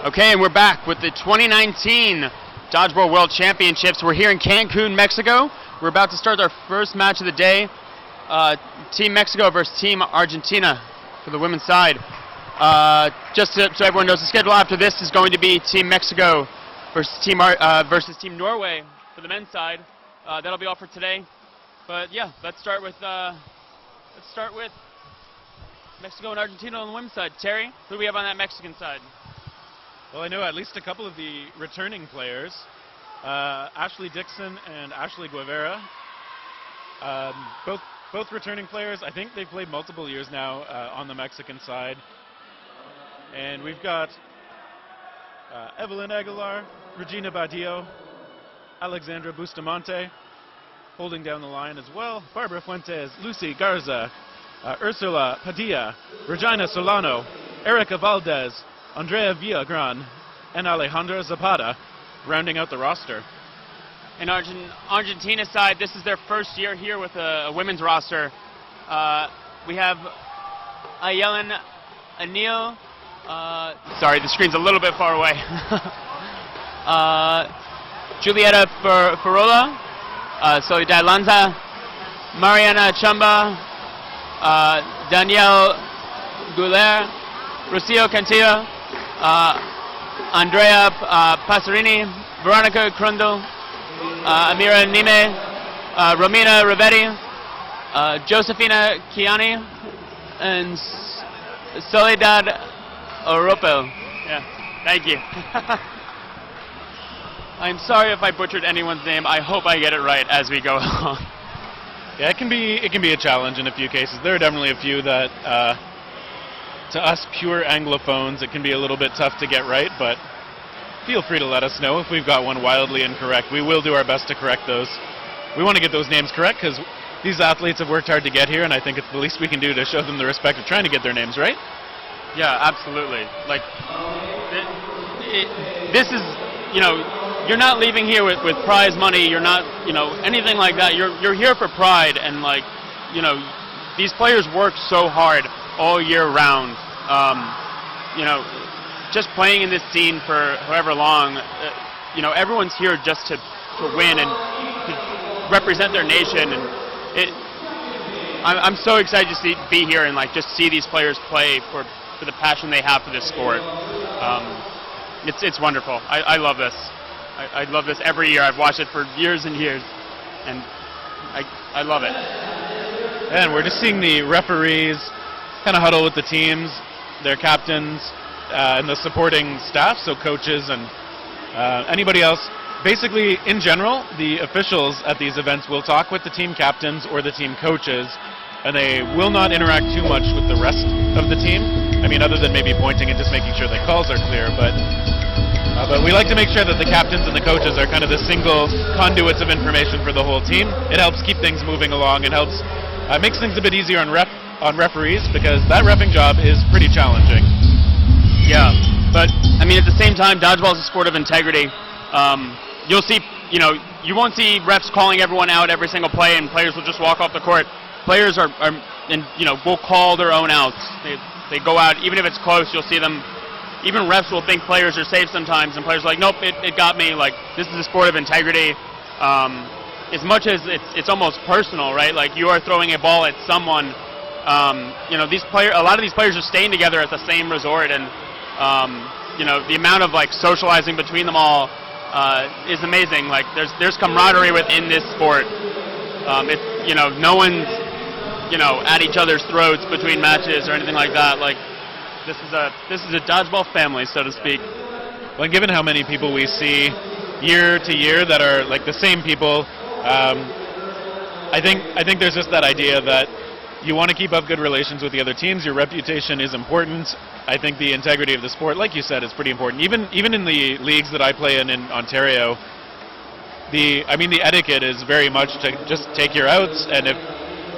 Okay, and we're back with the 2019 Dodgeball World Championships. We're here in Cancun, Mexico. We're about to start our first match of the day. Team Mexico versus Team Argentina for the women's side. Just so everyone knows, the schedule after this is going to be Team Mexico versus Team Norway for the men's side. That'll be all for today. But yeah, let's start with Mexico and Argentina on the women's side. Terry, who do we have on that Mexican side? Well, I know at least a couple of the returning players, Ashley Dixon and Ashley Guevara. Both returning players. I think they've played multiple years now on the Mexican side. And we've got Evelyn Aguilar, Regina Badillo, Alexandra Bustamante holding down the line as well. Barbara Fuentes, Lucy Garza, Ursula Padilla, Regina Solano, Erica Valdez, Andrea Villagran, and Alejandra Zapata rounding out the roster. In Argentina side, this is their first year here with a women's roster. We have Ayelen Anil. Sorry, the screen's a little bit far away. Julieta Farola, Soledad Lanza, Mariana Chamba, Danielle Gouler, Rocio Cantillo, Andrea Passerini, Veronica Crundle, Amira Nime, Romina Rivetti, Josefina Chiani, and Soledad Oropel. Yeah, thank you. I'm sorry if I butchered anyone's name. I hope I get it right as we go along. Yeah, it can be a challenge in a few cases. There are definitely a few that, to us pure Anglophones, it can be a little bit tough to get right, but feel free to let us know if we've got one wildly incorrect. We will do our best to correct those. We want to get those names correct because these athletes have worked hard to get here, and I think it's the least we can do to show them the respect of trying to get their names right. Yeah, absolutely. Like, this is, you're not leaving here with prize money. You're not, anything like that. You're here for pride, and these players work so hard all year round. Just playing in this scene for however long, everyone's here just to win and to represent their nation. And I'm so excited to be here and just see these players play for the passion they have for this sport. It's wonderful. I love this. I love this every year. I've watched it for years and years, and I love it. And we're just seeing the referees kind of huddle with the teams, their captains, and the supporting staff, so coaches and anybody else. Basically, in general, the officials at these events will talk with the team captains or the team coaches, and they will not interact too much with the rest of the team. I mean, other than maybe pointing and just making sure the calls are clear, but we like to make sure that the captains and the coaches are kind of the single conduits of information for the whole team. It helps keep things moving along and helps makes things a bit easier on referees, because that reffing job is pretty challenging. Yeah, but I mean, at the same time, dodgeball is a sport of integrity. You'll see, you won't see refs calling everyone out every single play, and players will just walk off the court. Players will call their own outs. They go out, even if it's close, you'll see them. Even refs will think players are safe sometimes, and players are like, nope, it got me. Like, this is a sport of integrity. As much as it's almost personal, right? Like, you are throwing a ball at someone. A lot of these players are staying together at the same resort, and the amount of socializing between them all is amazing. Like, there's camaraderie within this sport. No one's at each other's throats between matches or anything like that. Like, this is a dodgeball family, so to speak. Well, given how many people we see year to year that are the same people, I think there's just that idea that you want to keep up good relations with the other teams. Your reputation is important. I think the integrity of the sport, like you said, is pretty important. Even in the leagues that I play in Ontario, the etiquette is very much to just take your outs, and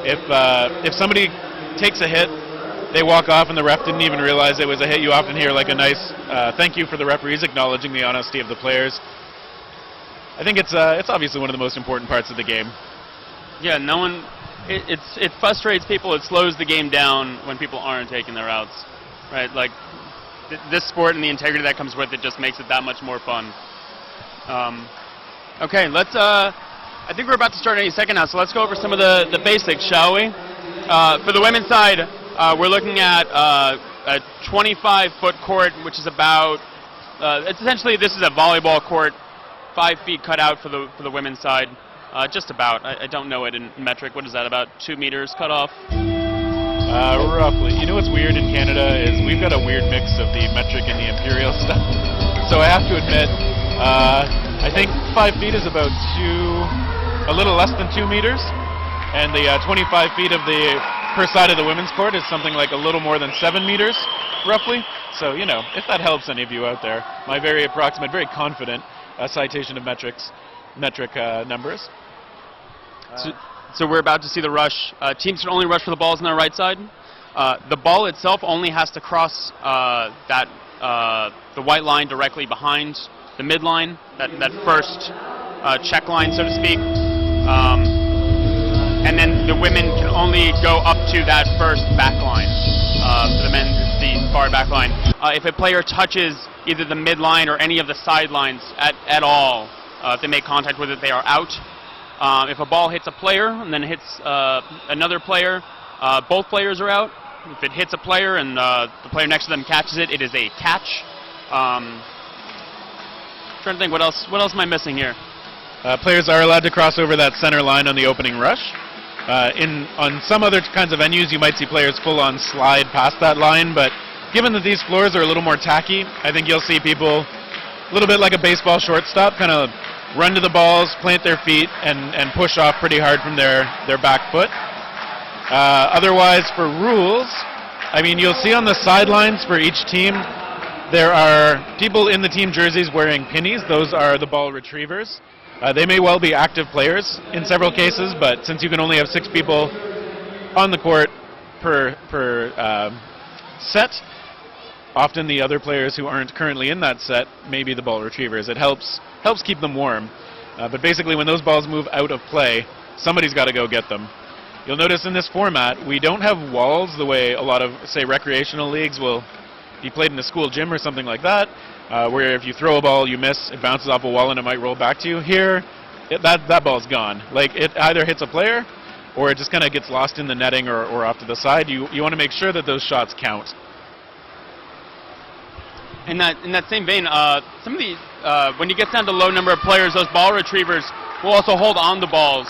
if somebody takes a hit, they walk off and the ref didn't even realize it was a hit, you often hear a nice thank you for the referees acknowledging the honesty of the players. I think it's obviously one of the most important parts of the game. Yeah, it frustrates people. It slows the game down when people aren't taking their outs, right? Like, this sport and the integrity that comes with it just makes it that much more fun. Okay, let's. I think we're about to start any second now, so let's go over some of the basics, shall we? For the women's side, we're looking at a 25-foot court, which is about. It's essentially, this is a volleyball court, 5 feet cut out for the women's side. Just about. I don't know it in metric. What is that? About 2 meters cut off. Roughly. You know what's weird in Canada is we've got a weird mix of the metric and the imperial stuff. So I have to admit, I think 5 feet is about a little less than 2 meters, and the 25 feet of the per side of the women's court is something like a little more than 7 meters, roughly. So, you know, if that helps any of you out there, my very approximate, very confident citation of metric numbers. So we're about to see the rush. Teams can only rush for the balls on their right side. The ball itself only has to cross the white line directly behind the midline, that first check line, so to speak. And then the women can only go up to that first back line. For the men, it's the far back line. If a player touches either the midline or any of the sidelines at all, if they make contact with it, they are out. If a ball hits a player and then hits another player, both players are out. If it hits a player and the player next to them catches it, it is a catch. Trying to think, what else am I missing here? Players are allowed to cross over that center line on the opening rush. On some other kinds of venues, you might see players full-on slide past that line, but given that these floors are a little more tacky, I think you'll see people a little bit like a baseball shortstop, kind of run to the balls, plant their feet, and push off pretty hard from their back foot. Otherwise, for rules, I mean, you'll see on the sidelines for each team, there are people in the team jerseys wearing pinnies. Those are the ball retrievers. They may well be active players in several cases, but since you can only have 6 people on the court per set, often the other players who aren't currently in that set may be the ball retrievers. It helps keep them warm. But basically, when those balls move out of play, somebody's got to go get them. You'll notice in this format, we don't have walls the way a lot of, say, recreational leagues will be played in a school gym or something like that, where if you throw a ball, you miss, it bounces off a wall and it might roll back to you. Here, that ball's gone. Like, it either hits a player or it just kind of gets lost in the netting or off to the side. You want to make sure that those shots count. In that same vein, some of the when you get down to low number of players, those ball retrievers will also hold on the balls.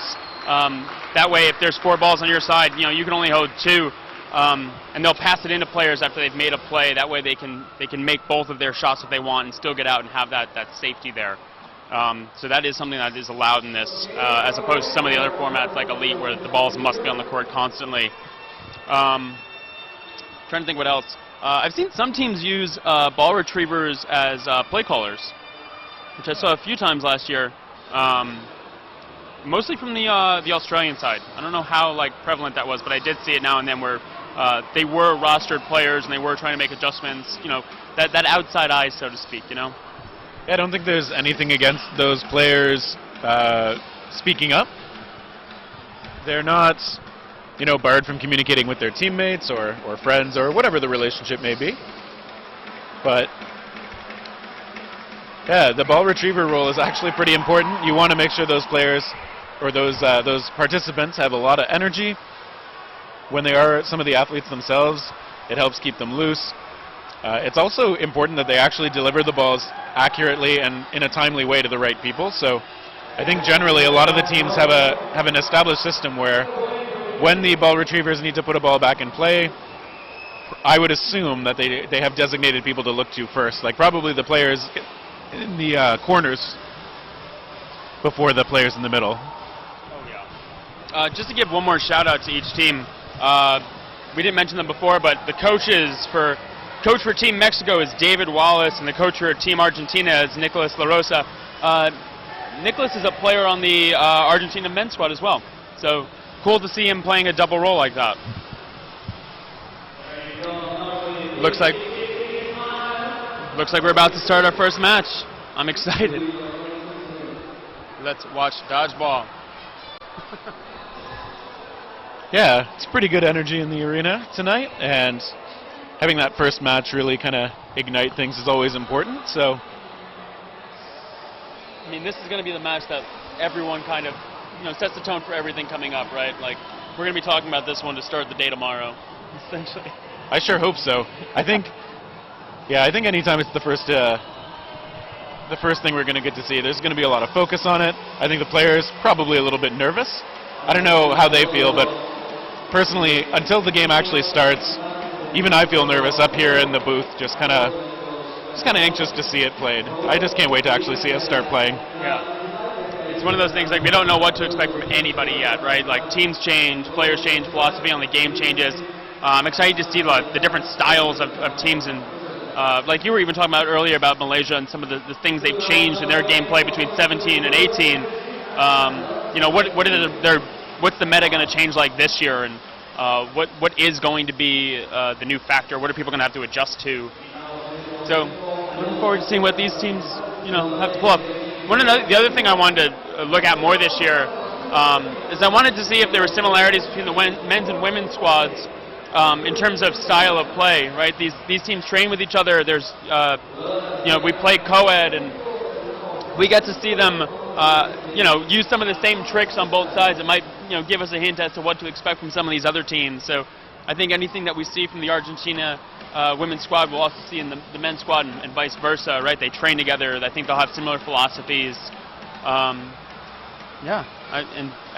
That way, if there's 4 balls on your side, you know, you can only hold 2, and they'll pass it into players after they've made a play. That way, they can make both of their shots if they want and still get out and have that safety there. So that is something that is allowed in this, as opposed to some of the other formats like Elite, where the balls must be on the court constantly. Trying to think what else. I've seen some teams use ball retrievers as play callers, which I saw a few times last year. Mostly from the Australian side. I don't know how prevalent that was, but I did see it now and then where they were rostered players and they were trying to make adjustments. You know, that outside eye, so to speak. You know. Yeah, I don't think there's anything against those players speaking up. They're not, you know, barred from communicating with their teammates or friends or whatever the relationship may be. But yeah, the ball retriever role is actually pretty important. You want to make sure those players or those participants have a lot of energy. When they are some of the athletes themselves, it helps keep them loose. It's also important that they actually deliver the balls accurately and in a timely way to the right people. So I think generally a lot of the teams have an established system where when the ball retrievers need to put a ball back in play, I would assume that they have designated people to look to first, like probably the players in the corners before the players in the middle. Oh yeah. Just to give one more shout out to each team, we didn't mention them before, but the coach for Team Mexico is David Wallace, and the coach for Team Argentina is Nicolas La Rosa. Nicolas is a player on the Argentina men's squad as well, so cool to see him playing a double role like that. Looks like we're about to start our first match. I'm excited. Let's watch dodgeball. Yeah, it's pretty good energy in the arena tonight, and having that first match really kind of ignite things is always important. So, I mean, this is going to be the match that everyone kind of, sets the tone for everything coming up, right? Like, we're going to be talking about this one to start the day tomorrow, essentially. I sure hope so. I think anytime it's the first thing we're going to get to see, there's going to be a lot of focus on it. I think the players probably a little bit nervous. I don't know how they feel, but personally, until the game actually starts, even I feel nervous up here in the booth, just kind of anxious to see it played. I just can't wait to actually see us start playing. Yeah. It's one of those things, like, we don't know what to expect from anybody yet, right? Like, teams change, players change, philosophy on the game changes. I'm excited to see the different styles of teams, and like you were even talking about earlier about Malaysia and some of the things they've changed in their gameplay between 17 and 18. What's the meta going to change like this year, and what is going to be the new factor? What are people going to have to adjust to? So, looking forward to seeing what these teams, have to pull up. The other thing I wanted to look at more this year is I wanted to see if there were similarities between the men's and women's squads in terms of style of play. Right? These teams train with each other. There's, we play co-ed, and we get to see them, use some of the same tricks on both sides. It might, give us a hint as to what to expect from some of these other teams. So I think anything that we see from the Argentina women's squad we'll also see in the men's squad, and vice versa, right? They train together. I think they'll have similar philosophies. I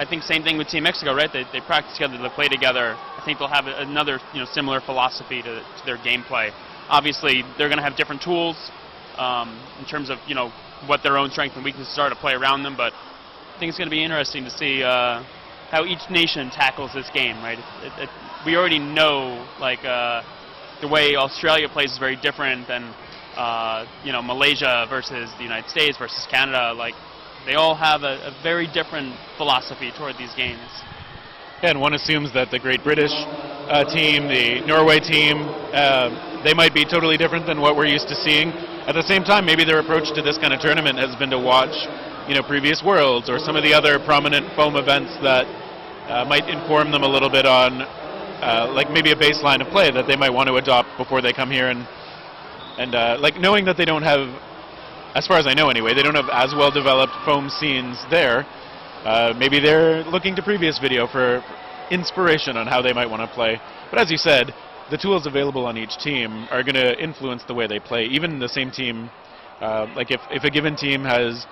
think same thing with Team Mexico, right? They practice together, they play together. I think they'll have another similar philosophy to their gameplay. Obviously, they're going to have different tools in terms of what their own strengths and weaknesses are to play around them. But I think it's going to be interesting to see how each nation tackles this game, right? We already know, like, the way Australia plays is very different than Malaysia versus the United States versus Canada. Like, they all have a very different philosophy toward these games. Yeah, and one assumes that the Great British team, the Norway team, they might be totally different than what we're used to seeing. At the same time, maybe their approach to this kind of tournament has been to watch, previous Worlds or some of the other prominent foam events that might inform them a little bit on, like maybe a baseline of play that they might want to adopt before they come here, and like knowing that they don't have, as far as I know anyway, they don't have as well developed foam scenes there. Maybe they're looking to previous video for inspiration on how they might want to play. But as you said, the tools available on each team are going to influence the way they play. Even the same team, like if a given team has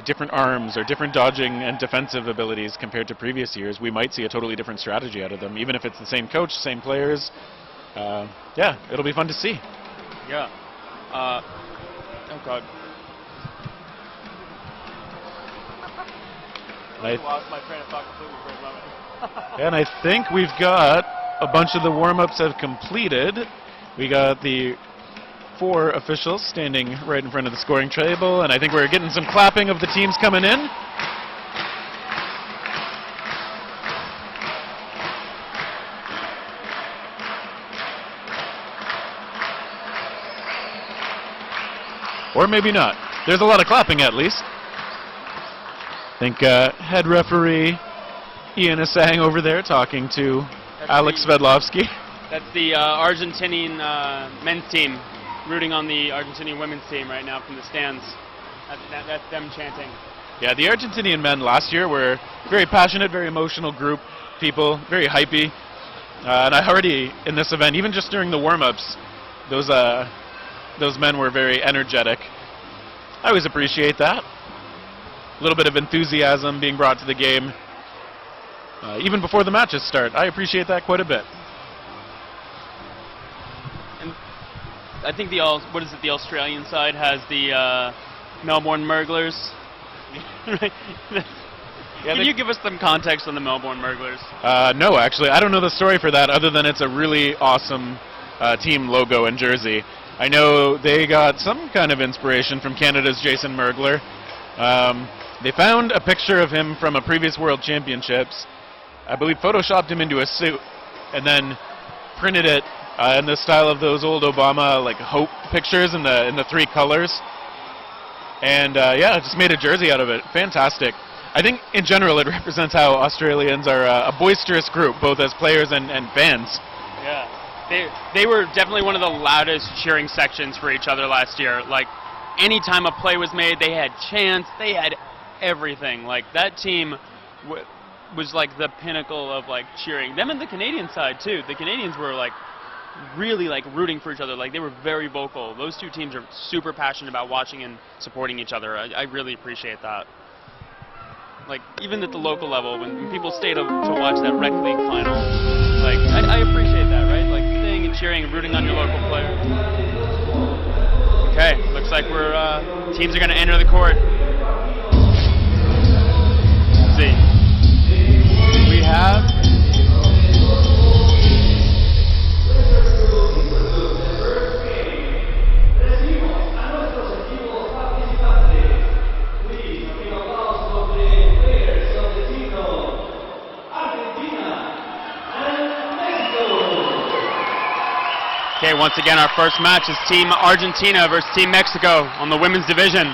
different arms or different dodging and defensive abilities compared to previous years, we might see a totally different strategy out of them. Even if it's the same coach, same players, yeah, it'll be fun to see. Yeah. Oh God. I lost my train of thought completely for a moment. And I think we've got a bunch of the warm-ups have completed. We got the 4 officials standing right in front of the scoring table, and I think we're getting some clapping of the teams coming in. Or maybe not. There's a lot of clapping at least. I think head referee Ian Asang over there talking to Alex Svedlovsky. That's the Argentinian men's team rooting on the Argentinian women's team right now from the stands. That's them chanting. Yeah, the Argentinian men last year were very passionate, very emotional group, people, very hypey. And I already, in this event, even just during the warm-ups, those men were very energetic. I always appreciate that. A little bit of enthusiasm being brought to the game, even before the matches start. I appreciate that quite a bit. And I think the Australian side has the Melbourne Murglers. Can you give us some context on the Melbourne Murglers? No, actually, I don't know the story for that, other than it's a really awesome team logo and jersey. I know they got some kind of inspiration from Canada's Jason Mergler. They found a picture of him from a previous World Championships. I believe photoshopped him into a suit and then printed it in the style of those old Obama like hope pictures in the 3 colors. And yeah, just made a jersey out of it. Fantastic. I think in general it represents how Australians are a boisterous group, both as players and fans. Yeah. they were definitely one of the loudest cheering sections for each other last year. Like, anytime a play was made, they had chants, they had everything. Like, that team was like the pinnacle of like cheering. Them and the Canadian side too. The Canadians were like really like rooting for each other. Like, they were very vocal. Those two teams are super passionate about watching and supporting each other. I really appreciate that. Like, even at the local level, when people stay to watch that rec league final, like, I appreciate that, right? Like, staying and cheering and rooting on your local player. Okay, looks like teams are going to enter the court. Let's see. We have Okay, once again, our first match is Team Argentina versus Team Mexico on the women's division.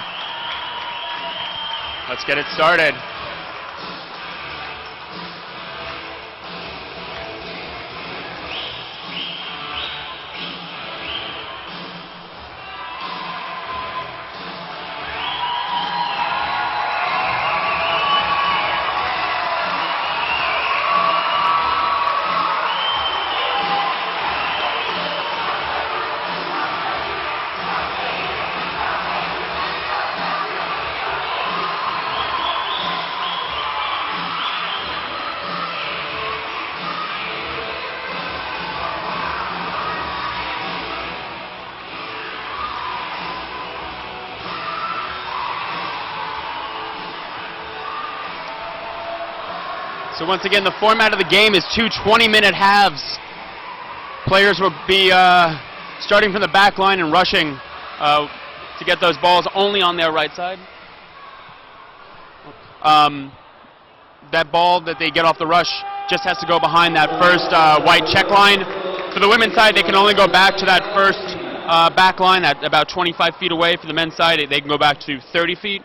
Let's get it started. So once again, the format of the game is 2 20-minute halves. Players will be starting from the back line and rushing to get those balls only on their right side. That ball that they get off the rush just has to go behind that first white check line. For the women's side, they can only go back to that first back line at about 25 feet away. For the men's side, they can go back to 30 feet.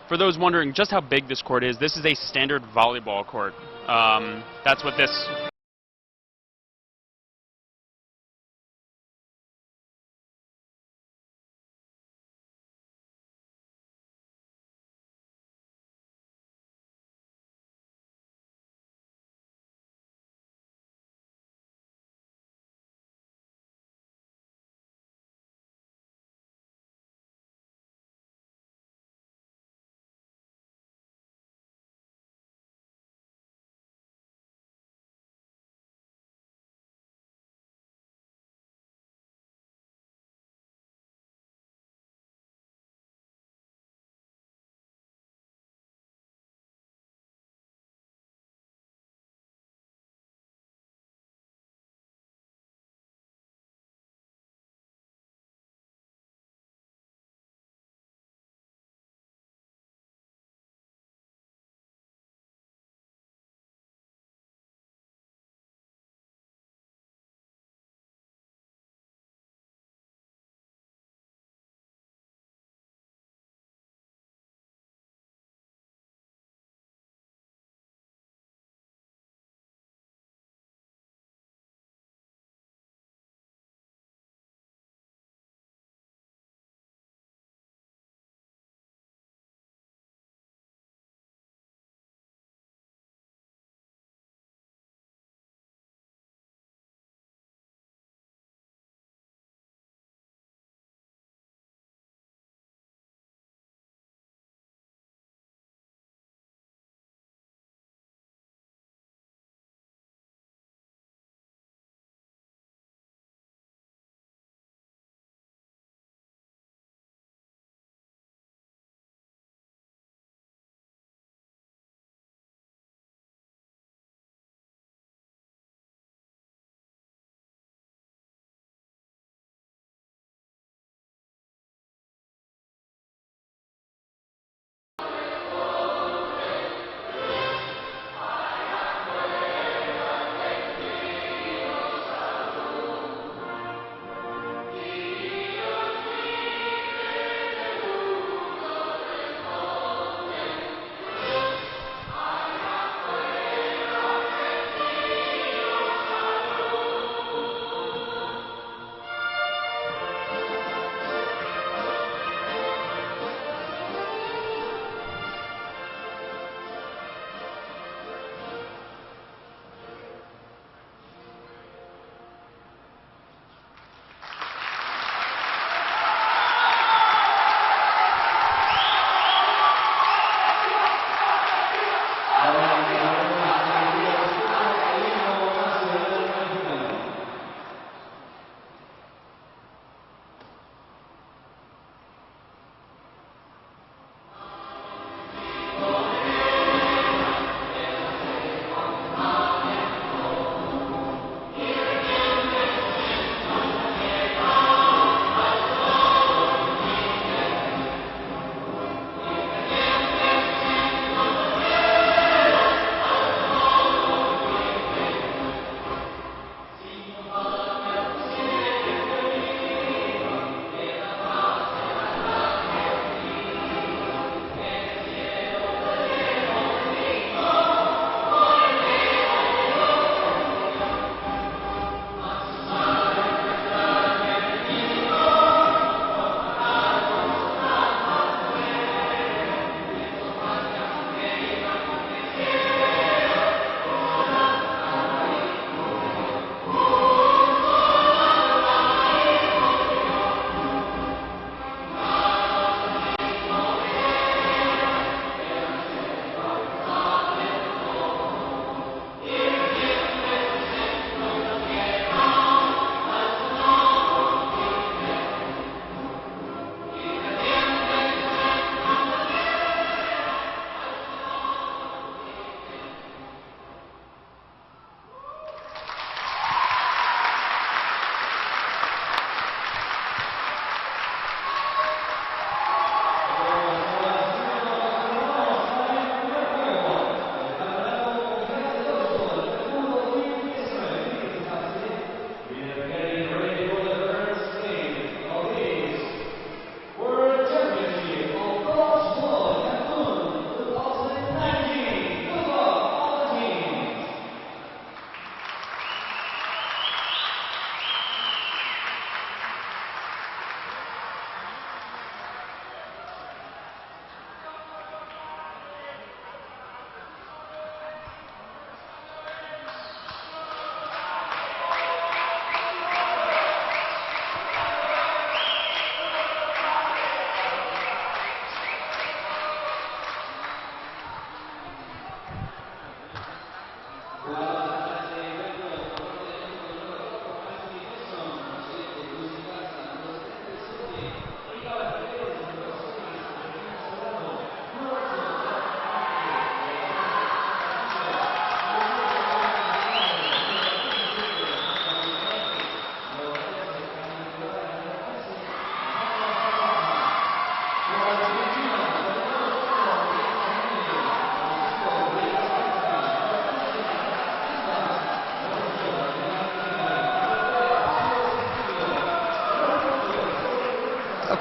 For those wondering just how big this court is, this is a standard volleyball court. That's what this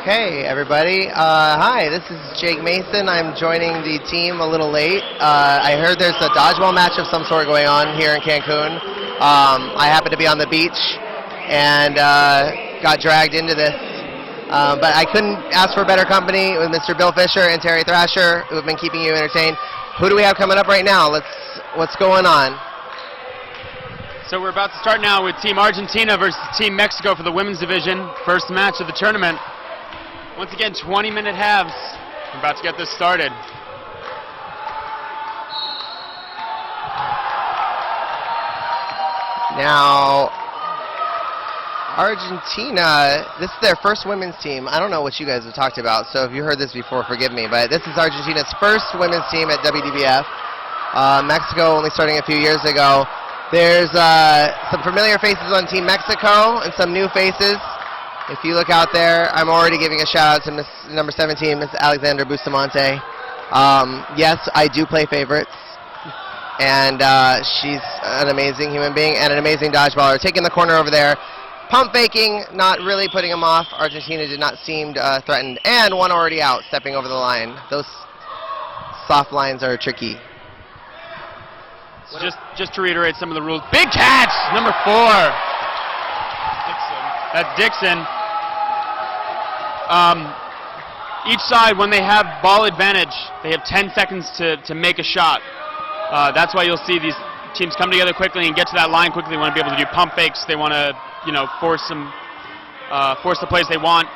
Okay, everybody. Hi, this is Jake Mason. I'm joining the team a little late. I heard there's a dodgeball match of some sort going on here in Cancun. I happened to be on the beach and got dragged into this. But I couldn't ask for better company with Mr. Bill Fisher and Terry Thrasher, who have been keeping you entertained. Who do we have coming up right now? What's going on? So we're about to start now with Team Argentina versus Team Mexico for the women's division. First match of the tournament. Once again, 20-minute halves. We're about to get this started. Now, Argentina, this is their first women's team. I don't know what you guys have talked about, so if you heard this before, forgive me. But this is Argentina's first women's team at WDBF. Mexico only starting a few years ago. There's some familiar faces on Team Mexico and some new faces. If you look out there, I'm already giving a shout out to Miss number 17, Miss Alexandra Bustamante. Yes, I do play favorites, and she's an amazing human being and an amazing dodgeballer. Taking the corner over there, pump faking, not really putting him off. Argentina did not seem threatened, and one already out, stepping over the line. Those soft lines are tricky. So just to reiterate some of the rules. Big catch, number 4. Dixon. That's Dixon. Each side, when they have ball advantage, they have 10 seconds to make a shot. That's why you'll see these teams come together quickly and get to that line quickly. They want to be able to do pump fakes. They want to, force the plays they want.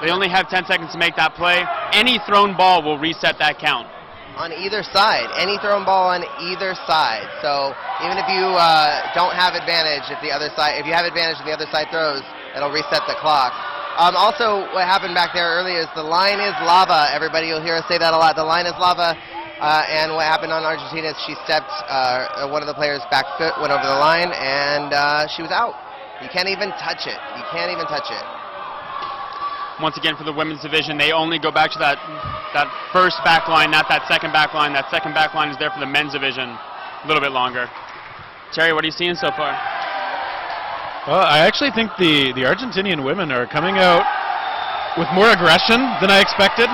They only have 10 seconds to make that play. Any thrown ball will reset that count. On either side, any thrown ball on either side. So even if you don't have advantage, if you have advantage and the other side throws, it'll reset the clock. Also, what happened back there earlier is the line is lava. Everybody, you'll hear us say that a lot. The line is lava. And what happened on Argentina is she stepped, one of the players' back foot went over the line, and she was out. You can't even touch it. You can't even touch it. Once again, for the women's division, they only go back to that first back line, not that second back line. That second back line is there for the men's division, a little bit longer. Terry, what are you seeing so far? Well, I actually think the Argentinian women are coming out with more aggression than I expected.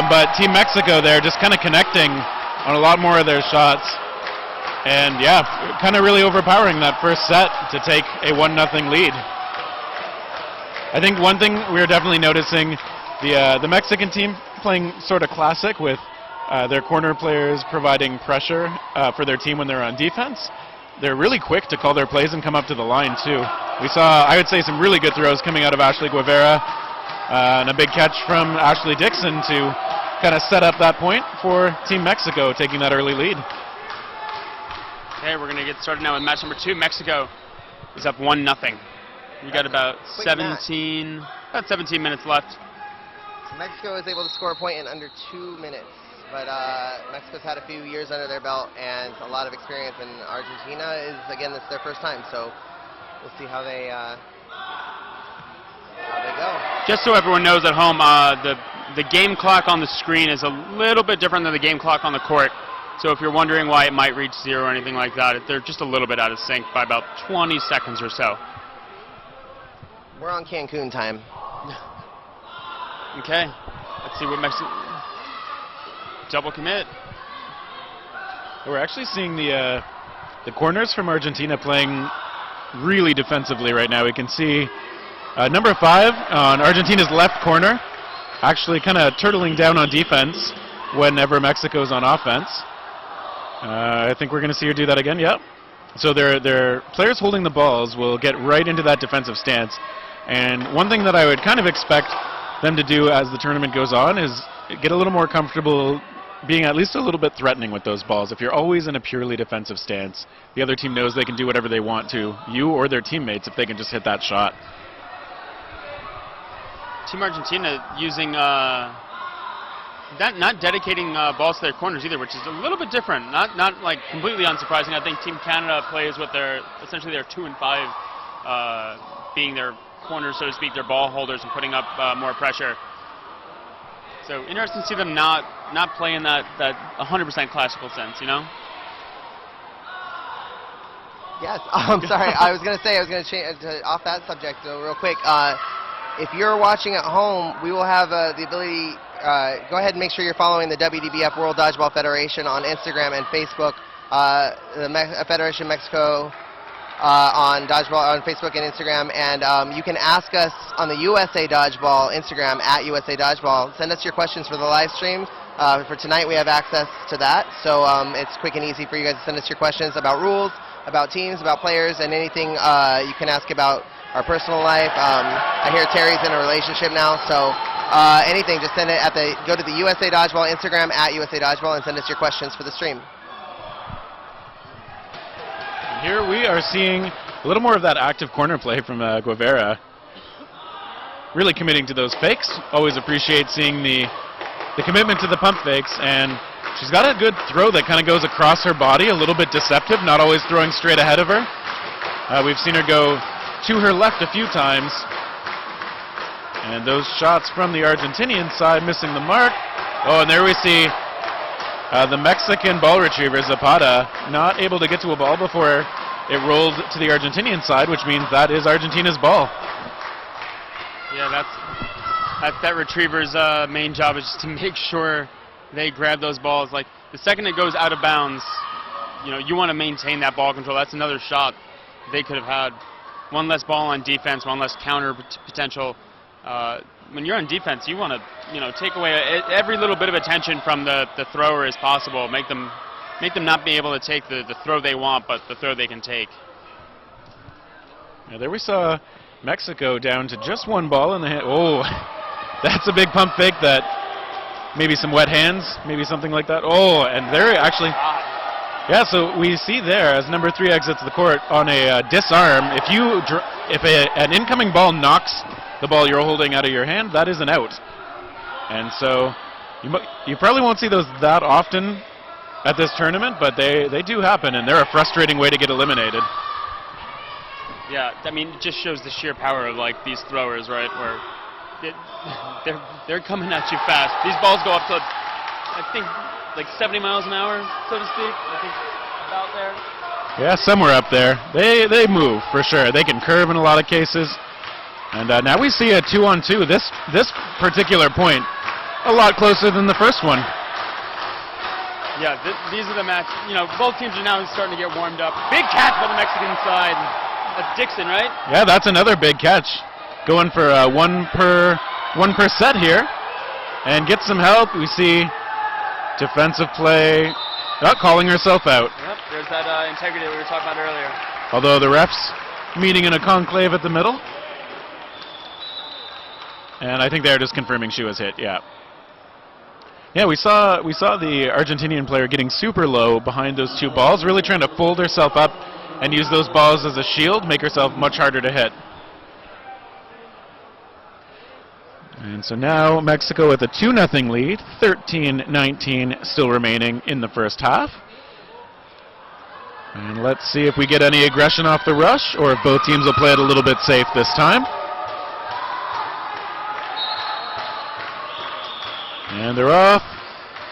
But Team Mexico, they're just kind of connecting on a lot more of their shots. And yeah, kind of really overpowering that first set to take a 1-0 lead. I think one thing we're definitely noticing, the Mexican team playing sort of classic with their corner players providing pressure for their team when they're on defense. They're really quick to call their plays and come up to the line too. We saw, I would say, some really good throws coming out of Ashley Guevara and a big catch from Ashley Dixon to kind of set up that point for Team Mexico taking that early lead. Okay, we're going to get started now with match number 2. Mexico is up 1-0. We got about 17 minutes left. So Mexico is able to score a point in under 2 minutes. But Mexico's had a few years under their belt and a lot of experience, and Argentina is, again, this is their first time, so we'll see how they go. Just so everyone knows at home, the game clock on the screen is a little bit different than the game clock on the court. So if you're wondering why it might reach 0 or anything like that, they're just a little bit out of sync by about 20 seconds or so. We're on Cancun time. Okay, let's see what Mexico... Double commit. We're actually seeing the corners from Argentina playing really defensively right now. We can see number 5 on Argentina's left corner actually kind of turtling down on defense whenever Mexico's on offense. I think we're going to see her do that again. Yep. So their players holding the balls will get right into that defensive stance. And one thing that I would kind of expect them to do as the tournament goes on is get a little more comfortable being at least a little bit threatening with those balls. If you're always in a purely defensive stance, the other team knows they can do whatever they want to, you or their teammates, if they can just hit that shot. Team Argentina using not dedicating balls to their corners either, which is a little bit different. Not like completely unsurprising. I think Team Canada plays with essentially their 2 and 5 being their corners, so to speak, their ball holders, and putting up more pressure. So interesting to see them not play in that 100% classical sense, you know? Yes, I'm sorry. I was going to change off that subject real quick. If you're watching at home, we will have the ability, go ahead and make sure you're following the WDBF World Dodgeball Federation on Instagram and Facebook, the Federation Mexico on Dodgeball on Facebook and Instagram, and you can ask us on the USA Dodgeball Instagram at USA Dodgeball. Send us your questions for the live stream. For tonight, we have access to that, so it's quick and easy for you guys to send us your questions about rules, about teams, about players, and anything you can ask about our personal life. I hear Terry's in a relationship now, so anything, just send it at go to the USA Dodgeball Instagram at USA Dodgeball and send us your questions for the stream. Here we are seeing a little more of that active corner play from Guevara. Really committing to those fakes. Always appreciate seeing the commitment to the pump fakes, and she's got a good throw that kind of goes across her body, a little bit deceptive, not always throwing straight ahead of her. We've seen her go to her left a few times, and those shots from the Argentinian side missing the mark. Oh, and there we see the Mexican ball retriever, Zapata, not able to get to a ball before it rolled to the Argentinian side, which means that is Argentina's ball. Yeah, that's that retriever's main job, is just to make sure they grab those balls. Like, the second it goes out of bounds, you want to maintain that ball control. That's another shot they could have had. One less ball on defense, one less counter potential. When you're on defense, you want to, take away every little bit of attention from the thrower as possible. Make them not be able to take the throw they want, but the throw they can take. Yeah, there we saw Mexico down to just one ball in the hand. Oh, that's a big pump fake. That maybe some wet hands, maybe something like that. Oh, and they're actually. Yeah, so we see there as number 3 exits the court on a disarm. If an incoming ball knocks the ball you're holding out of your hand, that is an out. And so you probably won't see those that often at this tournament, but they do happen, and they're a frustrating way to get eliminated. Yeah, I mean, it just shows the sheer power of these throwers, right? Where they're coming at you fast. These balls go up to, I think, 70 miles an hour, so to speak. I think about there. Yeah, somewhere up there. They move for sure. They can curve in a lot of cases. And now we see a 2-on-2. This particular point a lot closer than the first one. Yeah, these are the match. Both teams are now starting to get warmed up. Big catch by the Mexican side. That's Dixon, right? Yeah, that's another big catch. Going for one per set here, and get some help. We see defensive play. Not calling herself out. Yep, there's that integrity that we were talking about earlier. Although the refs meeting in a conclave at the middle. And I think they're just confirming she was hit, yeah. Yeah, we saw the Argentinian player getting super low behind those two balls, really trying to fold herself up and use those balls as a shield, make herself much harder to hit. And so now Mexico with a 2-0 lead, 13-19 still remaining in the first half. And let's see if we get any aggression off the rush, or if both teams will play it a little bit safe this time. And they're off.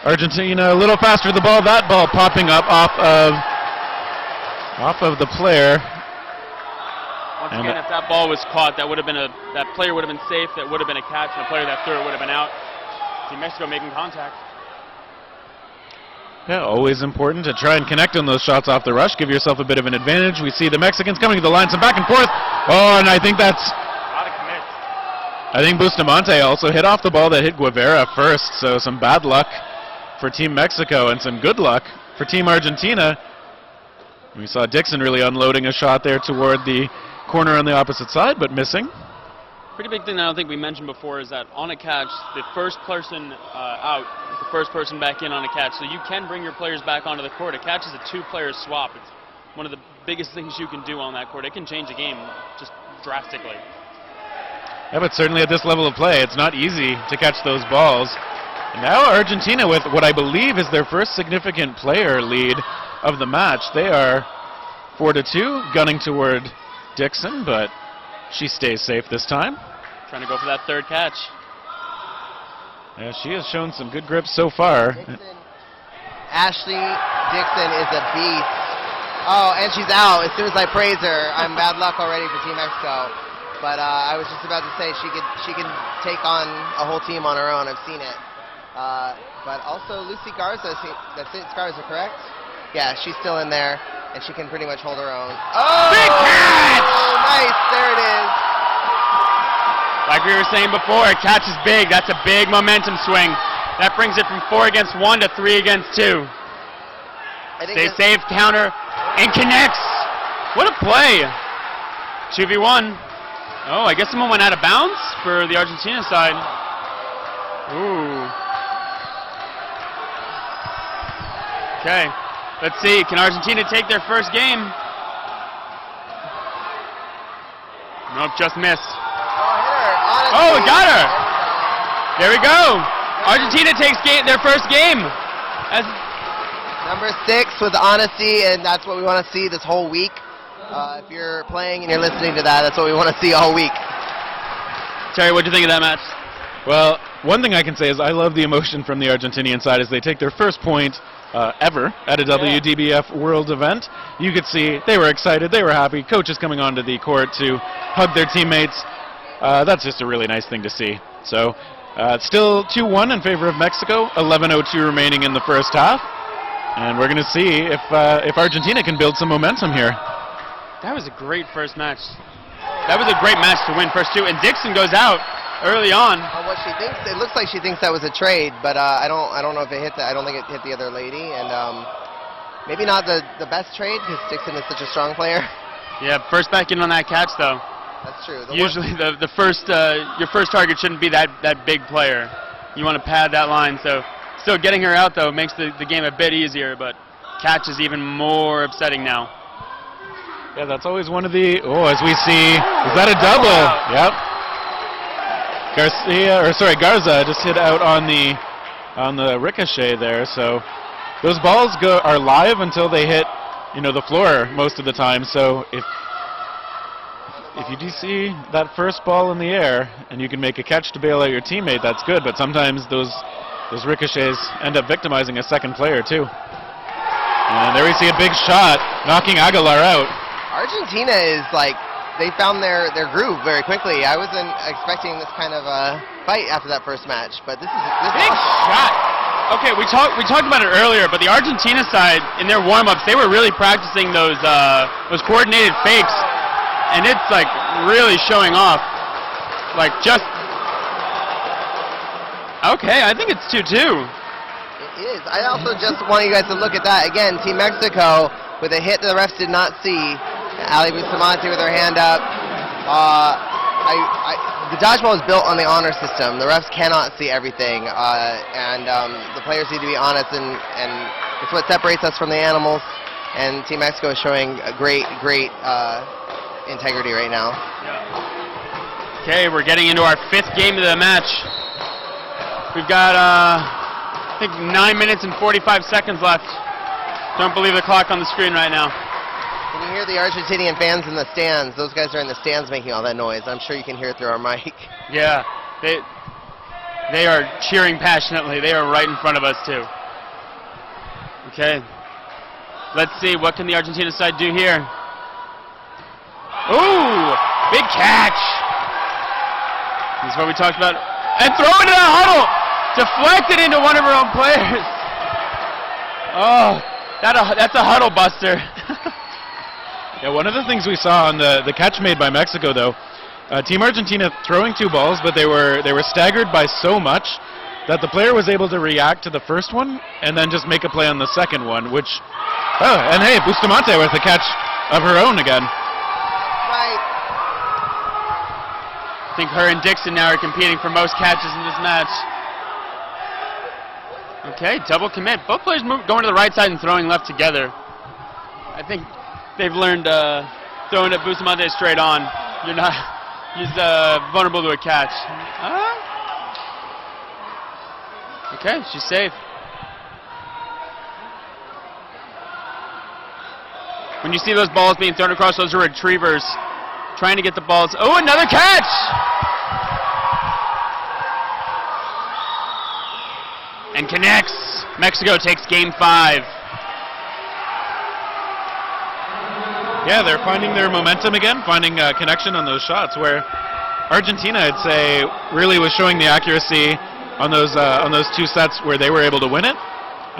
Argentina a little faster to the ball. That ball popping up off of the player. Once again, if that ball was caught, that player would have been safe. That would have been a catch, and the player that threw it would have been out. See Mexico making contact. Yeah, always important to try and connect on those shots off the rush. Give yourself a bit of an advantage. We see the Mexicans coming to the line, some back and forth. Oh, and I think that's. I think Bustamante also hit off the ball that hit Guevara first, so some bad luck for Team Mexico and some good luck for Team Argentina. We saw Dixon really unloading a shot there toward the corner on the opposite side, but missing. Pretty big thing that I don't think we mentioned before is that on a catch, the first person out is the first person back in on a catch, so you can bring your players back onto the court. A catch is a two-player swap. It's one of the biggest things you can do on that court. It can change a game just drastically. Yeah, but certainly at this level of play, it's not easy to catch those balls. And now Argentina with what I believe is their first significant player lead of the match. They are 4-2, gunning toward Dixon, but she stays safe this time. Trying to go for that third catch. Yeah, she has shown some good grips so far. Ashley Dixon is a beast. Oh, and she's out. As soon as I praise her, I'm bad luck already for Team Mexico. But I was just about to say she can take on a whole team on her own. I've seen it. But also Lucy Garza, that's it, Garza, correct? Yeah, she's still in there, and she can pretty much hold her own. Oh! Big catch! Nice, there it is. Like we were saying before, a catch is big. That's a big momentum swing. That brings it from 4 against 1 to 3 against 2. They save, counter, and connects. What a play. 2v1. Oh, I guess someone went out of bounds for the Argentina side. Ooh. Okay, let's see. Can Argentina take their first game? Nope, just missed. Oh, it got her. There we go. Argentina takes their first game. Number 6 with honesty, and that's what we want to see this whole week. If you're playing and you're listening to that, that's what we want to see all week. Terry, what do you think of that match? Well, one thing I can say is I love the emotion from the Argentinian side as they take their first point ever at a WDBF World event. You could see they were excited, they were happy. Coaches coming onto the court to hug their teammates. That's just a really nice thing to see. So, still 2-1 in favor of Mexico. 11:02 remaining in the first half, and we're going to see if Argentina can build some momentum here. That was a great first match. That was a great match to win first 2, and Dixon goes out early on. What she thinks, it looks like she thinks that was a trade, but I don't know if it hit I don't think it hit the other lady, and maybe not the best trade because Dixon is such a strong player. Yeah, first back in on that catch though. That's true. Usually the first your first target shouldn't be that big player. You want to pad that line. So still getting her out though makes the game a bit easier, but catch is even more upsetting now. Yeah, that's always one of the. Oh, as we see, is that a double? Yep. Garza just hit out on the ricochet there. So those balls are live until they hit, the floor most of the time. So if you do see that first ball in the air and you can make a catch to bail out your teammate, that's good. But sometimes those ricochets end up victimizing a second player too. And there we see a big shot, knocking Aguilar out. Argentina is they found their groove very quickly. I wasn't expecting this kind of fight after that first match, but this is big shot. Okay, we talked about it earlier, but the Argentina side in their warm-ups, they were really practicing those coordinated fakes, and it's really showing off. Okay, I think it's 2-2. It is. I also just want you guys to look at that again. Team Mexico with a hit that the refs did not see. Ali Bustamante with her hand up. The dodgeball is built on the honor system. The refs cannot see everything, and the players need to be honest, and it's what separates us from the animals. And Team Mexico is showing a great integrity right now. Yeah. Okay, we're getting into our 5th game of the match. We've got, I think, 9 minutes and 45 seconds left. Don't believe the clock on the screen right now. Can you hear the Argentinian fans in the stands? Those guys are in the stands making all that noise. I'm sure you can hear it through our mic. Yeah, they are cheering passionately. They are right in front of us too. Okay, let's see, what can the Argentina side do here? Ooh, big catch. This is what we talked about. And throw it in a huddle. Deflected into one of her own players. Oh, that's a huddle buster. Yeah, one of the things we saw on the catch made by Mexico, though, Team Argentina throwing 2 balls, but they were staggered by so much that the player was able to react to the first one and then just make a play on the second one, which, and hey, Bustamante with the catch of her own again. Right. I think her and Dixon now are competing for most catches in this match. Okay, double commit. Both players going to the right side and throwing left together. I think they've learned throwing at Bustamante straight on. He's vulnerable to a catch. Okay, she's safe. When you see those balls being thrown across, those are retrievers trying to get the balls. Oh, another catch! And connects. Mexico takes game 5. Yeah, they're finding their momentum again, finding connection on those shots, where Argentina, I'd say, really was showing the accuracy on those 2 sets where they were able to win it.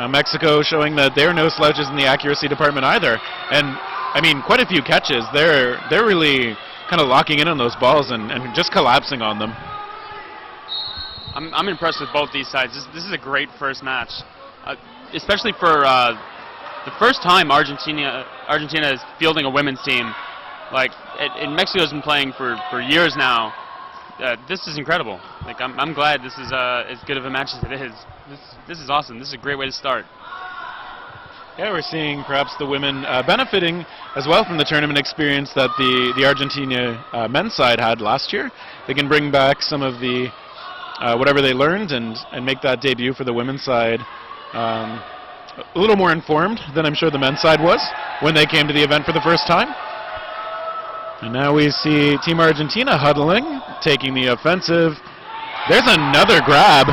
Mexico showing that they're no slouches in the accuracy department either. And, I mean, quite a few catches. They're really kind of locking in on those balls and just collapsing on them. I'm impressed with both these sides. This is a great first match, especially for the first time Argentina is fielding a women's team. Like, and Mexico's been playing for years now. This is incredible. Like, I'm glad this is as good of a match as it is. This is awesome. This is a great way to start. Yeah, we're seeing perhaps the women benefiting as well from the tournament experience that the Argentina men's side had last year. They can bring back some of the whatever they learned and make that debut for the women's side a little more informed than I'm sure the men's side was when they came to the event for the first time. And now we see Team Argentina huddling, taking the offensive. There's another grab.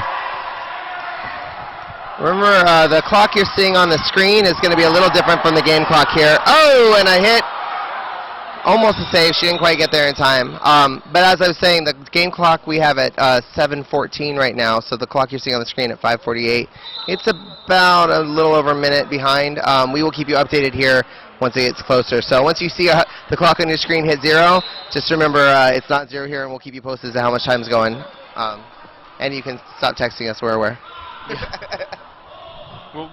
Remember, the clock you're seeing on the screen is going to be a little different from the game clock here. Oh, and I hit almost a save. She didn't quite get there in time. But as I was saying, the game clock we have at 7:14 right now, so the clock you're seeing on the screen at 5:48. It's about a little over a minute behind. We will keep you updated here once it gets closer. So once you see the clock on your screen hit 0, just remember it's not 0 here, and we'll keep you posted as to how much time's going. And you can stop texting us, we're aware.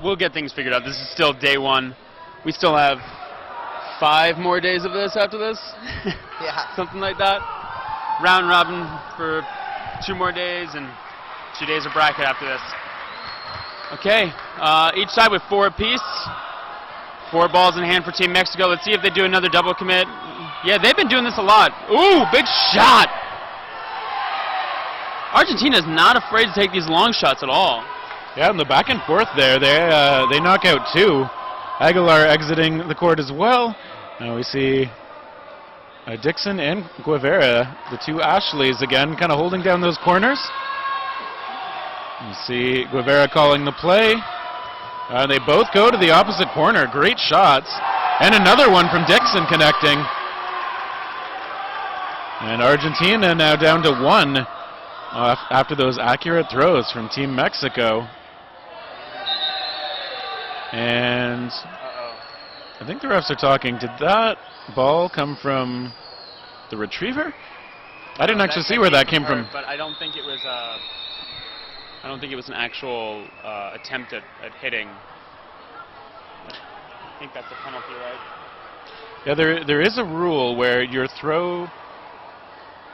We'll get things figured out. This is still day 1. We still have 5 more days of this after this. Yeah. Something like that. Round robin for 2 more days and 2 days of bracket after this. Okay, each side with 4 apiece. 4 balls in hand for Team Mexico. Let's see if they do another double commit. Yeah, they've been doing this a lot. Ooh, big shot! Argentina is not afraid to take these long shots at all. Yeah, and the back and forth there, they knock out 2. Aguilar exiting the court as well. Now we see Dixon and Guevara, the 2 Ashleys again, kind of holding down those corners. You see Guevara calling the play. They both go to the opposite corner. Great shots. And another one from Dixon connecting. And Argentina now down to 1 after those accurate throws from Team Mexico. And I think the refs are talking. Did that ball come from the retriever? I didn't actually see where that came from. But I don't think it was. I don't think it was an actual attempt at hitting. I think that's a penalty, right? Yeah, there is a rule where your throw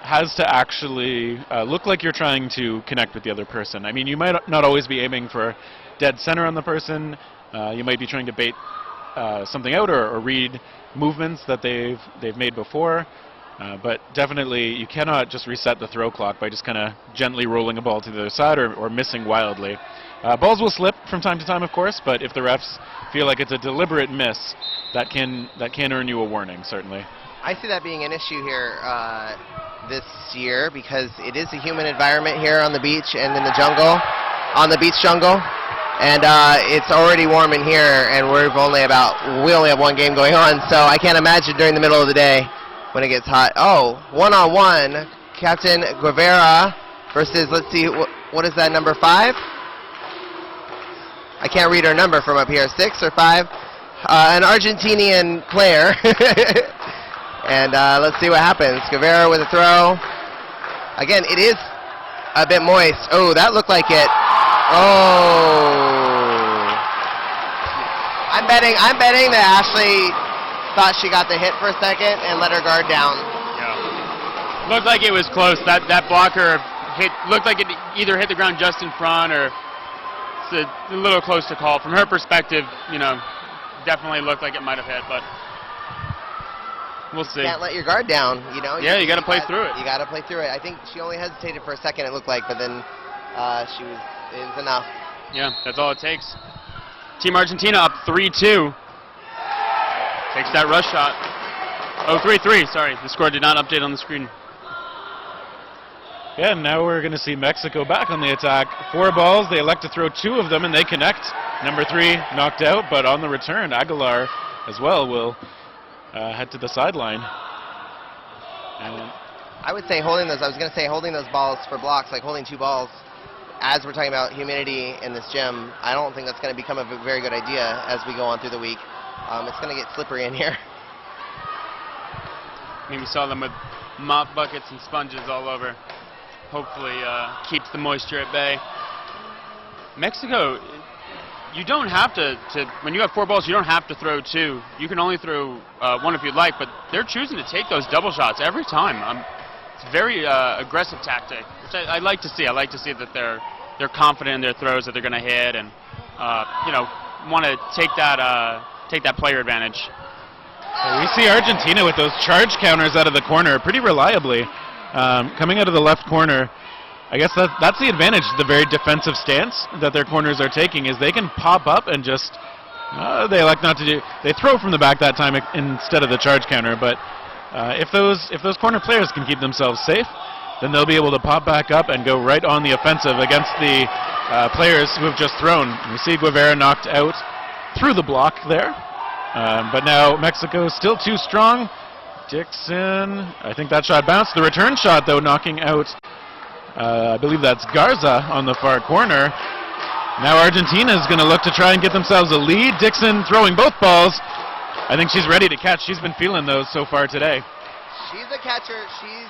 has to actually look like you're trying to connect with the other person. I mean, you might not always be aiming for dead center on the person. You might be trying to bait something out or read movements that they've made before. But definitely, you cannot just reset the throw clock by just kind of gently rolling a ball to the other side or missing wildly. Balls will slip from time to time, of course, but if the refs feel like it's a deliberate miss, that can earn you a warning, certainly. I see that being an issue here this year because it is a human environment here on the beach and in the jungle, on the beach jungle. And it's already warm in here, and we only have 1 game going on, so I can't imagine during the middle of the day when it gets hot. Oh, 1-on-1, Captain Guevara versus, let's see, what is that, number 5? I can't read her number from up here, 6 or 5. An Argentinian player. And let's see what happens. Guevara with a throw. Again, it is a bit moist. Oh, that looked like it. Oh. I'm betting that Ashley thought she got the hit for a second and let her guard down. Yeah. Looked like it was close. That blocker looked like it either hit the ground just in front or it's a little close to call. From her perspective, definitely looked like it might have hit, but we'll see. You can't let your guard down, Yeah, you got to play through it. You got to play through it. I think she only hesitated for a second, it looked like, but then it was enough. Yeah, that's all it takes. Team Argentina up 3-2. Takes that rush shot. Oh, 3-3, sorry. The score did not update on the screen. Yeah, and now we're going to see Mexico back on the attack. 4 balls, they elect to throw 2 of them, and they connect. Number 3 knocked out, but on the return, Aguilar as well will head to the sideline. And I would say holding those. I was going to say holding those balls for blocks, like holding 2 balls. As we're talking about humidity in this gym, I don't think that's going to become a very good idea as we go on through the week. It's going to get slippery in here. Maybe saw them with mop buckets and sponges all over. Hopefully keeps the moisture at bay. Mexico, you don't have to, when you have 4 balls, you don't have to throw 2. You can only throw 1 if you'd like, but they're choosing to take those double shots every time. It's a very aggressive tactic, which I like to see. I like to see that they're confident in their throws that they're going to hit, and want to take that player advantage. We see Argentina with those charge counters out of the corner pretty reliably. Coming out of the left corner, I guess that's the advantage, the very defensive stance that their corners are taking, is they can pop up and just, they elect not to do, they throw from the back that time instead of the charge counter, but if those corner players can keep themselves safe, then they'll be able to pop back up and go right on the offensive against the players who have just thrown. We see Guevara knocked out through the block there, but now Mexico is still too strong. Dixon, I think that shot bounced. The return shot, though, knocking out, I believe that's Garza on the far corner. Now Argentina is going to look to try and get themselves a lead. Dixon throwing both balls. I think she's ready to catch. She's been feeling those so far today. She's a catcher. She's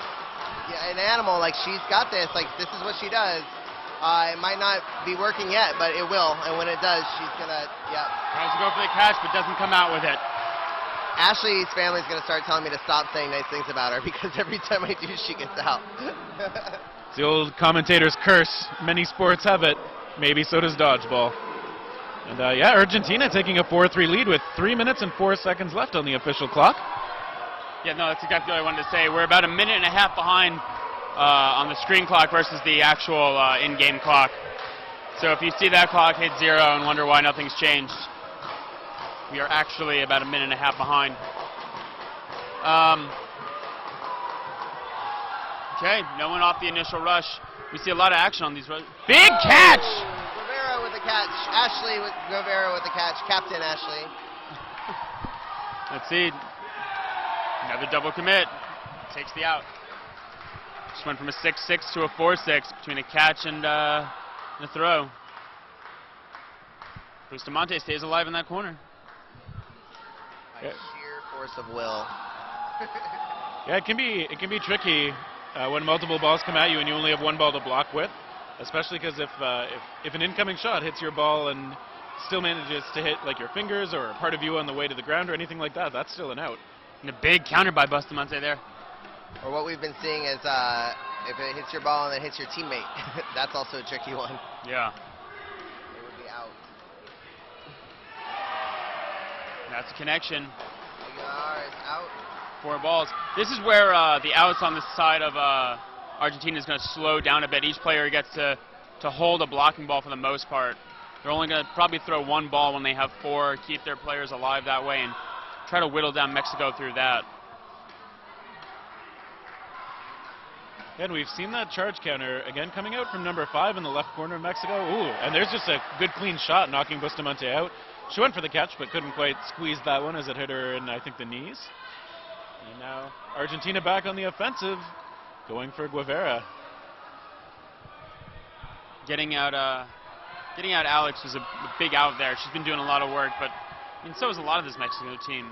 an animal. Like, she's got this. Like, this is what she does. It might not be working yet, but it will. And when it does, she's going to, Tries to go for the catch, but doesn't come out with it. Ashley's family's going to start telling me to stop saying nice things about her because every time I do, she gets out. It's the old commentator's curse. Many sports have it. Maybe so does dodgeball. And Argentina taking a 4-3 lead with 3 minutes and 4 seconds left on the official clock. Yeah, no, that's exactly what I wanted to say. We're about a minute and a half behind on the screen clock versus the actual in-game clock. So if you see that clock hit 0 and wonder why nothing's changed, we are actually about a minute and a half behind. Okay, no one off the initial rush. We see a lot of action on these runs. Big catch! Guevara with the catch. Ashley with Guevara with the catch. Captain Ashley. Let's see. Another double commit. Takes the out. Just went from a 6-6 to a 4-6 between a catch and a throw. Bustamante stays alive in that corner. By sheer force of will. Yeah, it can be tricky when multiple balls come at you and you only have 1 ball to block with, especially because if an incoming shot hits your ball and still manages to hit like your fingers or a part of you on the way to the ground or anything like that, that's still an out. And a big counter by Bustamante there. Or what we've been seeing is if it hits your ball and it hits your teammate, that's also a tricky one. Yeah. It would be out. That's a connection. Aguilar is out. 4 balls. This is where the outs on the side of Argentina is going to slow down a bit. Each player gets to hold a blocking ball for the most part. They're only going to probably throw 1 ball when they have 4, keep their players alive that way, and try to whittle down Mexico through that. And we've seen that charge counter again coming out from number 5 in the left corner of Mexico. Ooh, and there's just a good clean shot knocking Bustamante out. She went for the catch but couldn't quite squeeze that one as it hit her in, I think, the knees. And now Argentina back on the offensive, going for Guevara. Getting out Alex was a big out there. She's been doing a lot of work, but I mean, so is a lot of this Mexico team.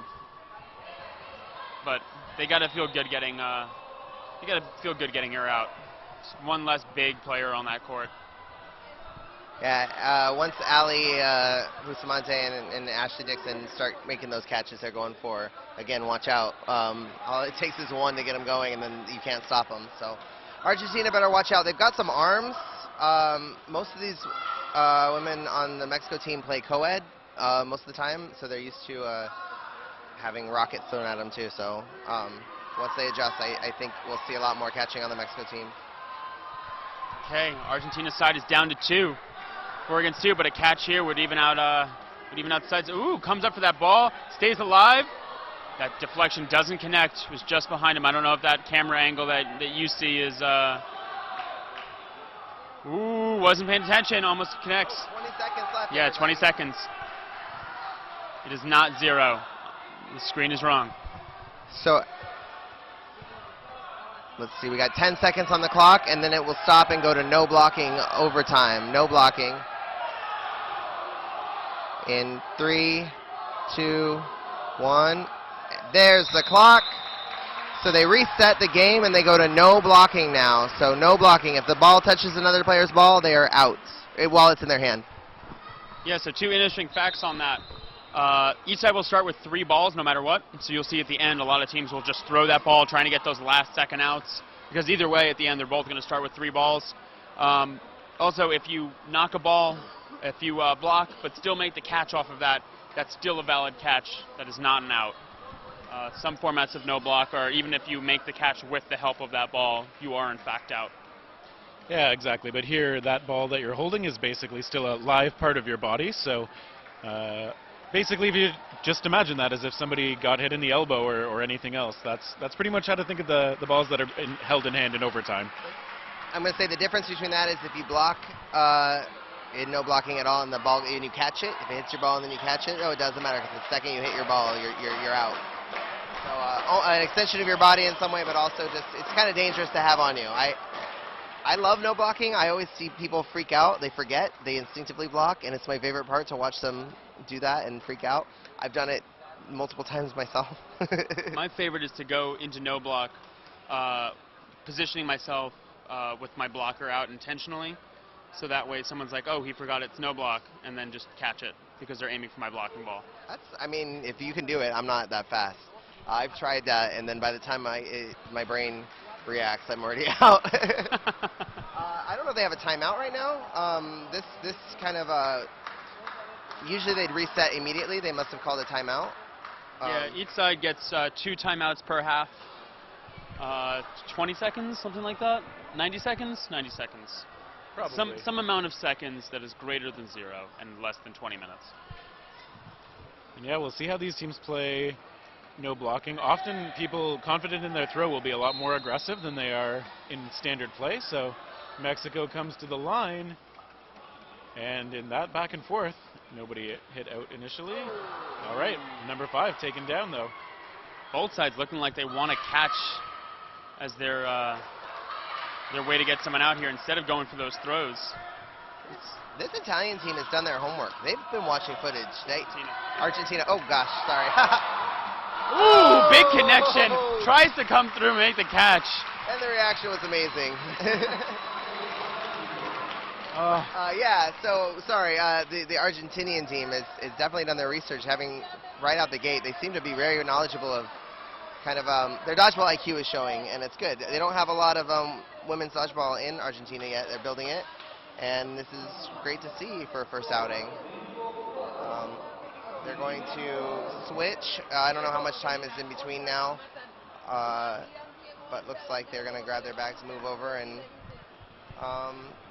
But they got to feel good getting her out. Just 1 less big player on that court. Yeah, once Ali Bustamante and Ashley Dixon start making those catches they're going for, again, watch out. All it takes is 1 to get them going, and then you can't stop them. So Argentina better watch out. They've got some arms. Most of these women on the Mexico team play co-ed most of the time, so they're used to having rockets thrown at them too. So once they adjust, I think we'll see a lot more catching on the Mexico team. Okay, Argentina's side is down to 2. 4 against 2, but a catch here would even out the sides. Ooh, comes up for that ball, stays alive. That deflection doesn't connect. It was just behind him. I don't know if that camera angle that you see is. Ooh, wasn't paying attention. Almost connects. 20 seconds left. Yeah, 20 seconds. It is not 0. The screen is wrong. So let's see, we got 10 seconds on the clock, and then it will stop and go to no blocking overtime. No blocking. In 3, 2, 1. There's the clock. So they reset the game and they go to no blocking now. So no blocking. If the ball touches another player's ball, they are out while it's in their hand. Yeah, so 2 interesting facts on that. Each side will start with 3 balls no matter what. So you'll see at the end a lot of teams will just throw that ball trying to get those last second outs. Because either way, at the end, they're both going to start with 3 balls. Also, if you knock a ball, if you block but still make the catch off of that, that's still a valid catch. That is not an out. Some formats of no block are even if you make the catch with the help of that ball, you are in fact out. Yeah, exactly. But here, that ball that you're holding is basically still a live part of your body. So basically, if you just imagine that as if somebody got hit in the elbow or anything else, that's pretty much how to think of the balls that are held in hand in overtime. I'm going to say the difference between that is if you block in no blocking at all and the ball and you catch it, if it hits your ball and then you catch it, it doesn't matter because the second you hit your ball, you're out. So an extension of your body in some way, but also just it's kind of dangerous to have on you. I love no blocking. I always see people freak out. They forget. They instinctively block, and it's my favorite part to watch them do that and freak out. I've done it multiple times myself. My favorite is to go into no block, positioning myself with my blocker out intentionally, so that way someone's like, oh, he forgot it's no block, and then just catch it because they're aiming for my blocking ball. I mean, if you can do it, I'm not that fast. I've tried that, and then by the time my brain reacts, I'm already out. I don't know if they have a timeout right now. This kind of usually they'd reset immediately. They must have called a timeout. Yeah, each side gets 2 timeouts per half. 20 seconds, something like that. 90 seconds, 90 seconds. Probably. Some amount of seconds that is greater than 0 and less than 20 minutes. And yeah, we'll see how these teams play no blocking. Often people confident in their throw will be a lot more aggressive than they are in standard play. So Mexico comes to the line, and in that back and forth, nobody hit out initially. All right, number 5 taken down though. Both sides looking like they want to catch as their way to get someone out here instead of going for those throws. This Italian team has done their homework. They've been watching footage. Argentina. Oh gosh, sorry. Ooh, big connection. Tries to come through and make the catch. And the reaction was amazing. Yeah, so sorry. The Argentinian team has definitely done their research. Having right out the gate, they seem to be very knowledgeable of kind of their dodgeball IQ is showing, and it's good. They don't have a lot of women's dodgeball in Argentina yet. They're building it, and this is great to see for a first outing. They're going to switch. I don't know how much time is in between now, but looks like they're going to grab their bags, move over, and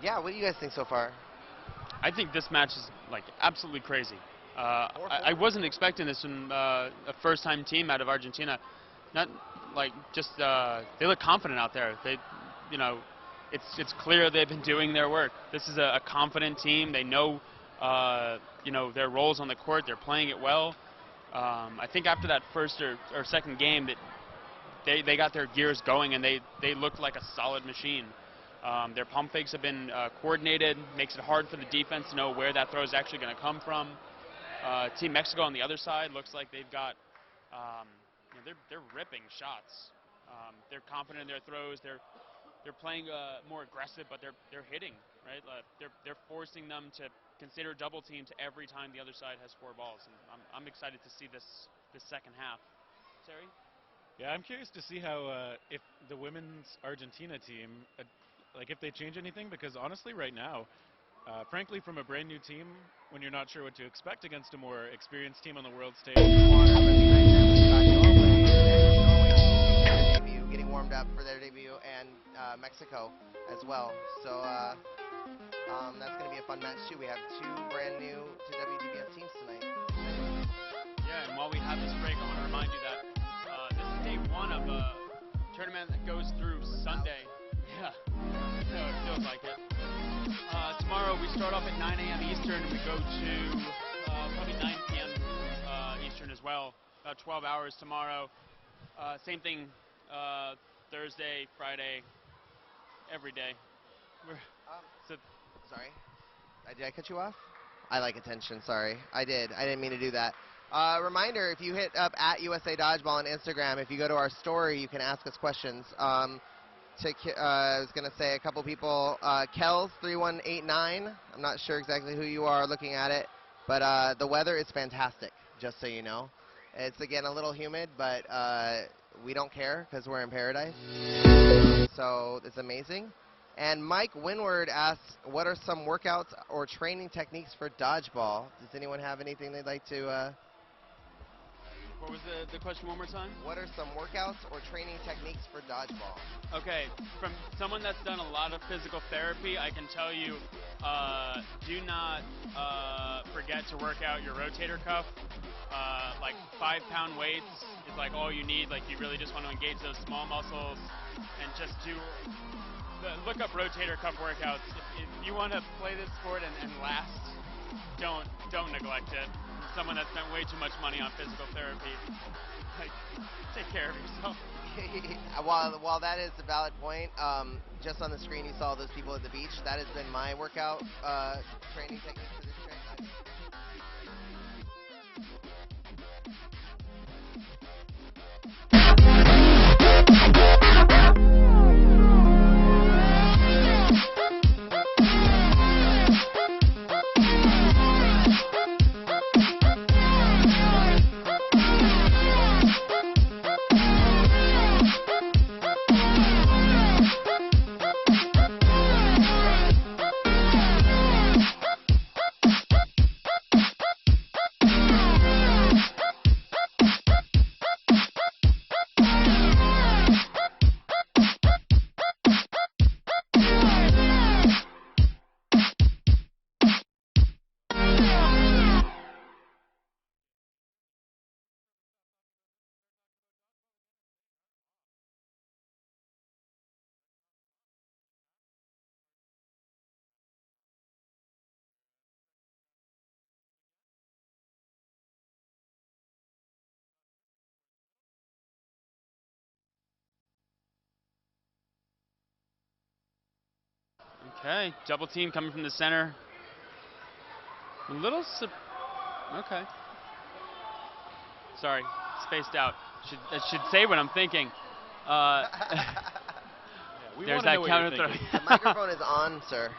yeah, what do you guys think so far? I think this match is like absolutely crazy. I wasn't expecting this from a first-time team out of Argentina. Not like just they look confident out there. They, it's clear they've been doing their work. This is a confident team. They know their roles on the court. They're playing it well. I think after that first or second game that they got their gears going and they looked like a solid machine. Their pump fakes have been coordinated. Makes it hard for the defense to know where that throw is actually going to come from. Team Mexico on the other side looks like they've got they're ripping shots. They're confident in their throws. They're playing more aggressive, but they're hitting, right? They're forcing them to consider double teams every time the other side has 4 balls. And I'm excited to see this second half. Terry? Yeah, I'm curious to see how if the women's Argentina team, like if they change anything, because honestly, right now, frankly, from a brand new team, when you're not sure what to expect against a more experienced team on the world stage. Getting warmed up for their debut, and Mexico as well. So that's going to be a fun match too. We have 2 brand new to WDBF teams tonight. Yeah, and while we have this break, I want to remind you that this is day 1 of a tournament that goes through Sunday. Yeah, so it feels like it. Tomorrow we start off at 9 a.m. Eastern and we go to probably 9 p.m. Eastern as well. About 12 hours tomorrow. Same thing. Thursday, Friday, every day. So Sorry. Did I cut you off? I like attention, sorry. I did. I didn't mean to do that. Reminder, if you hit up at USA Dodgeball on Instagram, if you go to our story, you can ask us questions. I was going to say a couple people, Kels3189, I'm not sure exactly who you are looking at it, but the weather is fantastic, just so you know. It's, again, a little humid, but we don't care because we're in paradise. So it's amazing. And Mike Winward asks, what are some workouts or training techniques for dodgeball? Does anyone have anything they'd like to... What was the question one more time? What are some workouts or training techniques for dodgeball? Okay, from someone that's done a lot of physical therapy, I can tell you, do not forget to work out your rotator cuff. Like 5-pound weights is like all you need. Like you really just want to engage those small muscles and just look up rotator cuff workouts. If you want to play this sport and last, don't neglect it. Someone that spent way too much money on physical therapy, like, take care of yourself. While that is a valid point, just on the screen you saw those people at the beach. That has been my workout training technique for this training. Okay, double team coming from the center. A little okay. Sorry, spaced out. I should say what I'm thinking. There's that counter throw. The microphone is on, sir.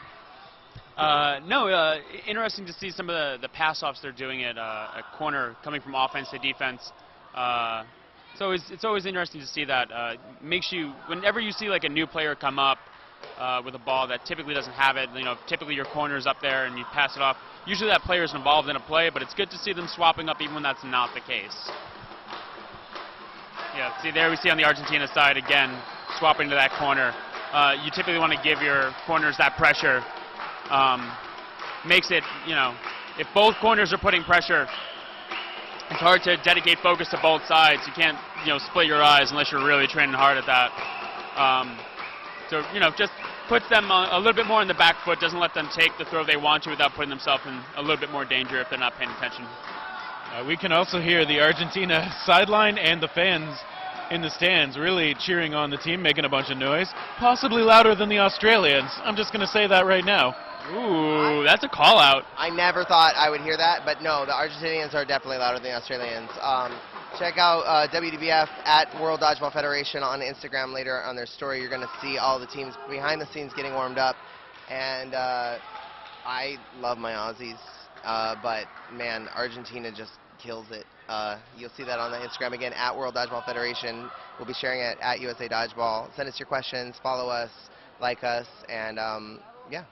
No, interesting to see some of the pass-offs they're doing at a corner coming from offense to defense. It's always interesting to see that. Makes you, whenever you see like a new player come up with a ball that typically doesn't have it, you know, typically your corner's up there and you pass it off. Usually that player is involved in a play, but it's good to see them swapping up even when that's not the case. Yeah, see there we see on the Argentina side again, swapping to that corner. You typically want to give your corners that pressure. Makes it, you know, if both corners are putting pressure, it's hard to dedicate focus to both sides. You can't, you know, split your eyes unless you're really training hard at that. So, you know, just puts them a little bit more in the back foot, doesn't let them take the throw they want to without putting themselves in a little bit more danger if they're not paying attention. We can also hear the Argentina sideline and the fans in the stands really cheering on the team, making a bunch of noise, possibly louder than the Australians. I'm just going to say that right now. Ooh, that's a call out. I never thought I would hear that, but no, the Argentinians are definitely louder than the Australians. Check out WDBF at World Dodgeball Federation on Instagram later on their story. You're going to see all the teams behind the scenes getting warmed up. And I love my Aussies, but man, Argentina just kills it. You'll see that on the Instagram again at World Dodgeball Federation. We'll be sharing it at USA Dodgeball. Send us your questions, follow us, like us, and yeah.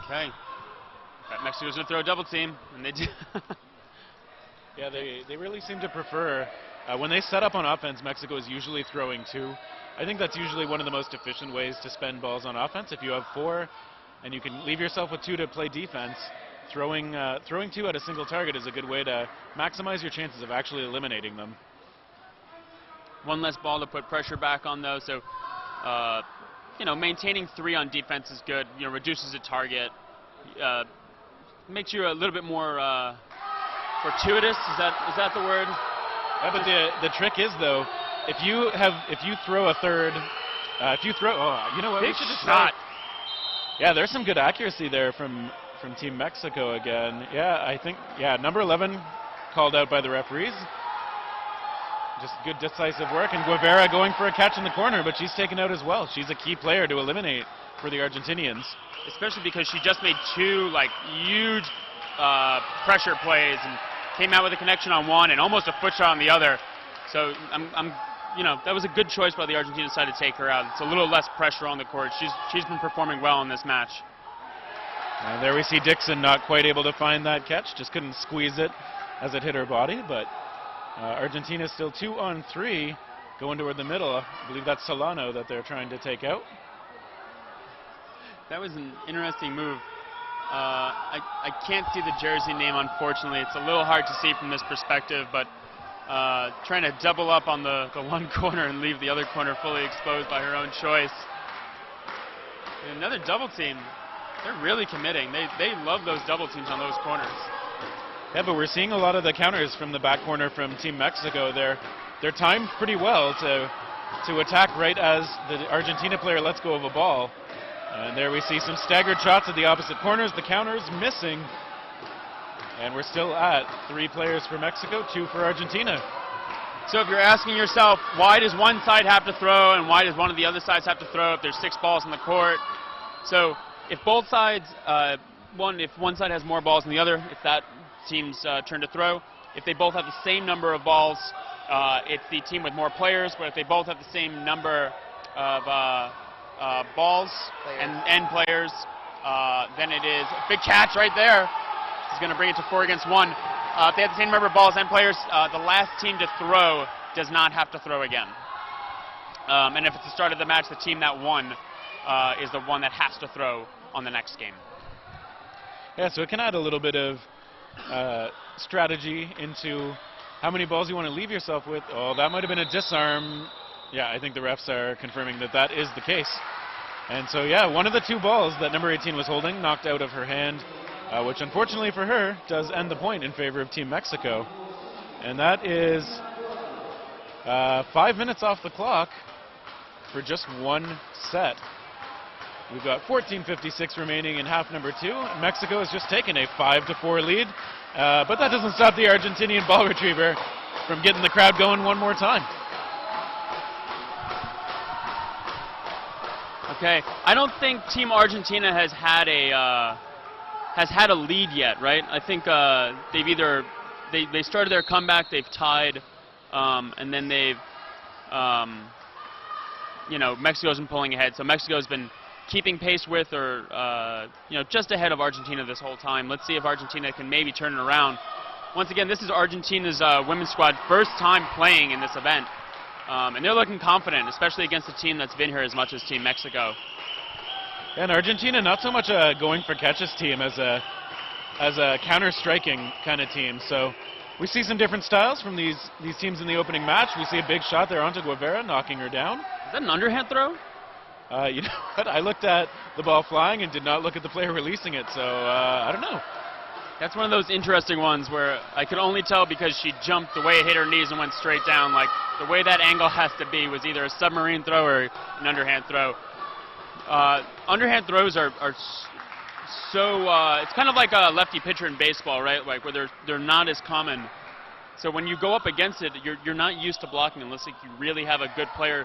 Okay. Mexico's going to throw a double team, and they do. Yeah, they really seem to prefer, when they set up on offense, Mexico is usually throwing two. I think that's usually one of the most efficient ways to spend balls on offense. If you have four and you can leave yourself with two to play defense, throwing two at a single target is a good way to maximize your chances of actually eliminating them. One less ball to put pressure back on, though, so you know, maintaining three on defense is good. You know, reduces the target, makes you a little bit more fortuitous. Is that the word? Yeah, but the trick is though, if you throw a third, you know what? Big We should just shot. Yeah, there's some good accuracy there from Team Mexico again. Yeah, I think number 11 called out by the referees. Just good decisive work, and Guevara going for a catch in the corner, but she's taken out as well. She's a key player to eliminate for the Argentinians. Especially because she just made two huge pressure plays and came out with a connection on one and almost a foot shot on the other. So that was a good choice by the Argentina side to take her out. It's a little less pressure on the court. She's been performing well in this match. And there we see Dixon not quite able to find that catch, just couldn't squeeze it as it hit her body, but Argentina still 2-on-3 going toward the middle. I believe that's Solano that they're trying to take out. That was an interesting move. I can't see the jersey name, unfortunately. It's a little hard to see from this perspective, but trying to double up on the one corner and leave the other corner fully exposed by her own choice. And another double team. They're really committing. They love those double teams on those corners. Yeah, but we're seeing a lot of the counters from the back corner from Team Mexico. They're timed pretty well to attack right as the Argentina player lets go of a ball. And there we see some staggered shots at the opposite corners. The counters missing. And we're still at 3 players for Mexico, 2 for Argentina. So if you're asking yourself, why does one side have to throw and why does one of the other sides have to throw if there's 6 balls in the court? So if both sides, if one side has more balls than the other, it's that team's turn to throw. If they both have the same number of balls, it's the team with more players. But if they both have the same number of balls and players, then it is a big catch right there. He's going to bring it to 4 against 1. If they have the same number of balls and players, the last team to throw does not have to throw again. And if it's the start of the match, the team that won is the one that has to throw on the next game. Yeah, so it can add a little bit of strategy into how many balls you want to leave yourself with. Oh, that might have been a disarm. Yeah, I think the refs are confirming that that is the case. And so, yeah, one of the 2 balls that number 18 was holding knocked out of her hand, which unfortunately for her does end the point in favor of Team Mexico. And that is 5 minutes off the clock for just one set. We've got 14:56 remaining in half number 2. Mexico has just taken a 5-4 lead, but that doesn't stop the Argentinian ball retriever from getting the crowd going one more time. Okay, I don't think Team Argentina has had a lead yet, right? I think they've either they started their comeback, they've tied, and then they've Mexico's been pulling ahead. So Mexico's been keeping pace with or just ahead of Argentina this whole time. Let's see if Argentina can maybe turn it around. Once again, this is Argentina's women's squad first time playing in this event. And they're looking confident, especially against a team that's been here as much as Team Mexico. And Argentina, not so much a going for catches team as a counter-striking kind of team. So we see some different styles from these teams in the opening match. We see a big shot there onto Guevara, knocking her down. Is that an underhand throw? You know what? I looked at the ball flying and did not look at the player releasing it, so I don't know. That's one of those interesting ones where I could only tell because she jumped the way it hit her knees and went straight down. Like, the way that angle has to be was either a submarine throw or an underhand throw. Underhand throws are so, it's kind of like a lefty pitcher in baseball, right? Like, where they're not as common. So when you go up against it, you're not used to blocking unless you really have a good player.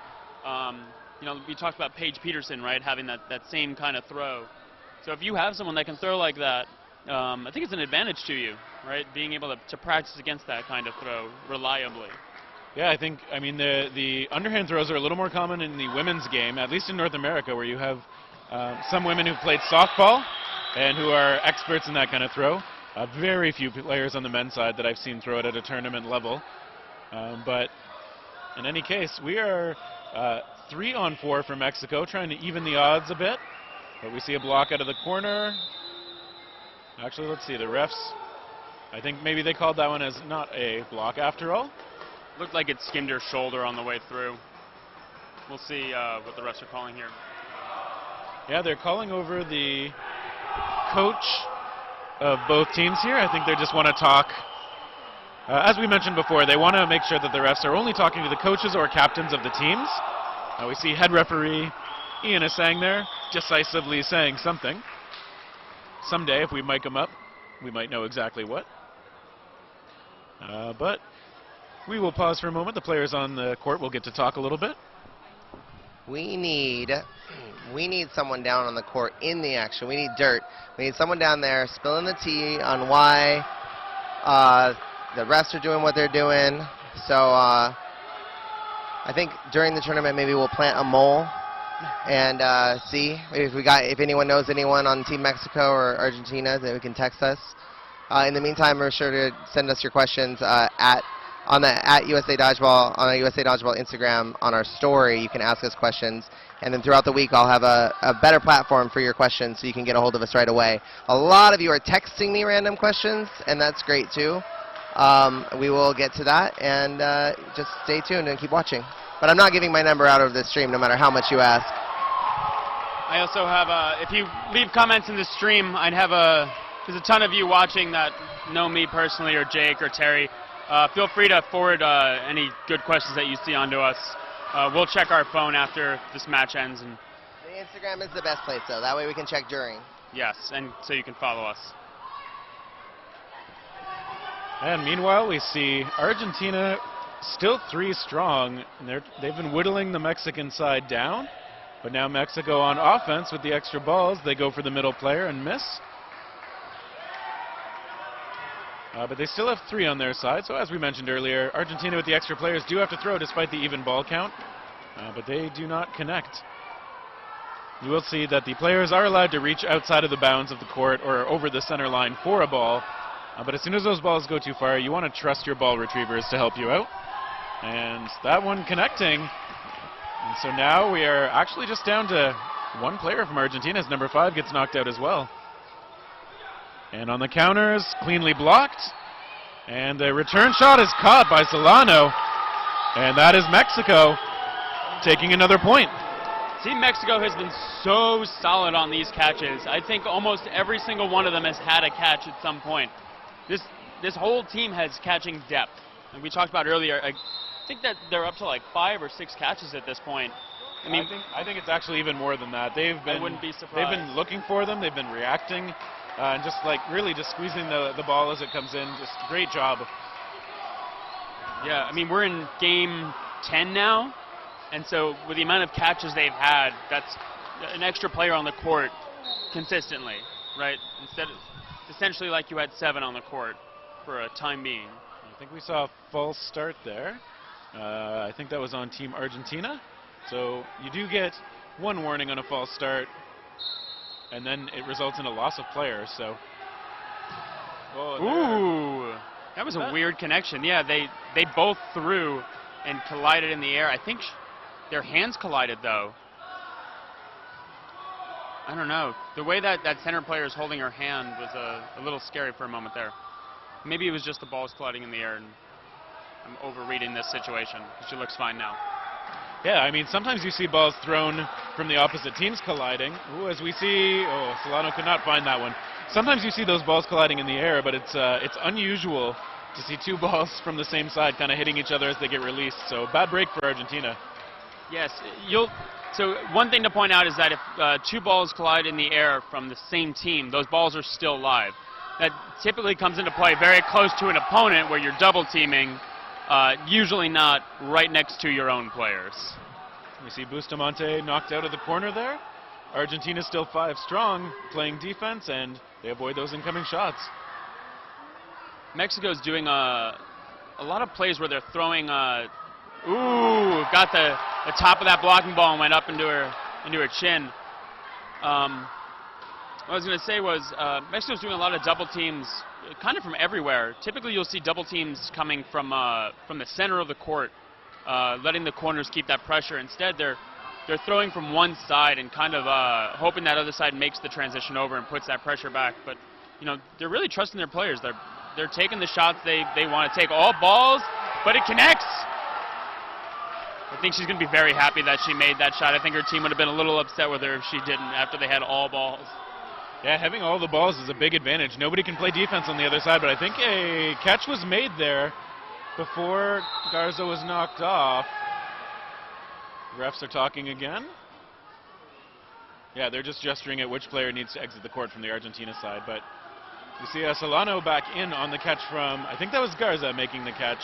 We talked about Paige Peterson, right, having that same kind of throw. So if you have someone that can throw like that, I think it's an advantage to you, right, being able to practice against that kind of throw reliably. Yeah, I mean, the underhand throws are a little more common in the women's game, at least in North America, where you have some women who played softball and who are experts in that kind of throw. Very few players on the men's side that I've seen throw it at a tournament level. But in any case, we are 3-on-4 for Mexico, trying to even the odds a bit. But we see a block out of the corner. Actually, let's see, the refs, I think maybe they called that one as not a block after all. Looked like it skimmed her shoulder on the way through. We'll see what the refs are calling here. Yeah, they're calling over the coach of both teams here. I think they just want to talk As we mentioned before, they want to make sure that the refs are only talking to the coaches or captains of the teams. We see head referee Ian Asang there, decisively saying something. Someday, if we mic him up, we might know exactly what. But we will pause for a moment. The players on the court will get to talk a little bit. We need someone down on the court in the action. We need dirt. We need someone down there spilling the tea on why the refs are doing what they're doing. So I think during the tournament maybe we'll plant a mole and see if anyone knows anyone on Team Mexico or Argentina that we can text us. In the meantime, we're sure to send us your questions at USA Dodgeball, on our USA Dodgeball Instagram, on our story. You can ask us questions, and then throughout the week I'll have a better platform for your questions so you can get a hold of us right away. A lot of you are texting me random questions, and that's great too. We will get to that, and just stay tuned and keep watching. But I'm not giving my number out of this stream no matter how much you ask. I also have, if you leave comments in the stream, there's a ton of you watching that know me personally, or Jake or Terry. Feel free to forward any good questions that you see onto us. We'll check our phone after this match ends. And the Instagram is the best place, though. That way we can check during. yes, and so you can follow us. And meanwhile, we see Argentina still 3 strong. And they've been whittling the Mexican side down. But now Mexico on offense with the extra balls. They go for the middle player and miss. But they still have 3 on their side. So as we mentioned earlier, Argentina with the extra players do have to throw despite the even ball count. But they do not connect. You will see that the players are allowed to reach outside of the bounds of the court or over the center line for a ball. But as soon as those balls go too far, you want to trust your ball retrievers to help you out. And that one connecting. And so now we are actually just down to 1 player from Argentina, as number 5 gets knocked out as well. And on the counters, cleanly blocked. And the return shot is caught by Solano. And that is Mexico taking another point. Team Mexico has been so solid on these catches. I think almost every single one of them has had a catch at some point. This whole team has catching depth. And we talked about earlier, I think that they're up to like 5 or 6 catches at this point. I mean, I think it's actually even more than that. I wouldn't be surprised. They've been looking for them. They've been reacting. And just like really just squeezing the ball as it comes in. Just great job. Yeah, I mean, we're in game 10 now. And so with the amount of catches they've had, that's an extra player on the court consistently, right? It's essentially like you had 7 on the court for a time being. I think we saw a false start there. I think that was on Team Argentina. So you do get 1 warning on a false start, and then it results in a loss of players. So, ooh, that was a weird connection. Yeah, they both threw and collided in the air. I think their hands collided though. I don't know. The way that center player is holding her hand was a little scary for a moment there. Maybe it was just the balls colliding in the air, and I'm overreading this situation. She looks fine now. Yeah, I mean, sometimes you see balls thrown from the opposite teams colliding. Ooh, as we see, Solano could not find that one. Sometimes you see those balls colliding in the air, but it's unusual to see 2 balls from the same side kind of hitting each other as they get released. So bad break for Argentina. Yes, so one thing to point out is that if 2 balls collide in the air from the same team, those balls are still live. That typically comes into play very close to an opponent where you're double teaming, usually not right next to your own players. We see Bustamante knocked out of the corner there. Argentina still 5 strong, playing defense, and they avoid those incoming shots. Mexico's doing a lot of plays where they're throwing, got the top of that blocking ball and went up into her chin. What I was going to say was Mexico's doing a lot of double teams kind of from everywhere. Typically you'll see double teams coming from the center of the court, letting the corners keep that pressure. Instead, they're throwing from one side and kind of hoping that other side makes the transition over and puts that pressure back. But, you know, they're really trusting their players. They're taking the shots they want to take. All balls, but it connects. I think she's going to be very happy that she made that shot. I think her team would have been a little upset with her if she didn't after they had all balls. Yeah, having all the balls is a big advantage. Nobody can play defense on the other side, but I think a catch was made there before Garza was knocked off. Refs are talking again. Yeah, they're just gesturing at which player needs to exit the court from the Argentina side, but you see Solano back in on the catch from, I think that was Garza making the catch.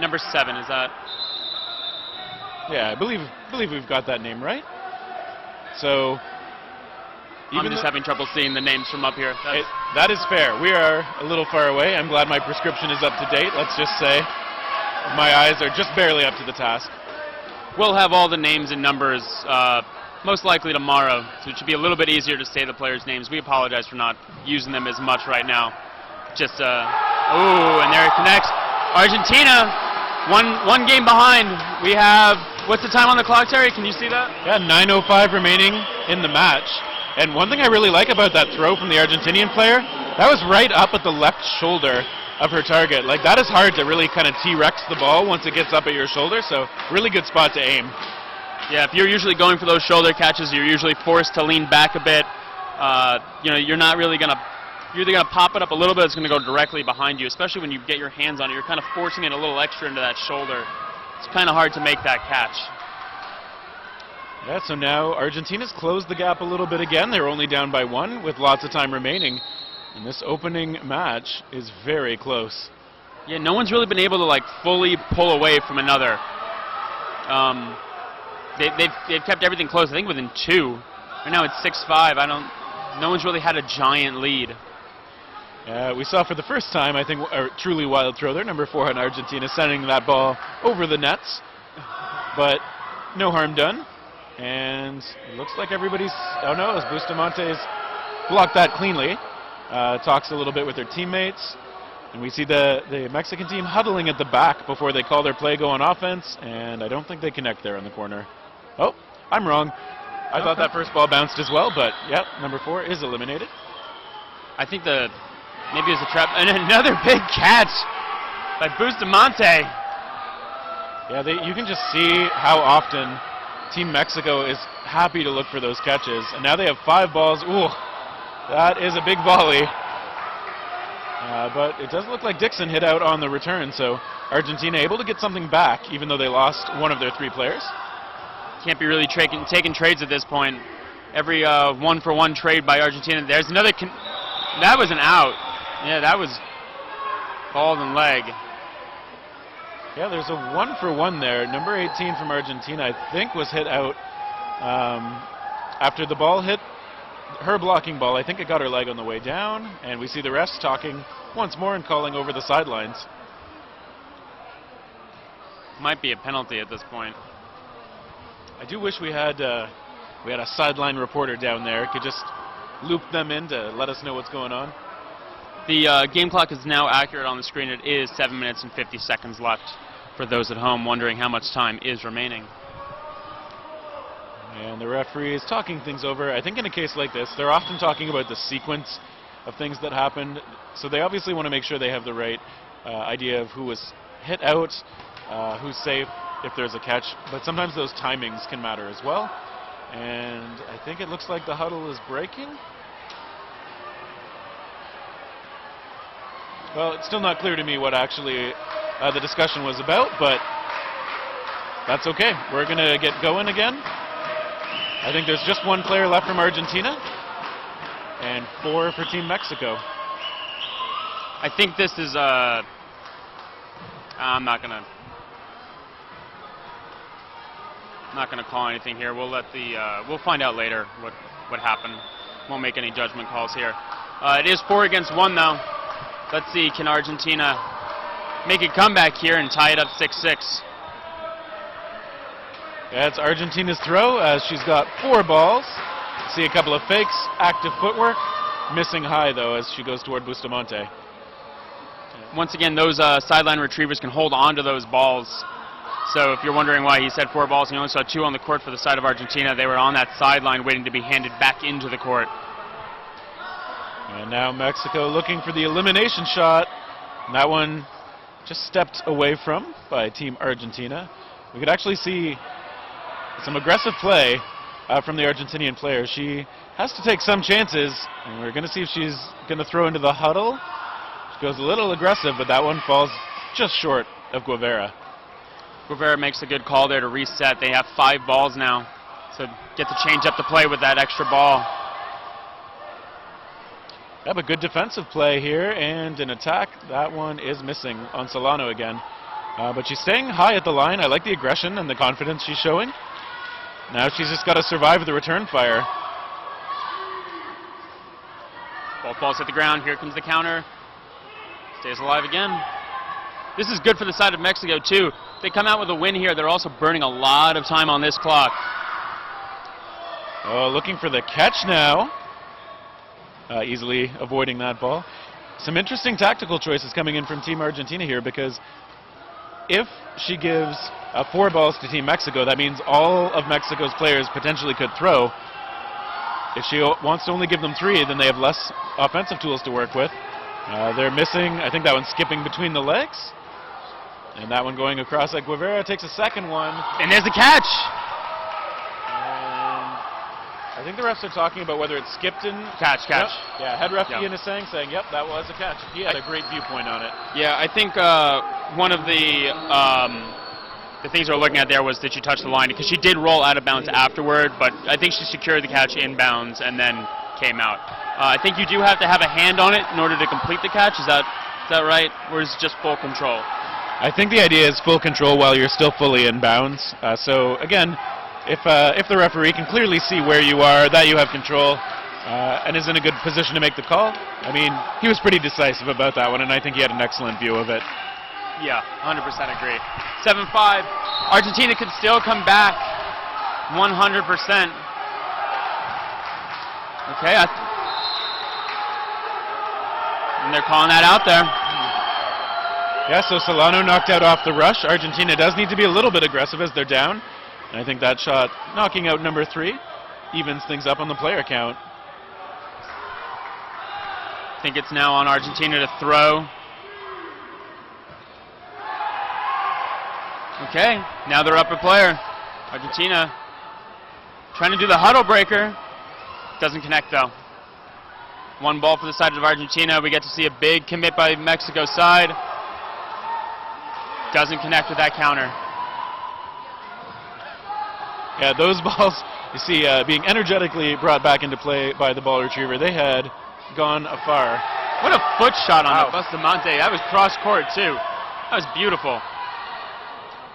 Number 7, is that? Yeah, I believe we've got that name right. So I'm just having trouble seeing the names from up here. That is fair. We are a little far away. I'm glad my prescription is up to date, let's just say. My eyes are just barely up to the task. We'll have all the names and numbers most likely tomorrow, so it should be a little bit easier to say the players' names. We apologize for not using them as much right now. Just, ooh, and there it connects. Argentina, one game behind. We have, what's the time on the clock, Terry? Can you see that? Yeah, 9:05 remaining in the match. And one thing I really like about that throw from the Argentinian player, that was right up at the left shoulder of her target. Like, that is hard to really kind of T-Rex the ball once it gets up at your shoulder, so really good spot to aim. Yeah, if you're usually going for those shoulder catches, you're usually forced to lean back a bit. You know, you're not really gonna, you're either gonna pop it up a little bit, it's gonna go directly behind you, especially when you get your hands on it. You're kind of forcing it a little extra into that shoulder. It's kind of hard to make that catch. Yeah, so now Argentina's closed the gap a little bit again. They're only down by 1 with lots of time remaining. And this opening match is very close. Yeah, no one's really been able to like fully pull away from another. They've kept everything close. I think within 2. Right now it's 6-5. No one's really had a giant lead. We saw for the first time, I think, a truly wild throw there. Number 4 on Argentina sending that ball over the nets, but no harm done. And it looks like everybody's, oh no, as Bustamante's blocked that cleanly. Talks a little bit with their teammates. And we see the Mexican team huddling at the back before they call their play go on offense. And I don't think they connect there in the corner. Oh, I'm wrong. I thought that first ball bounced as well, but yep, number 4 is eliminated. I think maybe it's a trap. And another big catch by Bustamante. Yeah, you can just see how often Team Mexico is happy to look for those catches. And now they have 5 balls. Ooh, that is a big volley. But it does look like Dixon hit out on the return, so Argentina able to get something back, even though they lost one of their 3 players. Can't be really taking trades at this point. Every 1-for-1 trade by Argentina. There's another, that was an out. Yeah, that was ball and leg. Yeah, there's a 1-for-1 there. Number 18 from Argentina, I think, was hit out after the ball hit her blocking ball. I think it got her leg on the way down, and we see the refs talking once more and calling over the sidelines. Might be a penalty at this point. I do wish we had a sideline reporter down there, could just loop them in to let us know what's going on. The game clock is now accurate on the screen. It is 7 minutes and 50 seconds left for those at home wondering how much time is remaining. And the referee is talking things over. I think in a case like this, they're often talking about the sequence of things that happened. So they obviously want to make sure they have the right idea of who was hit out, who's safe, if there's a catch. But sometimes those timings can matter as well. And I think it looks like the huddle is breaking. Well, it's still not clear to me what actually the discussion was about, but that's okay. We're going to get going again. I think there's just 1 player left from Argentina and 4 for Team Mexico. I think this is I'm not gonna call anything here. We'll let we'll find out later what happened. Won't make any judgment calls here. It is 4 against 1 though. Let's see, can Argentina make a comeback here and tie it up 6-6? That's Argentina's throw as she's got 4 balls. See a couple of fakes, active footwork, missing high though as she goes toward Bustamante. Once again, those sideline retrievers can hold on to those balls. So if you're wondering why he said 4 balls, he only saw 2 on the court for the side of Argentina. They were on that sideline waiting to be handed back into the court. And now Mexico looking for the elimination shot. And that one just stepped away from by Team Argentina. We could actually see some aggressive play from the Argentinian player. She has to take some chances, and we're going to see if she's going to throw into the huddle. She goes a little aggressive, but that one falls just short of Guevara. Guevara makes a good call there to reset. They have 5 balls now, so get to change up the play with that extra ball. Yep, a good defensive play here, and an attack. That one is missing on Solano again. But she's staying high at the line. I like the aggression and the confidence she's showing. Now she's just got to survive the return fire. Both balls hit the ground. Here comes the counter. Stays alive again. This is good for the side of Mexico, too. If they come out with a win here, they're also burning a lot of time on this clock. Oh, looking for the catch now. Easily avoiding that ball. Some interesting tactical choices coming in from Team Argentina here, because if she gives 4 balls to Team Mexico, that means all of Mexico's players potentially could throw. If she wants to only give them 3, then they have less offensive tools to work with. They're missing, I think that one's skipping between the legs. And that one going across at Guevara takes a second one. And there's the catch. I think the refs are talking about whether it's skipped in. Catch. Yep. Yeah, head ref Yeah. Ian is saying, yep, that was a catch. He had a great viewpoint on it. Yeah, I think one of the things we're looking at there was that she touched the line, because she did roll out of bounds afterward, but I think she secured the catch inbounds and then came out. I think you do have to have a hand on it in order to complete the catch. Is that right? Or is it just full control? I think the idea is full control while you're still fully in bounds. So again, if the referee can clearly see where you are, that you have control, and is in a good position to make the call, I mean, he was pretty decisive about that one, and I think he had an excellent view of it. Yeah, 100% agree. 7-5. Argentina can still come back 100%. Okay, and they're calling that out there. Yeah, so Solano knocked out off the rush. Argentina does need to be a little bit aggressive as they're down. And I think that shot, knocking out number 3, evens things up on the player count. I think it's now on Argentina to throw. Okay, now they're up a player. Argentina trying to do the huddle breaker. Doesn't connect, though. 1 ball for the side of Argentina. We get to see a big commit by Mexico's side. Doesn't connect with that counter. Yeah, those balls, you see, being energetically brought back into play by the ball retriever. They had gone afar. What a foot shot on the Bustamante. That was cross court, too. That was beautiful.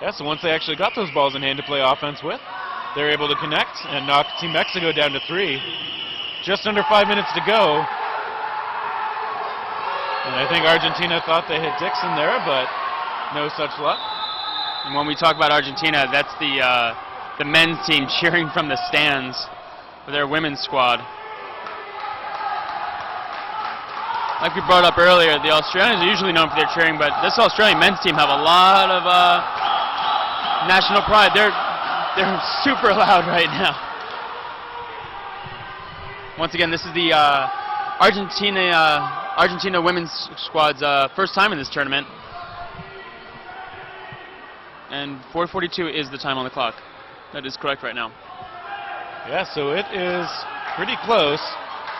Yeah, so once they actually got those balls in hand to play offense with, they were able to connect and knock Team Mexico down to 3. Just under 5 minutes to go. And I think Argentina thought they hit Dixon there, but no such luck. And when we talk about Argentina, that's the men's team cheering from the stands for their women's squad. Like we brought up earlier, the Australians are usually known for their cheering, but this Australian men's team have a lot of national pride. They're super loud right now. Once again, this is the Argentina women's squad's first time in this tournament. And 4:42 is the time on the clock. That is correct right now. Yeah, so it is pretty close.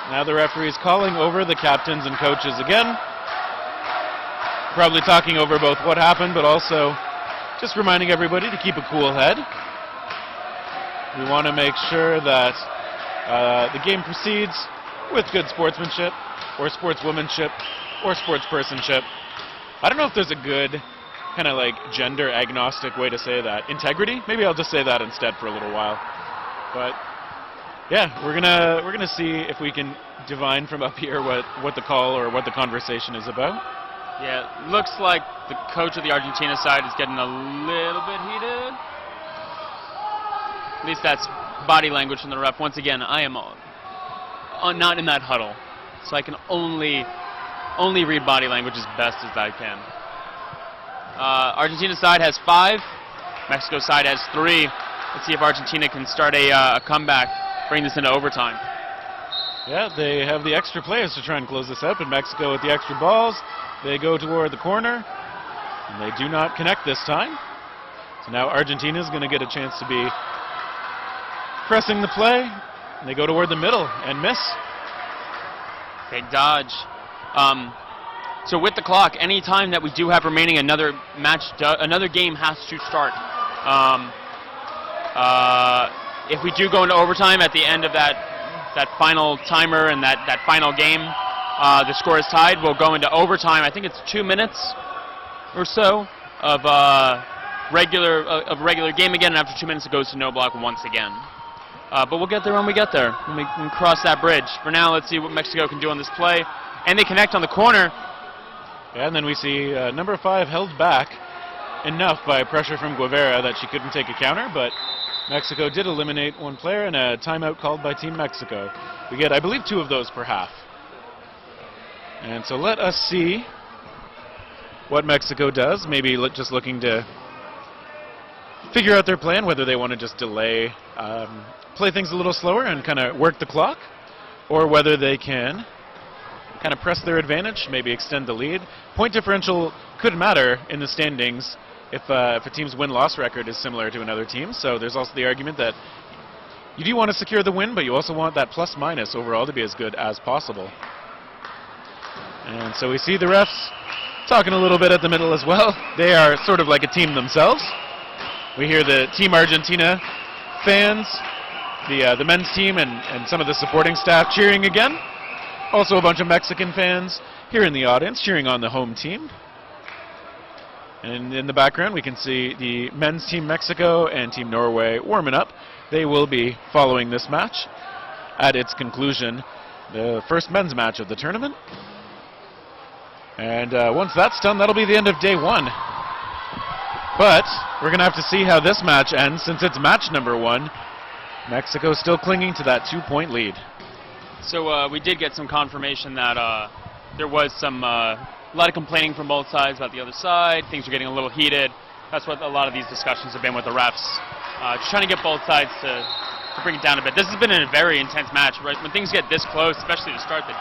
Now the referee's calling over the captains and coaches again. Probably talking over both what happened, but also just reminding everybody to keep a cool head. We want to make sure that the game proceeds with good sportsmanship, or sportswomanship, or sportspersonship. I don't know if there's a good kind of like gender agnostic way to say that. Integrity? Maybe I'll just say that instead for a little while. But yeah, we're gonna see if we can divine from up here what the call or what the conversation is about. Yeah, looks like the coach of the Argentina side is getting a little bit heated. At least that's body language from the ref. Once again, I am not in that huddle, so I can only read body language as best as I can. Argentina side has 5. Mexico side has 3. Let's see if Argentina can start a comeback, bring this into overtime. Yeah, they have the extra players to try and close this out, but Mexico with the extra balls. They go toward the corner, and they do not connect this time. So now Argentina is going to get a chance to be pressing the play. And they go toward the middle and miss. Big dodge. So with the clock, any time that we do have remaining, another game has to start. If we do go into overtime at the end of that final timer and that final game, the score is tied. We'll go into overtime. I think it's 2 minutes or so of regular game again, and after 2 minutes it goes to no block once again. But we'll get there when we get there, when we can cross that bridge. For now, let's see what Mexico can do on this play. And they connect on the corner. Yeah, and then we see number 5 held back enough by pressure from Guevara that she couldn't take a counter, but Mexico did eliminate one player and a timeout called by Team Mexico. We get, I believe, 2 of those per half. And so let us see what Mexico does. Maybe just looking to figure out their plan, whether they want to just delay, play things a little slower and kind of work the clock, or whether they can kind of press their advantage, maybe extend the lead. Point differential could matter in the standings if a team's win-loss record is similar to another team. So there's also the argument that you do want to secure the win, but you also want that plus-minus overall to be as good as possible. And so we see the refs talking a little bit at the middle as well. They are sort of like a team themselves. We hear the Team Argentina fans, the men's team, and some of the supporting staff cheering again. Also a bunch of Mexican fans here in the audience cheering on the home team. And in the background we can see the men's Team Mexico and Team Norway warming up. They will be following this match at its conclusion, the first men's match of the tournament. And once that's done, that'll be the end of day 1. But we're going to have to see how this match ends, since it's match number 1. Mexico still clinging to that 2-point lead. So we did get some confirmation that there was a lot of complaining from both sides about the other side. Things are getting a little heated. That's what a lot of these discussions have been with the refs. Just trying to get both sides to bring it down a bit. This has been a very intense match, right? When things get this close, especially to start the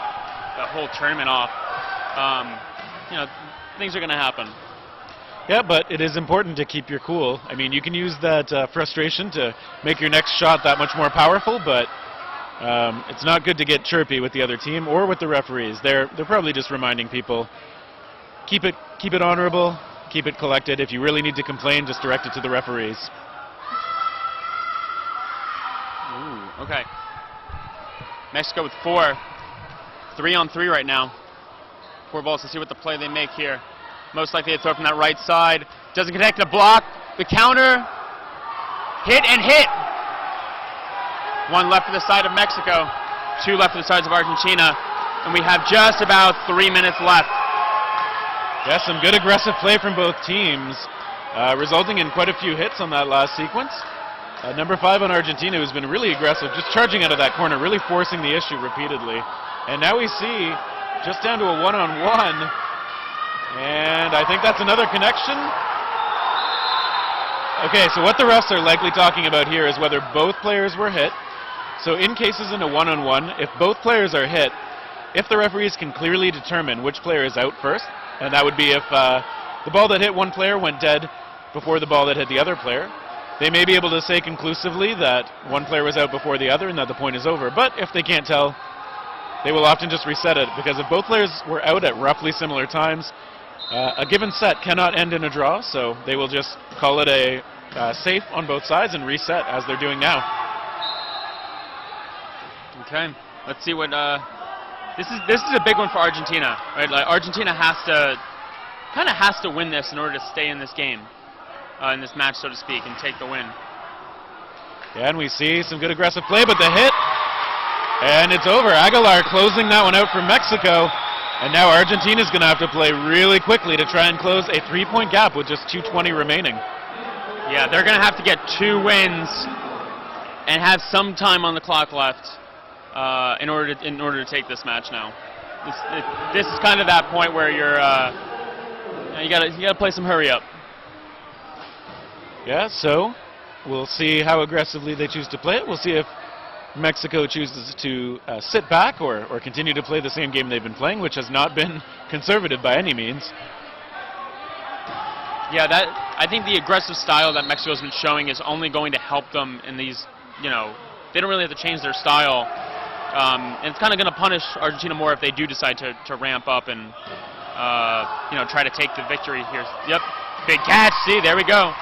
whole tournament off, things are going to happen. Yeah, but it is important to keep your cool. I mean, you can use that frustration to make your next shot that much more powerful, but it's not good to get chirpy with the other team or with the referees. They're probably just reminding people, keep it honorable, keep it collected. If you really need to complain, just direct it to the referees. Ooh, okay. Mexico with 4. 3-on-3 right now. 4 balls to see what the play they make here. Most likely to throw from that right side. Doesn't connect the block. The counter. Hit and hit. 1 left for the side of Mexico. 2 left for the sides of Argentina. And we have just about 3 minutes left. Yeah, some good aggressive play from both teams, resulting in quite a few hits on that last sequence. Number 5 on Argentina, who's been really aggressive, just charging out of that corner, really forcing the issue repeatedly. And now we see just down to a 1-on-1. And I think that's another connection. Okay, so what the refs are likely talking about here is whether both players were hit. So in cases in a 1-on-1, if both players are hit, if the referees can clearly determine which player is out first, and that would be if the ball that hit one player went dead before the ball that hit the other player, they may be able to say conclusively that one player was out before the other and that the point is over. But if they can't tell, they will often just reset it, because if both players were out at roughly similar times, a given set cannot end in a draw, so they will just call it a safe on both sides and reset, as they're doing now. Okay, let's see what this is a big one for Argentina, right? Like, Argentina has to win this in order to stay in this game, in this match, so to speak, and take the win. Yeah, and we see some good aggressive play, but the hit, and it's over. Aguilar closing that one out for Mexico. And now Argentina's going to have to play really quickly to try and close a 3-point gap with just 2:20 remaining. Yeah, they're going to have to get 2 wins and have some time on the clock left in order to take this match now. This is kind of that point where you got to play some hurry up. Yeah, so we'll see how aggressively they choose to play it. We'll see if Mexico chooses to sit back or continue to play the same game they've been playing, which has not been conservative by any means. Yeah, I think the aggressive style that Mexico's been showing is only going to help them in these, they don't really have to change their style. And it's kind of going to punish Argentina more if they do decide to ramp up and try to take the victory here. Yep, big catch. See, there we go.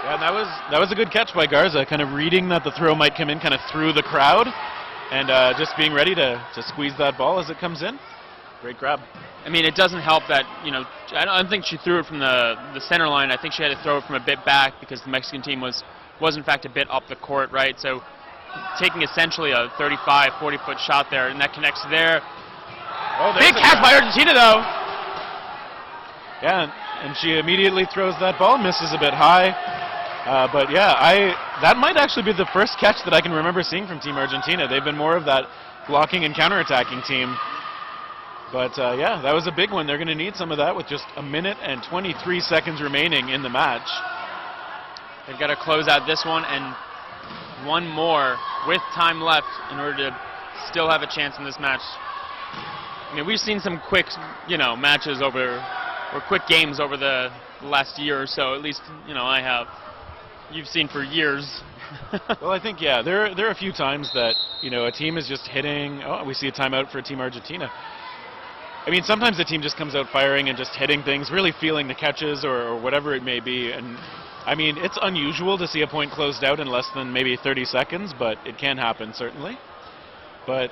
Yeah, and that was a good catch by Garza, kind of reading that the throw might come in kind of through the crowd, and just being ready to squeeze that ball as it comes in. Great grab. I mean, it doesn't help that, I don't think she threw it from the center line. I think she had to throw it from a bit back because the Mexican team was in fact a bit up the court, right? So taking essentially a 35, 40-foot shot there, and that connects there. Oh, big catch by Argentina, though. Yeah, and she immediately throws that ball, misses a bit high. But yeah, that might actually be the first catch that I can remember seeing from Team Argentina. They've been more of that blocking and counterattacking team. But yeah, that was a big one. They're going to need some of that with just 1 minute and 23 seconds remaining in the match. They've got to close out this one and one more with time left in order to still have a chance in this match. I mean, we've seen some quick, matches or quick games over the last year or so. At least, I have. You've seen for years. Well, I think, yeah, there are a few times that, a team is just hitting. Oh, we see a timeout for Team Argentina. I mean, sometimes the team just comes out firing and just hitting things, really feeling the catches or whatever it may be. And I mean, it's unusual to see a point closed out in less than maybe 30 seconds, but it can happen, certainly. But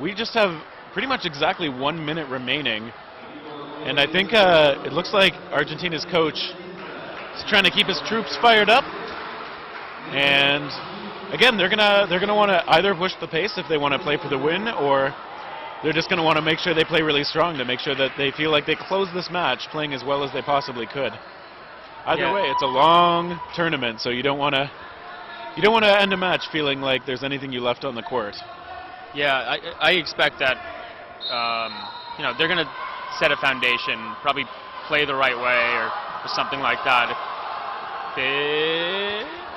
we just have pretty much exactly 1 minute remaining. And I think it looks like Argentina's coach is trying to keep his troops fired up. And again, they're gonna want to either push the pace if they want to play for the win, or they're just going to want to make sure they play really strong to make sure that they feel like they close this match playing as well as they possibly could. Either way, it's a long tournament, so you don't want to end a match feeling like there's anything you left on the court. Yeah, I expect that they're going to set a foundation, probably play the right way or something like that.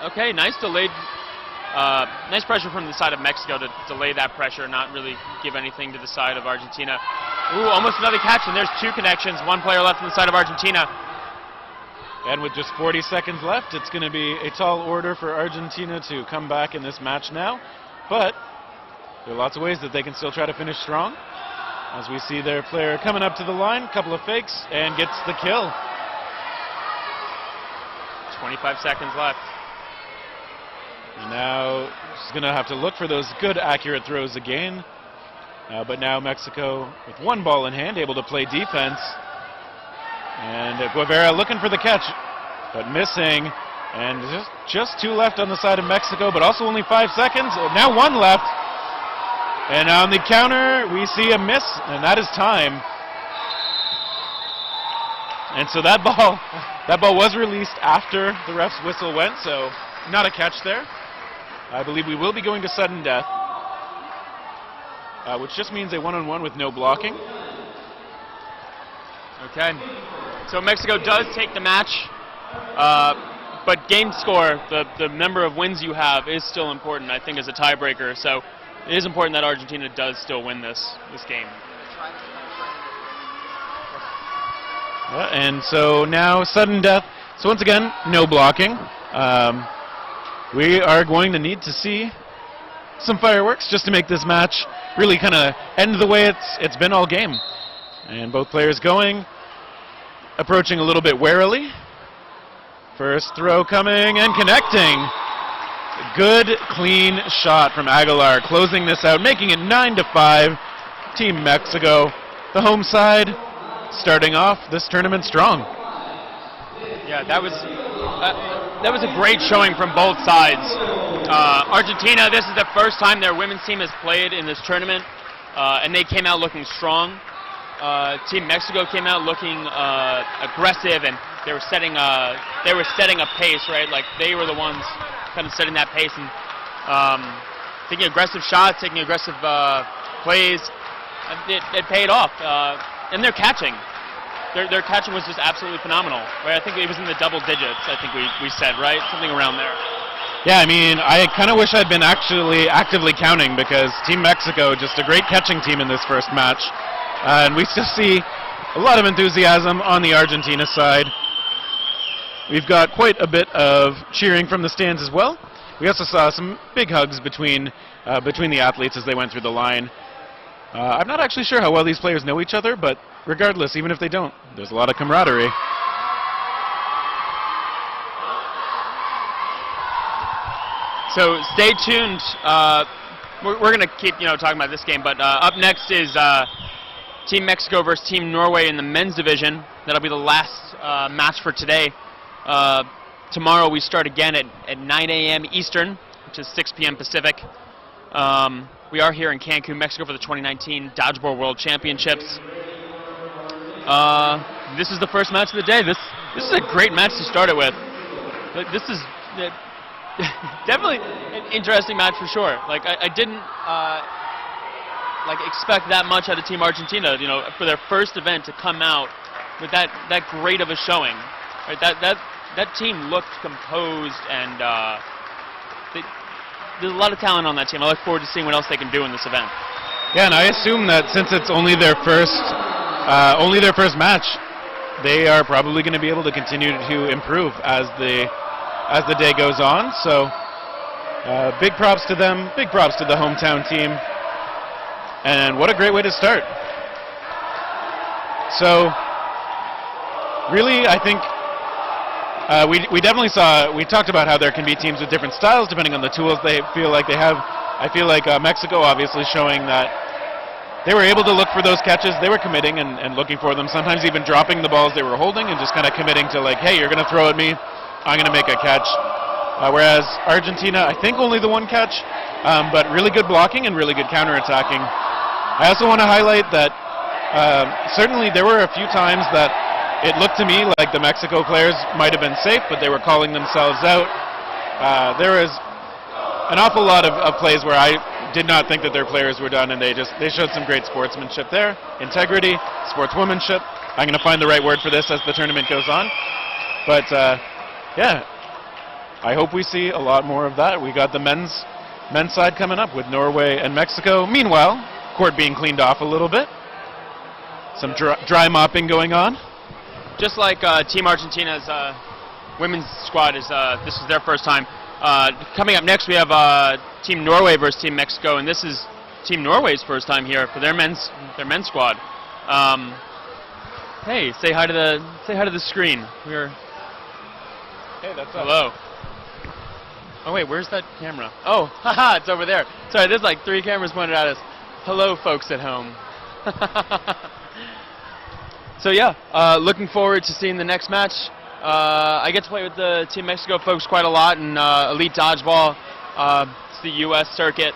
Okay, nice delayed. Nice pressure from the side of Mexico to delay that pressure, not really give anything to the side of Argentina. Ooh, almost another catch, and there's two connections. One player left on the side of Argentina. And with just 40 seconds left, it's going to be a tall order for Argentina to come back in this match now. But there are lots of ways that they can still try to finish strong. As we see their player coming up to the line, couple of fakes, and gets the kill. 25 seconds left. And now she's going to have to look for those good, accurate throws again. But now Mexico, with one ball in hand, able to play defense. And Guevara looking for the catch, but missing. And just two left on the side of Mexico, but also only 5 seconds. Now one left. And on the counter, we see a miss, and that is time. And so that ball was released after the ref's whistle went, so not a catch there. I believe we will be going to sudden death, which just means a one-on-one with no blocking. Okay, so Mexico does take the match, but game score, the number of wins you have, is still important, I think, as a tiebreaker. So it is important that Argentina does still win this game. And so now sudden death. So once again, no blocking. We are going to need to see some fireworks just to make this match really kind of end the way it's been all game. And both players going, approaching a little bit warily. First throw coming and connecting. Good, clean shot from Aguilar, closing this out, making it 9-5. Team Mexico, the home side, starting off this tournament strong. Yeah, that was a great showing from both sides. Argentina, this is the first time their women's team has played in this tournament, and they came out looking strong. Team Mexico came out looking aggressive, and they were setting a pace, right? Like they were the ones kind of setting that pace and taking aggressive shots, taking aggressive plays. It paid off, and they're catching. Their catching was just absolutely phenomenal. Right? I think it was in the double digits. I think we said, right, something around there. Yeah, I mean, I kind of wish I'd been actually actively counting, because Team Mexico, just a great catching team in this first match. And we still see a lot of enthusiasm on the Argentina side. We've got quite a bit of cheering from the stands as well. We also saw some big hugs between the athletes as they went through the line. I'm not actually sure how well these players know each other, but regardless, even if they don't, there's a lot of camaraderie. So stay tuned. We're going to keep talking about this game, but up next is Team Mexico versus Team Norway in the men's division. That'll be the last match for today. Tomorrow we start again at 9 a.m. Eastern, which is 6 p.m. Pacific. We are here in Cancun, Mexico for the 2019 Dodgeball World Championships. This is the first match of the day. This is a great match to start it with. This is definitely an interesting match for sure. Like I didn't expect that much out of Team Argentina. For their first event to come out with that great of a showing. Right? That team looked composed, and there's a lot of talent on that team. I look forward to seeing what else they can do in this event. Yeah, and I assume that since it's only their first match, they are probably going to be able to continue to improve as the day goes on. So big props to them, big props to the hometown team, and what a great way to start. So really, I think we definitely we talked about how there can be teams with different styles depending on the tools they feel like they have. I feel like Mexico obviously showing that they were able to look for those catches. They were committing and looking for them, sometimes even dropping the balls they were holding and just kind of committing to like, hey, you're going to throw at me, I'm going to make a catch. Whereas Argentina, I think only the one catch, but really good blocking and really good counterattacking. I also want to highlight that certainly there were a few times that it looked to me like the Mexico players might have been safe, but they were calling themselves out. There was an awful lot of plays where I did not think that their players were done, and they showed some great sportsmanship there, integrity, sportswomanship. I'm going to find the right word for this as the tournament goes on. But yeah, I hope we see a lot more of that. We got the men's side coming up with Norway and Mexico. Meanwhile, court being cleaned off a little bit. Some dry mopping going on. Just like Team Argentina's women's squad this is their first time. Coming up next, we have Team Norway versus Team Mexico, and this is Team Norway's first time here for their men's squad. Hey, say hi to the screen. Hey, that's hello. Oh wait, where's that camera? Oh, haha, it's over there. Sorry, there's like 3 cameras pointed at us. Hello, folks at home. So yeah, looking forward to seeing the next match. I get to play with the Team Mexico folks quite a lot in Elite Dodgeball. It's the U.S. circuit.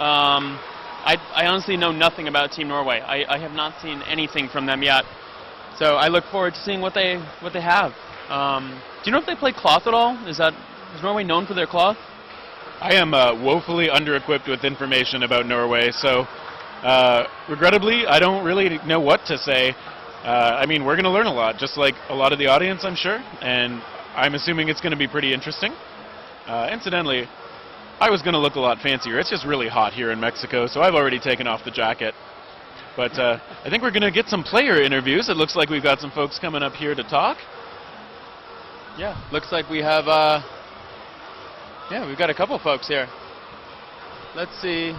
I honestly know nothing about Team Norway. I have not seen anything from them yet. So I look forward to seeing what they have. Do you know if they play cloth at all? Is Norway known for their cloth? I am woefully under-equipped with information about Norway, so regrettably, I don't really know what to say. I mean, we're going to learn a lot, just like a lot of the audience, I'm sure, and I'm assuming it's going to be pretty interesting. Incidentally, I was going to look a lot fancier. It's just really hot here in Mexico, so I've already taken off the jacket. But I think we're going to get some player interviews. It looks like we've got some folks coming up here to talk. Yeah, looks like we have, we've got a couple folks here. Let's see.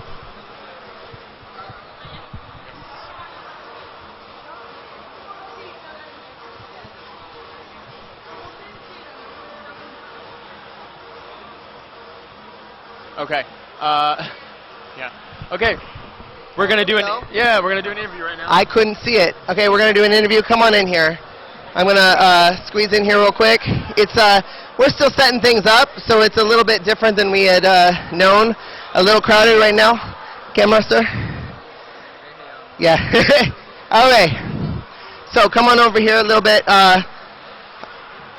Okay. Yeah. Okay. We're gonna do an interview right now. I couldn't see it. Okay, we're gonna do an interview. Come on in here. I'm gonna squeeze in here real quick. It's we're still setting things up, so it's a little bit different than we had known. A little crowded right now. Camera, sir. Yeah. Okay. So come on over here a little bit. I'm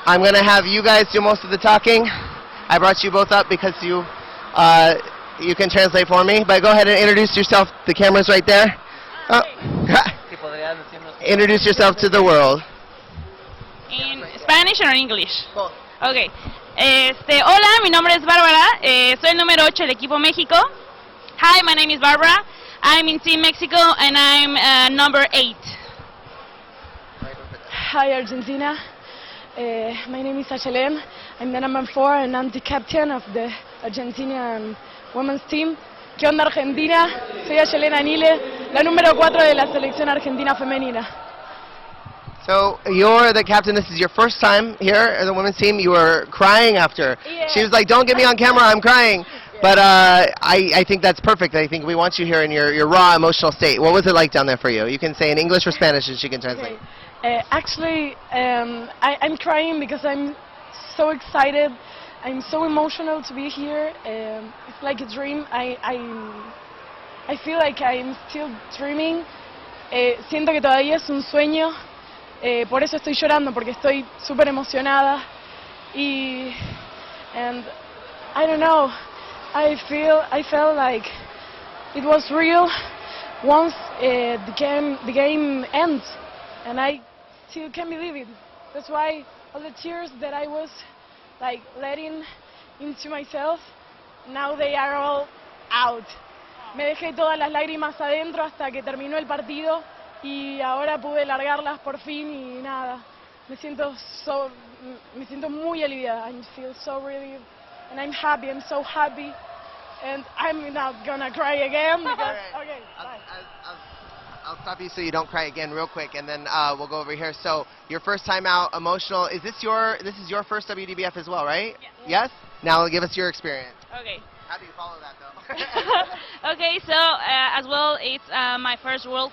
gonna have you guys do most of the talking. I brought you both up because you can translate for me, but go ahead and introduce yourself. The camera's right there. Introduce yourself to the world. In Spanish or English? Both. Okay. Hola, mi nombre es Bárbara. Soy el número 8 del equipo México. Hi, my name is Barbara. I'm in Team Mexico and I'm number 8. Hi, Argentina. My name is Achelen. I'm the number 4 and I'm the captain of the Argentinian women's team. ¿Qué onda Argentina? Soy Ayelena Nile, la número 4 de la selección argentina femenina. So you're the captain. This is your first time here at the women's team. You were crying after. Yeah. She was like, "Don't get me on camera. I'm crying." But I think that's perfect. I think we want you here in your raw emotional state. What was it like down there for you? You can say in English or Spanish, and she can translate. Actually, I'm crying because I'm so excited. I'm so emotional to be here. It's like a dream. I feel like I'm still dreaming. Siento que todavía es un sueño. Por eso estoy llorando, porque estoy súper emocionada. And I don't know. I felt like it was real once the game ends, and I still can't believe it. That's why all the tears that I was like letting into myself, now they are all out. Me dejé todas las lágrimas adentro hasta que terminó el partido y ahora pude largarlas por fin y nada. Me siento muy aliviada. I feel so relieved. And I'm happy, I'm so happy, and I'm not gonna cry again because, okay, bye. I'll stop you so you don't cry again real quick, and then we'll go over here. So your first time out, emotional. This is your first WDBF as well, right? Yeah. Yes? Now give us your experience. Okay. How do you follow that though? Okay, so as well, it's my first World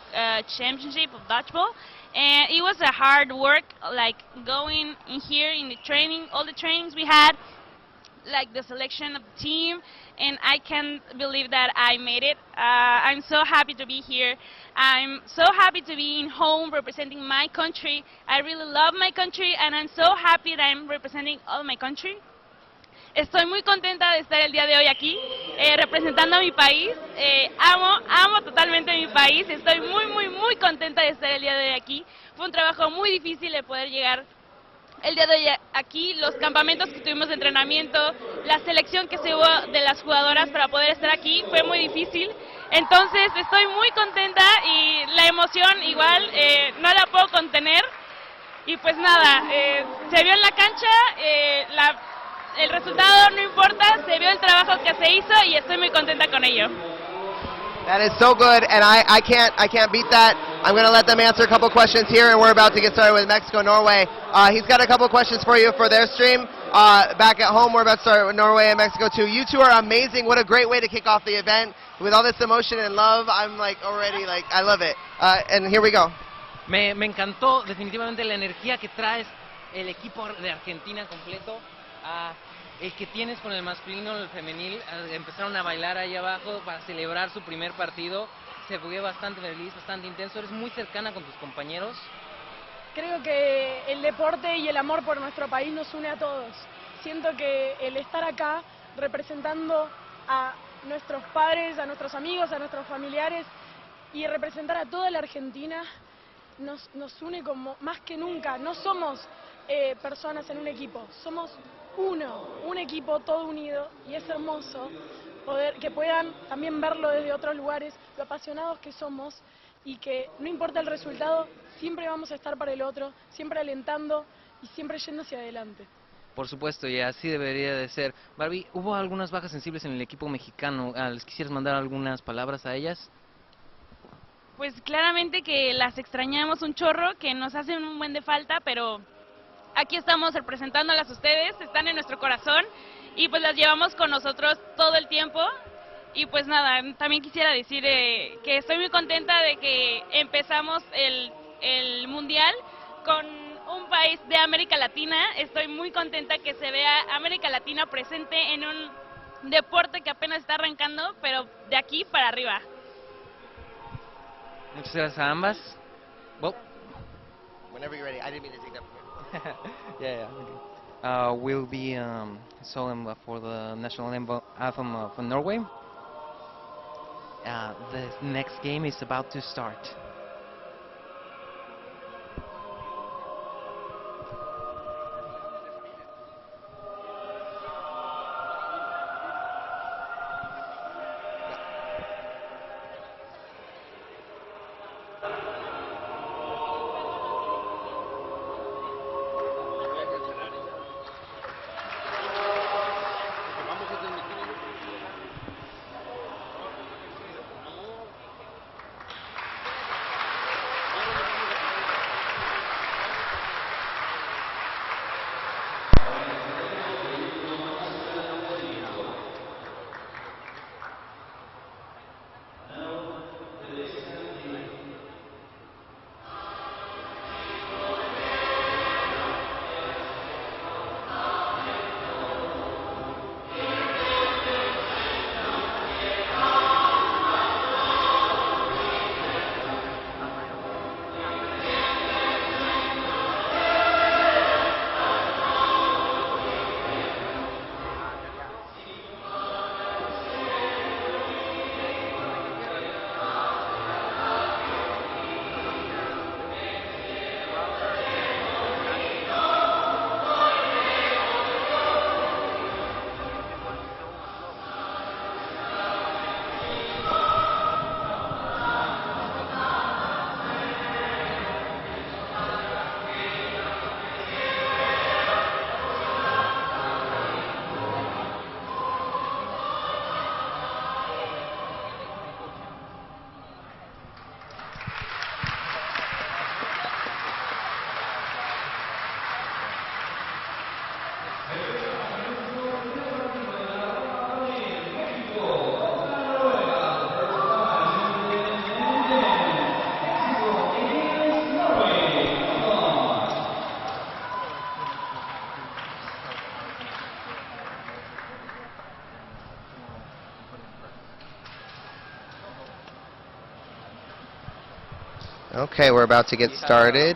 Championship of Dodgeball, and it was a hard work, like going in here in the training, all the trainings we had, like the selection of the team, and I can't believe that I made it. I'm so happy to be here. I'm so happy to be in home representing my country. I really love my country, and I'm so happy that I'm representing all my country. Estoy muy contenta de estar el día de hoy aquí, representando a mi país. Amo totalmente mi país. Estoy muy contenta de estar el día de hoy aquí. Fue un trabajo muy difícil de poder llegar el día de hoy aquí, los campamentos que tuvimos de entrenamiento, la selección que se hubo de las jugadoras para poder estar aquí, fue muy difícil. Entonces estoy muy contenta y la emoción igual no la puedo contener. Y pues nada, se vio en la cancha, el resultado no importa, se vio el trabajo que se hizo y estoy muy contenta con ello. That is so good, and I can't beat that. I'm going to let them answer a couple questions here, and we're about to get started with Mexico, Norway. He's got a couple questions for you for their stream. Back at home, we're about to start with Norway and Mexico too. You two are amazing. What a great way to kick off the event with all this emotion and love. I'm like already like I love it. And here we go. Me encantó definitivamente la energía que traes el equipo de Argentina completo. El que tienes con el masculino y el femenil, empezaron a bailar ahí abajo para celebrar su primer partido. Se fue bastante feliz, bastante intenso. Eres muy cercana con tus compañeros. Creo que el deporte y el amor por nuestro país nos une a todos. Siento que el estar acá representando a nuestros padres, a nuestros amigos, a nuestros familiares y representar a toda la Argentina nos une como más que nunca. No somos personas en un equipo, somos un equipo todo unido, y es hermoso que puedan también verlo desde otros lugares, lo apasionados que somos, y que no importa el resultado, siempre vamos a estar para el otro, siempre alentando y siempre yendo hacia adelante. Por supuesto, y así debería de ser. Barbie, hubo algunas bajas sensibles en el equipo mexicano. ¿Les quisieras mandar algunas palabras a ellas? Pues claramente que las extrañamos un chorro, que nos hacen un buen de falta, pero aquí estamos representándolas a ustedes, están en nuestro corazón y pues las llevamos con nosotros todo el tiempo. Y pues nada, también quisiera decir que estoy muy contenta de que empezamos el Mundial con un país de América Latina. Estoy muy contenta que se vea América Latina presente en un deporte que apenas está arrancando, pero de aquí para arriba. Muchas gracias a ambas. Well, Whenever you're ready. I didn't mean to take that from you. yeah. Okay. We'll be solemn for the national anthem of Norway. The next game is about to start. Okay, we're about to get started.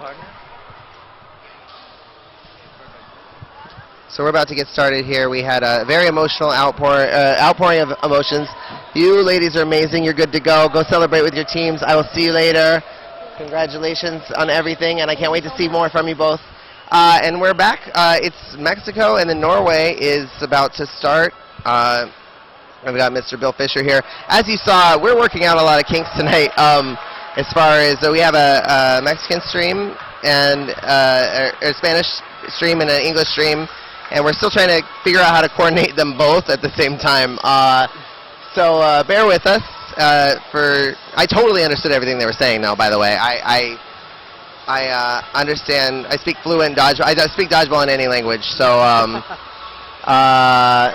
So we're about to get started here. We had a very emotional outpouring of emotions. You ladies are amazing. You're good to go. Go celebrate with your teams. I will see you later. Congratulations on everything, and I can't wait to see more from you both. And we're back. It's Mexico, and then Norway is about to start. We've got Mr. Bill Fisher here. As you saw, we're working out a lot of kinks tonight. As far as we have a Mexican stream and a Spanish stream and an English stream, and we're still trying to figure out how to coordinate them both at the same time. So bear with us. I totally understood everything they were saying, though. By the way, I understand. I speak fluent dodgeball. I speak dodgeball in any language. So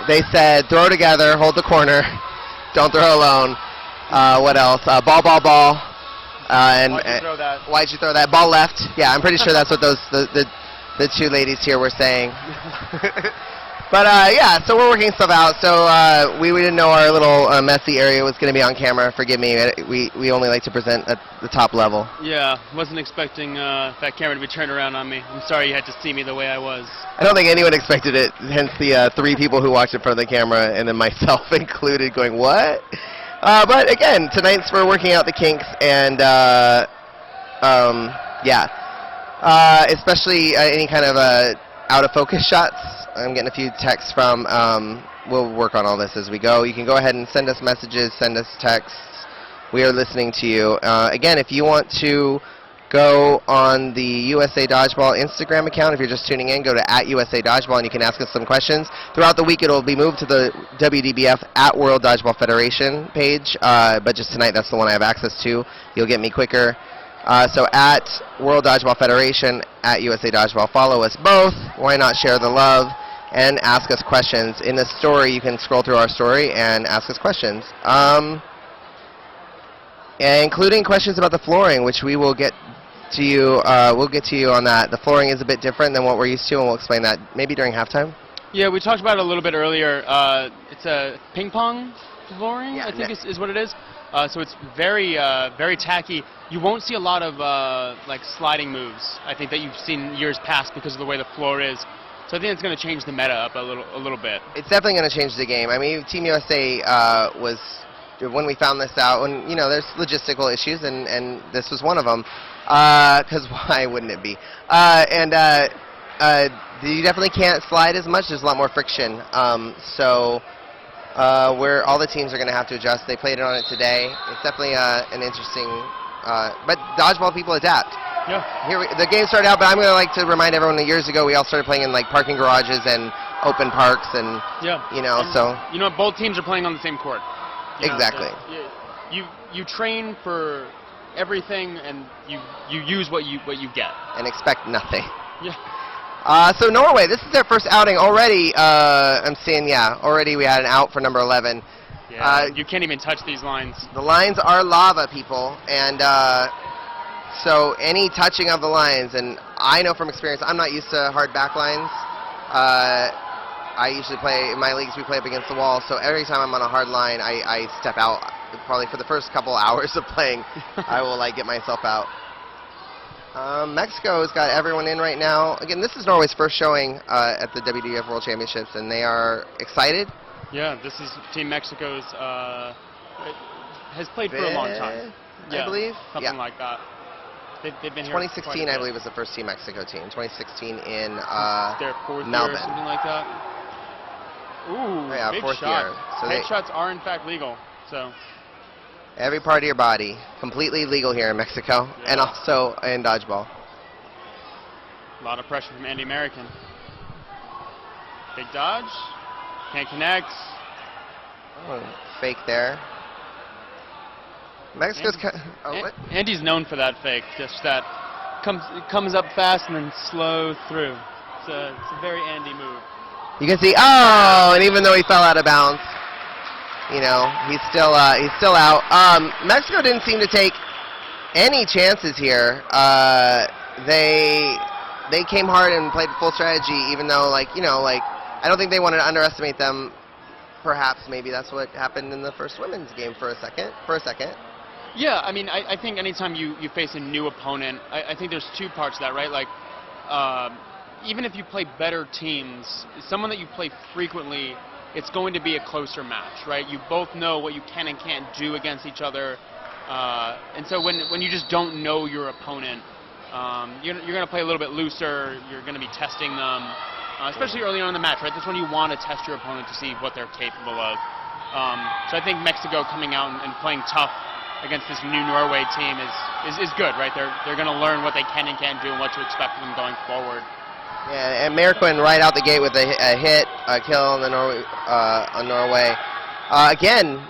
they said throw together, hold the corner, don't throw alone. What else? Ball. And why'd you throw that? Why'd you throw that? Ball left. Yeah, I'm pretty sure that's what the two ladies here were saying. But yeah, so we're working stuff out. So we didn't know our little messy area was going to be on camera. Forgive me. We only like to present at the top level. Yeah, wasn't expecting that camera to be turned around on me. I'm sorry you had to see me the way I was. I don't think anyone expected it. Hence the 3 people who watched in front of the camera, and then myself included, going what? But again, tonight's for working out the kinks, and yeah, especially any kind of out of focus shots. I'm getting a few texts from. We'll work on all this as we go. You can go ahead and send us messages, send us texts. We are listening to you. Again, if you want to go on the USA Dodgeball Instagram account, if you're just tuning in, go to @USA Dodgeball and you can ask us some questions. Throughout the week, it'll be moved to the WDBF @World Dodgeball Federation page, but just tonight, that's the one I have access to. You'll get me quicker. So @World Dodgeball Federation, @USA Dodgeball. Follow us both. Why not share the love and ask us questions? In the story, you can scroll through our story and ask us questions. Including questions about the flooring, which we will get to you. We'll get to you on that. The flooring is a bit different than what we're used to, and we'll explain that maybe during halftime. Yeah, we talked about it a little bit earlier. It's a ping pong flooring, yeah, I think is what it is. So it's very tacky. You won't see a lot of like sliding moves, I think, that you've seen years past because of the way the floor is. So I think it's going to change the meta up a little bit. It's definitely going to change the game. I mean, Team USA was, when we found this out, when, you know, there's logistical issues, and this was one of them. Because why wouldn't it be? You definitely can't slide as much. There's a lot more friction. So where all the teams are going to have to adjust. They played on it today. It's definitely an interesting. But dodgeball people adapt. Yeah. The game started out, but I'm going to like to remind everyone that years ago we all started playing in like parking garages and open parks, and you know, and, so you know, both teams are playing on the same court. Exactly. So you train for everything, and you use what you get and expect nothing. Yeah. So Norway, this is their first outing already. I'm seeing, already we had an out for number 11. Yeah, you can't even touch these lines. The lines are lava, people, and so any touching of the lines, and I know from experience, I'm not used to hard back lines. I usually play, in my leagues, we play up against the wall, so every time I'm on a hard line, I step out. Probably for the first couple hours of playing, I will like get myself out. Mexico's got everyone in right now. Again, this is Norway's first showing at the WDF World Championships, and they are excited. Yeah, this is Team Mexico's, has played for a long time. I believe. Something like that. They've been 2016, here I believe, was the first Team Mexico team. 2016 in their fourth Melbourne. Year or something like that. Ooh, yeah, big fourth shot. Year. So headshots are in fact legal. So every part of your body, completely legal here in Mexico, and also in dodgeball. A lot of pressure from Andy American. Big dodge, can't connect. Oh, fake there. Mexico's what? Andy's known for that fake, just that comes up fast and then slow through. It's a very Andy move. You can see, and even though he fell out of bounds, you know, he's still out. Mexico didn't seem to take any chances here. They came hard and played full strategy, even though, like, you know, like, I don't think they wanted to underestimate them. Perhaps maybe that's what happened in the first women's game for a second. Yeah, I mean, I think anytime you face a new opponent, I think there's two parts to that, right? Like, even if you play better teams, someone that you play frequently, it's going to be a closer match, right? You both know what you can and can't do against each other. And so when you just don't know your opponent, you're going to play a little bit looser. You're going to be testing them, especially early on in the match, right? That's when you want to test your opponent to see what they're capable of. So I think Mexico coming out and playing tough against this new Norway team is good, right? They're going to learn what they can and can't do and what to expect from them going forward. Yeah, and Merquin right out the gate with a hit, a kill on the on Norway. Again,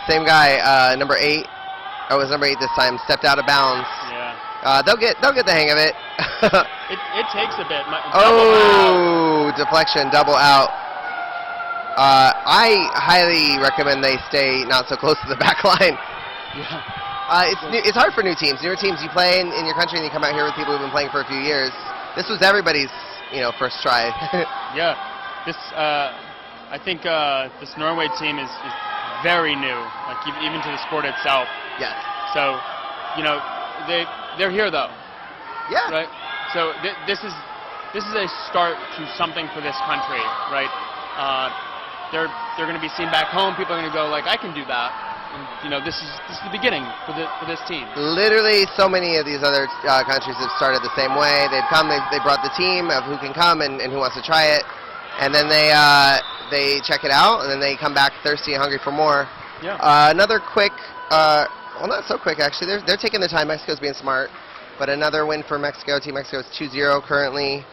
same guy, number 8. Oh, it was number 8 this time. Stepped out of bounds. Yeah. They'll get the hang of it. It takes a bit. Deflection, double out. I highly recommend they stay not so close to the back line. Yeah. It's hard for new teams. Newer teams, you play in your country and you come out here with people who've been playing for a few years. This was everybody's, first try. Yeah. This, I think this Norway team is very new, like even to the sport itself. Yes. So, they're here though. Yeah. Right. So this is a start to something for this country, right? They're going to be seen back home. People are going to go like, I can do that. And, this is the beginning for this team. Literally, so many of these other countries have started the same way. They've come, they brought the team of who can come and who wants to try it, and then they check it out, and then they come back thirsty and hungry for more. Yeah. Another quick, well, not so quick actually. They're taking their time. Mexico's being smart, but another win for Mexico. Team Mexico is 2-0 currently.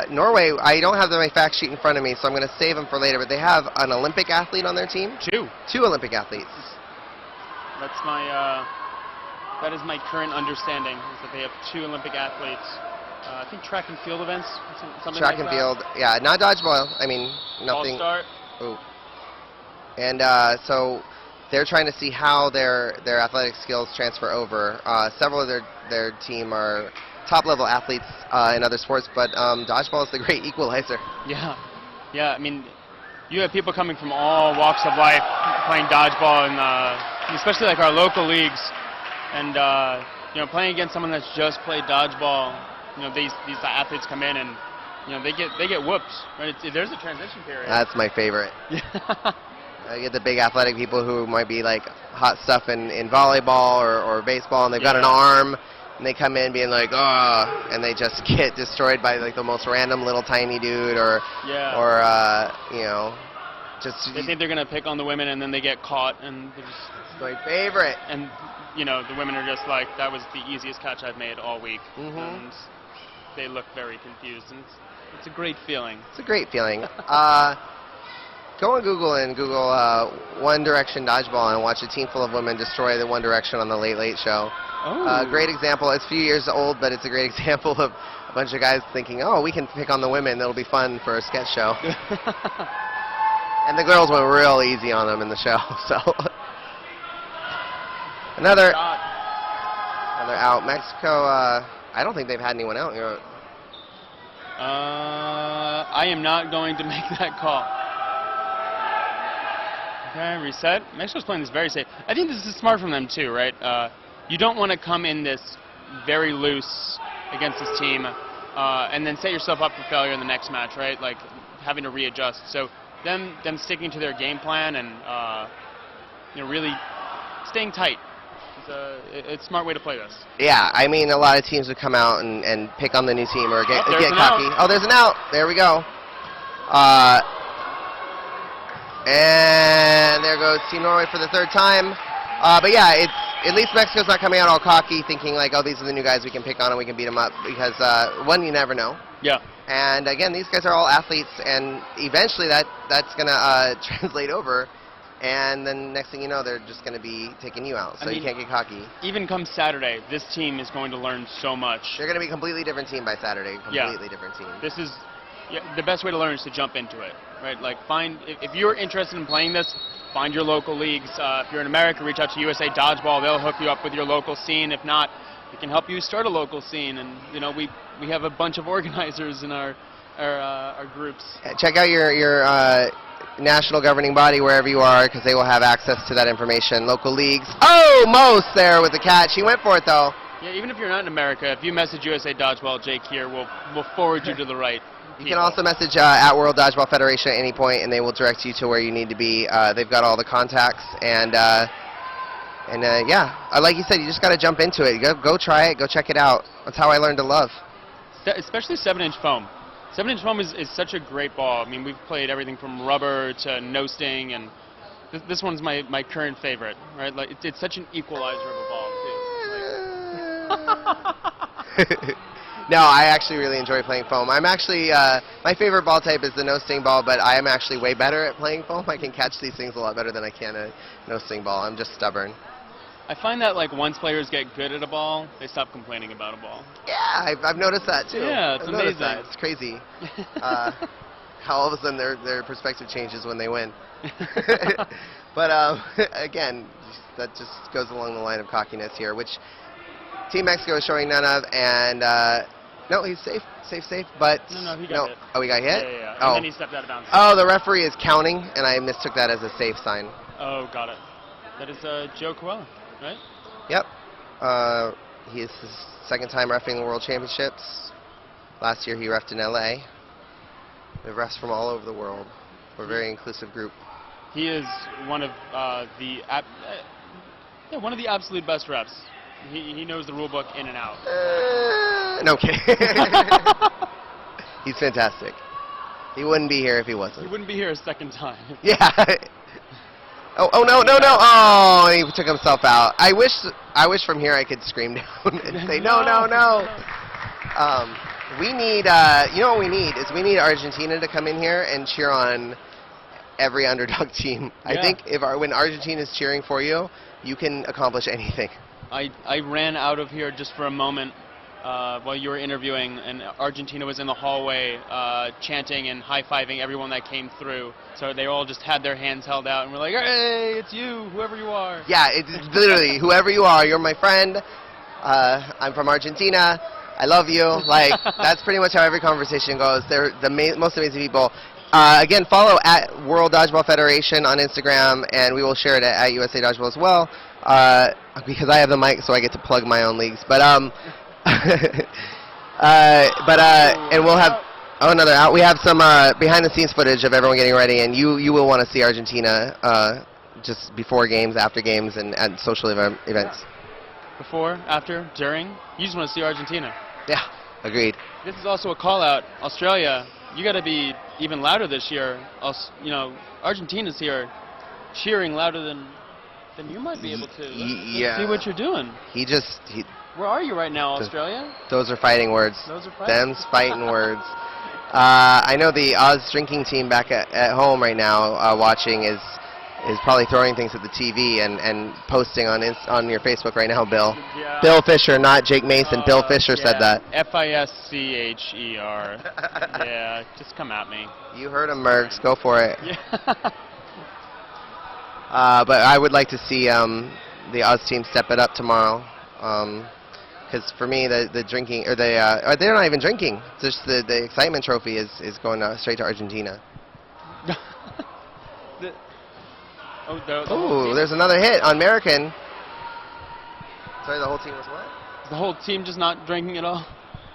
Norway, I don't have my fact sheet in front of me, so I'm going to save them for later, but they have an Olympic athlete on their team. Two Olympic athletes. That is my current understanding, is that they have 2 Olympic athletes. I think track and field events, something Track like and that. field, yeah, not dodgeball. I mean, nothing. All-star. Ooh. And so they're trying to see how their athletic skills transfer over. Several of their team are top-level athletes in other sports, but dodgeball is the great equalizer. Yeah. I mean, you have people coming from all walks of life playing dodgeball, and especially like our local leagues, and playing against someone that's just played dodgeball. These athletes come in and they get whooped. Right? There's a transition period. That's my favorite. You get the big athletic people who might be like hot stuff in volleyball or baseball, and they've got an arm. And they come in being like, oh, and they just get destroyed by like the most random little tiny dude, or just. They think they're gonna pick on the women, and then they get caught, and they just. It's my favorite. And the women are just like, that was the easiest catch I've made all week, and they look very confused, and it's a great feeling. It's a great feeling. Go on Google and Google One Direction dodgeball and watch a team full of women destroy the One Direction on the Late Late Show. Oh. Great example. It's a few years old, but it's a great example of a bunch of guys thinking, oh, we can pick on the women. That'll be fun for a sketch show. And the girls went real easy on them in the show. So another out. Mexico, I don't think they've had anyone out. I am not going to make that call. Okay, reset. Mexico's playing this very safe. I think this is smart from them too, right? You don't want to come in this very loose against this team and then set yourself up for failure in the next match, right? Like having to readjust. So them sticking to their game plan and really staying tight. It's a smart way to play this. Yeah, I mean, a lot of teams would come out and pick on the new team or get cocky. Out. Oh, there's an out. There we go. And there goes Team Norway for the 3rd time. But yeah, at least Mexico's not coming out all cocky, thinking like, oh, these are the new guys we can pick on and we can beat them up, because one, you never know. Yeah. And again, these guys are all athletes, and eventually that's gonna translate over, and then next thing you know, they're just gonna be taking you out. So you can't get cocky. Even come Saturday, this team is going to learn so much. They're gonna be a completely different team by Saturday. Completely different team. This is the best way to learn is to jump into it, right? Like if you're interested in playing this, find your local leagues. If you're in America, reach out to USA Dodgeball. They'll hook you up with your local scene. If not, we can help you start a local scene. And we have a bunch of organizers in our groups. Check out your national governing body wherever you are, because they will have access to that information. Local leagues. Oh, Most there with the catch. He went for it though. Yeah, even if you're not in America, if you message USA Dodgeball, Jake here, we'll forward you to the right You people. can also message at World Dodgeball Federation at any point, and they will direct you to where you need to be. They've got all the contacts, and yeah, like you said, you just got to jump into it. Go try it. Go check it out. That's how I learned to love. Especially 7-inch foam. 7-inch foam is such a great ball. I mean, we've played everything from rubber to no sting, and this one's my current favorite. Right? Like it's such an equalizer of a ball too. No, I actually really enjoy playing foam. I'm actually, my favorite ball type is the no-sting ball, but I am actually way better at playing foam. I can catch these things a lot better than I can a no-sting ball. I'm just stubborn. I find that like once players get good at a ball, they stop complaining about a ball. Yeah, I've noticed that too. Yeah, it's I've noticed amazing. that. It's crazy how all of a sudden their perspective changes when they win. But again, that just goes along the line of cockiness here, which Team Mexico is showing none of, and no, he's safe, but No, he got hit. Oh, he got hit? Yeah. Oh. And then he stepped out of bounds. Oh, the referee is counting, and I mistook that as a safe sign. Oh, got it. That is Joe Coelho, right? Yep. He is his second time reffing the World Championships. Last year he reffed in LA. We have refs from all over the world. We're a very inclusive group. He is one of the absolute best refs. He knows the rule book in and out. No kidding. He's fantastic. He wouldn't be here if he wasn't. He wouldn't be here a second time. Yeah. Oh no! Oh, and he took himself out. I wish from here I could scream down and say no. We need, you know what we need is we need Argentina to come in here and cheer on every underdog team. Yeah. I think when Argentina is cheering for you, you can accomplish anything. I ran out of here just for a moment while you were interviewing, and Argentina was in the hallway chanting and high-fiving everyone that came through. So they all just had their hands held out, and we're like, hey, it's you, whoever you are. Yeah, it's literally, whoever you are, you're my friend. I'm from Argentina. I love you. Like, that's pretty much how every conversation goes. They're the most amazing people. Again, follow at World Dodgeball Federation on Instagram, and we will share it at USA Dodgeball as well. Because I have the mic, so I get to plug my own leagues. But and we'll have another out. We have some behind-the-scenes footage of everyone getting ready, and you will want to see Argentina just before games, after games, and at social events. Before, after, during, you just want to see Argentina. Yeah, agreed. This is also a call-out. Australia, you got to be even louder this year. Argentina's here, cheering louder than you might be able to. Let's see what you're doing. Where are you right now, Australia? Those are fighting words. Those are fighting. Them's fighting words. I know the Oz drinking team back at home right now watching is probably throwing things at the TV and posting on your Facebook right now, Bill. Yeah. Bill Fisher, not Jake Mason. Bill Fisher said that. Fischer. Yeah, just come at me. You heard him, Mergs. Go for it. Yeah. But I would like to see the Oz team step it up tomorrow. Because for me, the drinking, or they're not even drinking. Just the excitement trophy is going straight to Argentina. Ooh, there's another hit on American. Sorry, the whole team was what? Is the whole team just not drinking at all?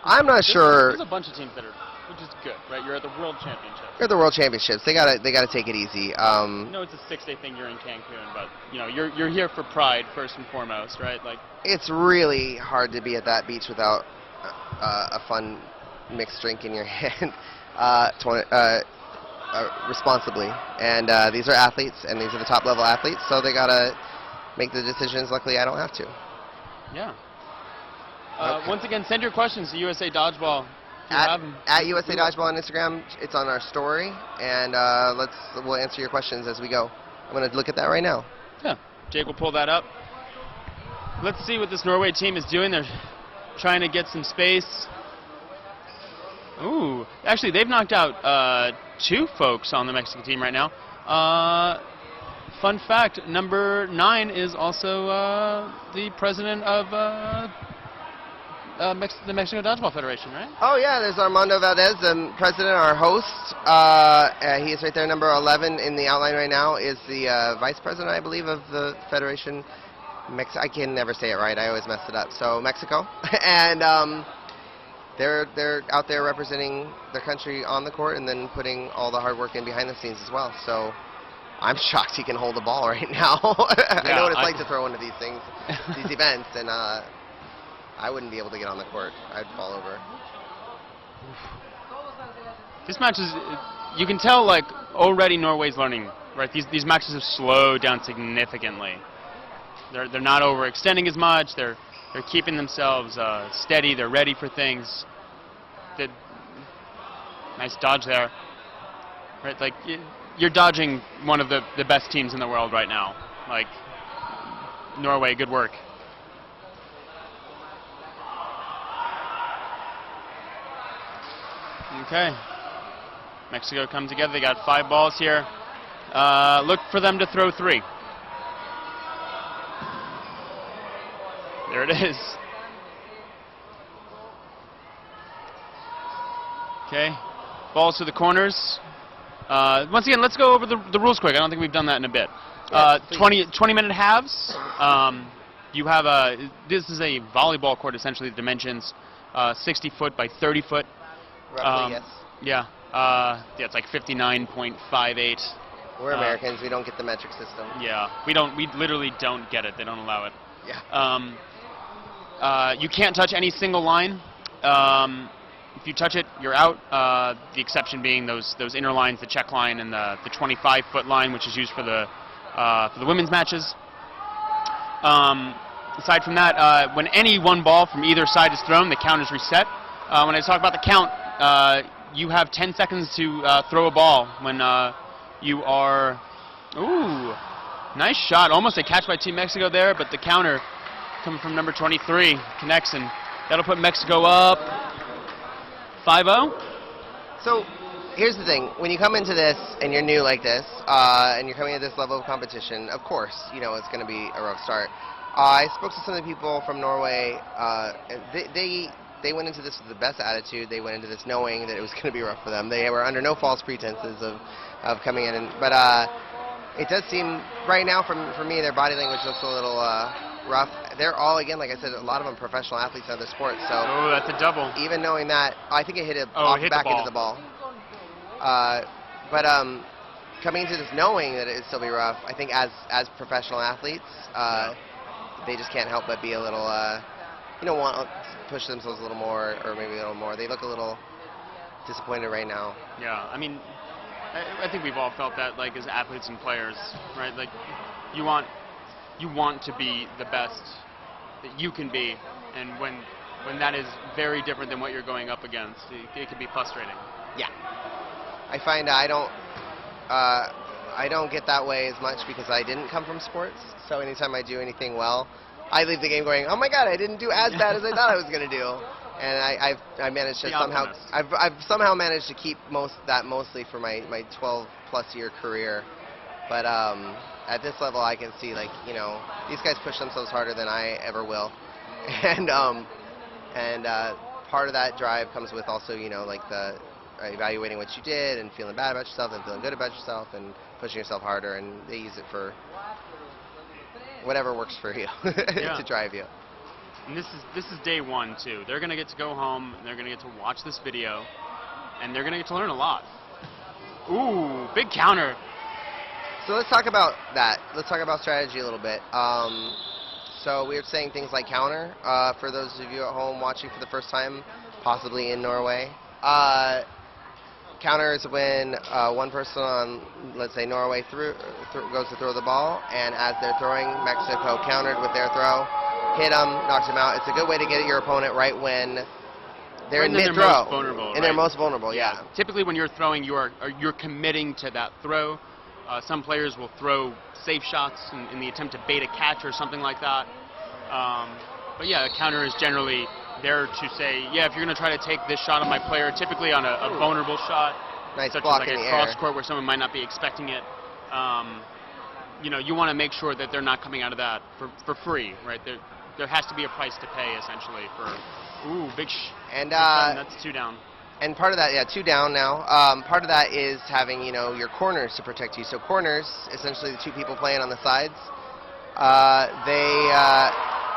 I'm not sure. There's a bunch of teams that are, which is good, right? You're at the World Championship. You're at the World Championships. They gotta take it easy. No, it's a 6-day thing. You're in Cancun, but you're here for pride first and foremost, right? Like it's really hard to be at that beach without a fun mixed drink in your hand. Responsibly, and these are athletes, and these are the top level athletes, so they gotta make the decisions. Luckily, I don't have to. Yeah. Okay. Once again, send your questions to USA Dodgeball. At USA Dodgeball on Instagram. It's on our story, and we'll answer your questions as we go. I'm gonna look at that right now. Yeah, Jake will pull that up. Let's see what this Norway team is doing. They're trying to get some space. Ooh, actually, they've knocked out 2 folks on the Mexican team right now. Fun fact, number 9 is also the president of the Mexico Dodgeball Federation, right? Oh yeah, there's Armando Valdez, the president, our host. He is right there, number 11 in the outline right now. Is the vice president, I believe, of the federation. I can never say it right. I always mess it up. So Mexico, and they're out there representing their country on the court, and then putting all the hard work in behind the scenes as well. So I'm shocked he can hold the ball right now. I know what it's like to throw into these things, these events, and I wouldn't be able to get on the court. I'd fall over. This match is, you can tell, like, already Norway's learning, right? These matches have slowed down significantly. They're not overextending as much. They're keeping themselves steady. They're ready for things. Nice dodge there, right? Like, you're dodging one of the best teams in the world right now. Like, Norway, good work. Okay. Mexico come together. They got 5 balls here. Look for them to throw 3. There it is. Okay. Balls to the corners. Once again, let's go over the rules quick. I don't think we've done that in a bit. 20-minute halves. You have this is a volleyball court, essentially, the dimensions 60 foot by 30 foot. Roughly, yes. Yeah. Yeah, it's like 59.58. We're Americans. We don't get the metric system. Yeah. We literally don't get it. They don't allow it. Yeah. You can't touch any single line. If you touch it, you're out. The exception being those inner lines, the check line and the 25-foot line, which is used for the women's matches. Aside from that, when any one ball from either side is thrown, the count is reset. When I talk about the count, you have 10 seconds to throw a ball when you are. Ooh, nice shot! Almost a catch by Team Mexico there, but the counter coming from number 23 connects, and that'll put Mexico up 5-0. So here's the thing: when you come into this and you're new like this, and you're coming at this level of competition, of course, you know it's going to be a rough start. I spoke to some of the people from Norway. They went into this with the best attitude. They went into this knowing that it was going to be rough for them. They were under no false pretenses of coming in. But it does seem right now, for me, their body language looks a little rough. They're all, again, like I said, a lot of them professional athletes in other sports. So oh, that's a double. Even knowing that, I think it hit it back into the ball. But coming into this knowing that it'd still be rough, I think as professional athletes, they just can't help but be a little, want to push themselves a little more, or maybe a little more. They look a little disappointed right now. Yeah, I mean, I think we've all felt that, like, as athletes and players, right? Like, you want to be the best that you can be, and when that is very different than what you're going up against, it can be frustrating. Yeah, I find I don't get that way as much because I didn't come from sports. So anytime I do anything well, I leave the game going, oh my God, I didn't do as bad as I thought I was going to do. And I managed to somehow, I've somehow managed to keep mostly for my 12+ year career. But at this level, I can see, like, these guys push themselves harder than I ever will. And part of that drive comes with also, like the evaluating what you did and feeling bad about yourself and feeling good about yourself and pushing yourself harder. And they use it for whatever works for you to drive you. And this is day 1 too. They're gonna get to go home and they're gonna get to watch this video, and they're gonna get to learn a lot. Ooh, big counter. So let's talk about that. Let's talk about strategy a little bit. So we were saying things like counter. For those of you at home watching for the first time, possibly in Norway, counter is when one person on, let's say, Norway goes to throw the ball, and as they're throwing, Mexico countered with their throw, hit them, knocks them out. It's a good way to get at your opponent right when they're in mid-throw. They're most vulnerable, yeah. Typically when you're throwing, you're committing to that throw. Some players will throw safe shots in the attempt to bait a catch or something like that. But yeah, a counter is generally there to say, yeah, if you're going to try to take this shot on my player, typically on a vulnerable shot, nice such block as like in a the cross air. court where someone might not be expecting it, you want to make sure that they're not coming out of that for free, right? there has to be a price to pay essentially for. Ooh, big And big shot, and that's 2 down. And part of that, yeah, 2 down now. Part of that is having, you know, your corners to protect you. So corners, essentially the 2 people playing on the sides, they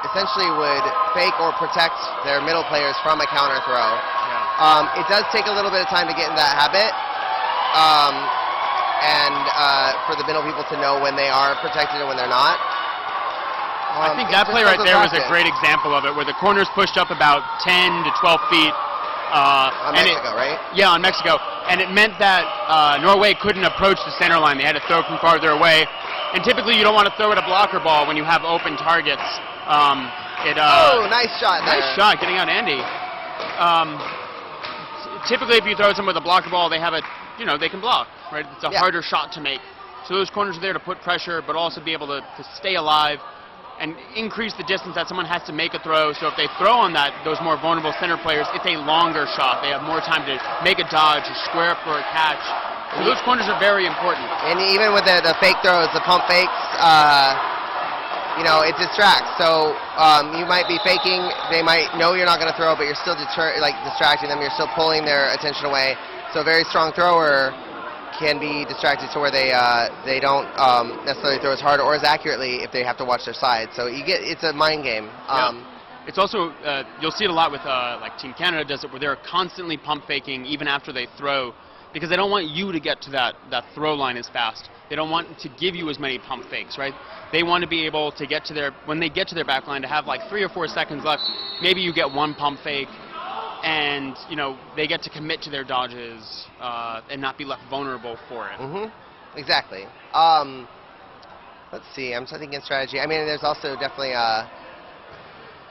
essentially would fake or protect their middle players from a counter throw. Yeah. It does take a little bit of time to get in that habit, and for the middle people to know when they are protected and when they're not. I think that play right there was a great example of it, where the corner's pushed up about 10 to 12 feet. On Mexico, right? Yeah, on Mexico. And it meant that Norway couldn't approach the center line. They had to throw from farther away. And typically you don't want to throw at a blocker ball when you have open targets. Oh, nice shot there. Nice shot, getting out Andy. Typically if you throw someone with a blocker ball, they have a, you know, they can block, right? It's a harder shot to make. So those corners are there to put pressure, but also be able to stay alive and increase the distance that someone has to make a throw. So if they throw on those more vulnerable center players, it's a longer shot. They have more time to make a dodge, or square up for a catch. So those corners are very important. And even with the fake throws, the pump fakes, you know, it distracts. So you might be faking, they might know you're not going to throw, but you're still distracting them. You're still pulling their attention away. So a very strong thrower can be distracted to where they don't necessarily throw as hard or as accurately if they have to watch their side. So it's a mind game. It's also you'll see it a lot with like Team Canada does it, where they're constantly pump faking even after they throw, because they don't want you to get to that throw line as fast. They don't want to give you as many pump fakes, right? They want to be able to get to when they get to their back line, to have like 3 or 4 seconds left. Maybe you get 1 pump fake, and you know they get to commit to their dodges and not be left vulnerable for it. Exactly. Let's see. I'm thinking strategy. I mean, there's also definitely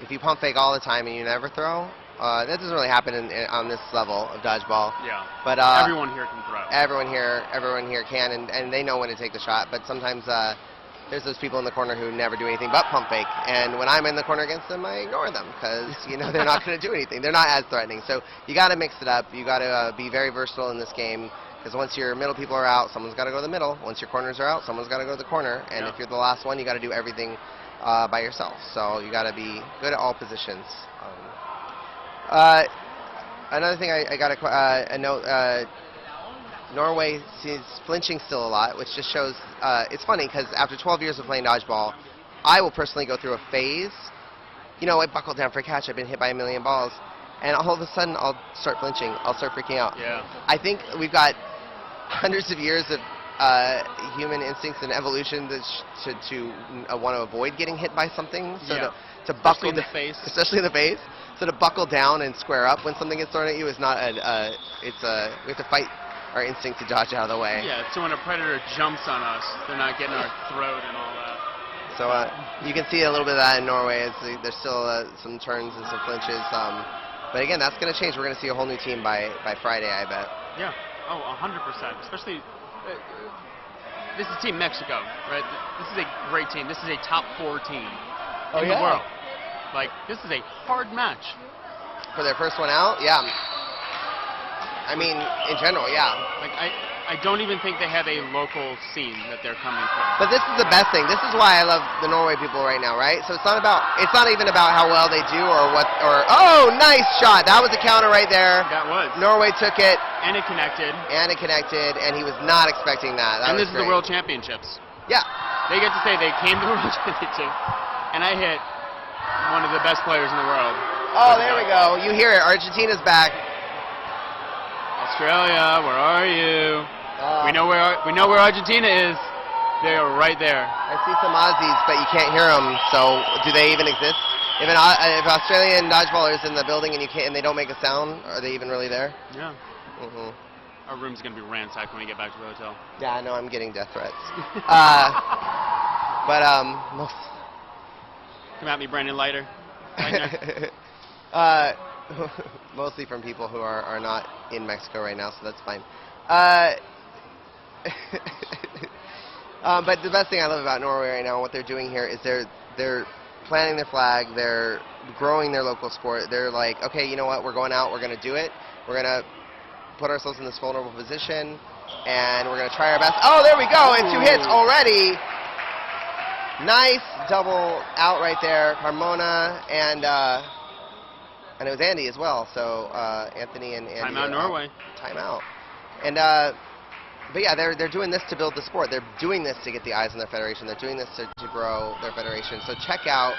if you pump fake all the time and you never throw, that doesn't really happen on this level of dodgeball. Yeah. But everyone here can throw. Everyone here can, and they know when to take the shot. But sometimes there's those people in the corner who never do anything but pump fake, and when I'm in the corner against them, I ignore them because you know they're not going to do anything. They're not as threatening. So you got to mix it up. You got to be very versatile in this game, because once your middle people are out, someone's got to go to the middle. Once your corners are out, someone's got to go to the corner. And if you're the last one, you got to do everything by yourself. So you got to be good at all positions. Another thing I got a note. Norway is flinching still a lot, which just shows, it's funny because after 12 years of playing dodgeball, I will personally go through a phase, you know, I buckled down for a catch, I've been hit by a million balls, and all of a sudden I'll start flinching, I'll start freaking out. Yeah. I think we've got hundreds of years of human instincts and evolution to want to avoid getting hit by something, so to buckle especially in the face. Especially in the face. So to buckle down and square up when something gets thrown at you is not we have to fight our instinct to dodge out of the way. Yeah, so when a predator jumps on us, they're not getting our throat and all that. So you can see a little bit of that in Norway. There's still some turns and some flinches. But again, that's going to change. We're going to see a whole new team by Friday, I bet. Yeah, 100%. Especially, this is Team Mexico, right? This is a great team. This is a top 4 team in the world. Like, this is a hard match. For their first one out, yeah. I mean, in general, yeah. Like, I don't even think they have a local scene that they're coming from. But this is the best thing. This is why I love the Norway people right now, right? So it's not even about how well they do oh, nice shot. That was a counter right there. That was. Norway took it. And it connected. And he was not expecting that. And this is the World Championships. Yeah. They get to say they came to the World Championship, and I hit one of the best players in the world. Oh, there we go. You hear it. Argentina's back. Australia, where are you? We know where Argentina is. They are right there. I see some Aussies, but you can't hear them. So, do they even exist? If Australian dodgeballers in the building and they don't make a sound, are they even really there? Yeah. Our room's gonna be ransacked when we get back to the hotel. Yeah, I know. I'm getting death threats. Come at me, Brandon Leiter. Mostly from people who are not in Mexico right now, so that's fine. But the best thing I love about Norway right now, what they're doing here, is they're planting their flag, they're growing their local sport. They're like, okay, you know what, we're going out, we're going to do it, we're going to put ourselves in this vulnerable position, and we're going to try our best. Oh, there we go, and 2 hits already. Nice double out right there, Carmona and it was Andy as well. So Anthony and Andy. Timeout Norway. Timeout. And but yeah, they're doing this to build the sport. They're doing this to get the eyes on their federation. They're doing this to grow their federation. So check out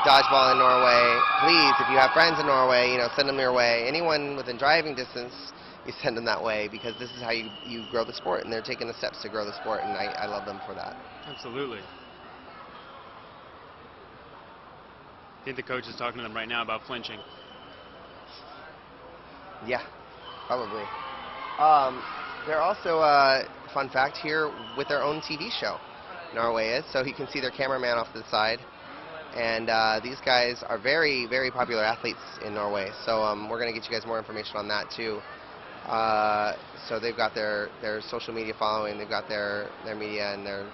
dodgeball in Norway. Please, if you have friends in Norway, send them your way. Anyone within driving distance, you send them that way, because this is how you grow the sport, and they're taking the steps to grow the sport, and I love them for that. Absolutely. I think the coach is talking to them right now about flinching. Yeah, probably. They're also, fun fact here, with their own TV show, Norway is, so you can see their cameraman off to the side. And these guys are very, very popular athletes in Norway, so we're going to get you guys more information on that too. So they've got their social media following, they've got their media, and they're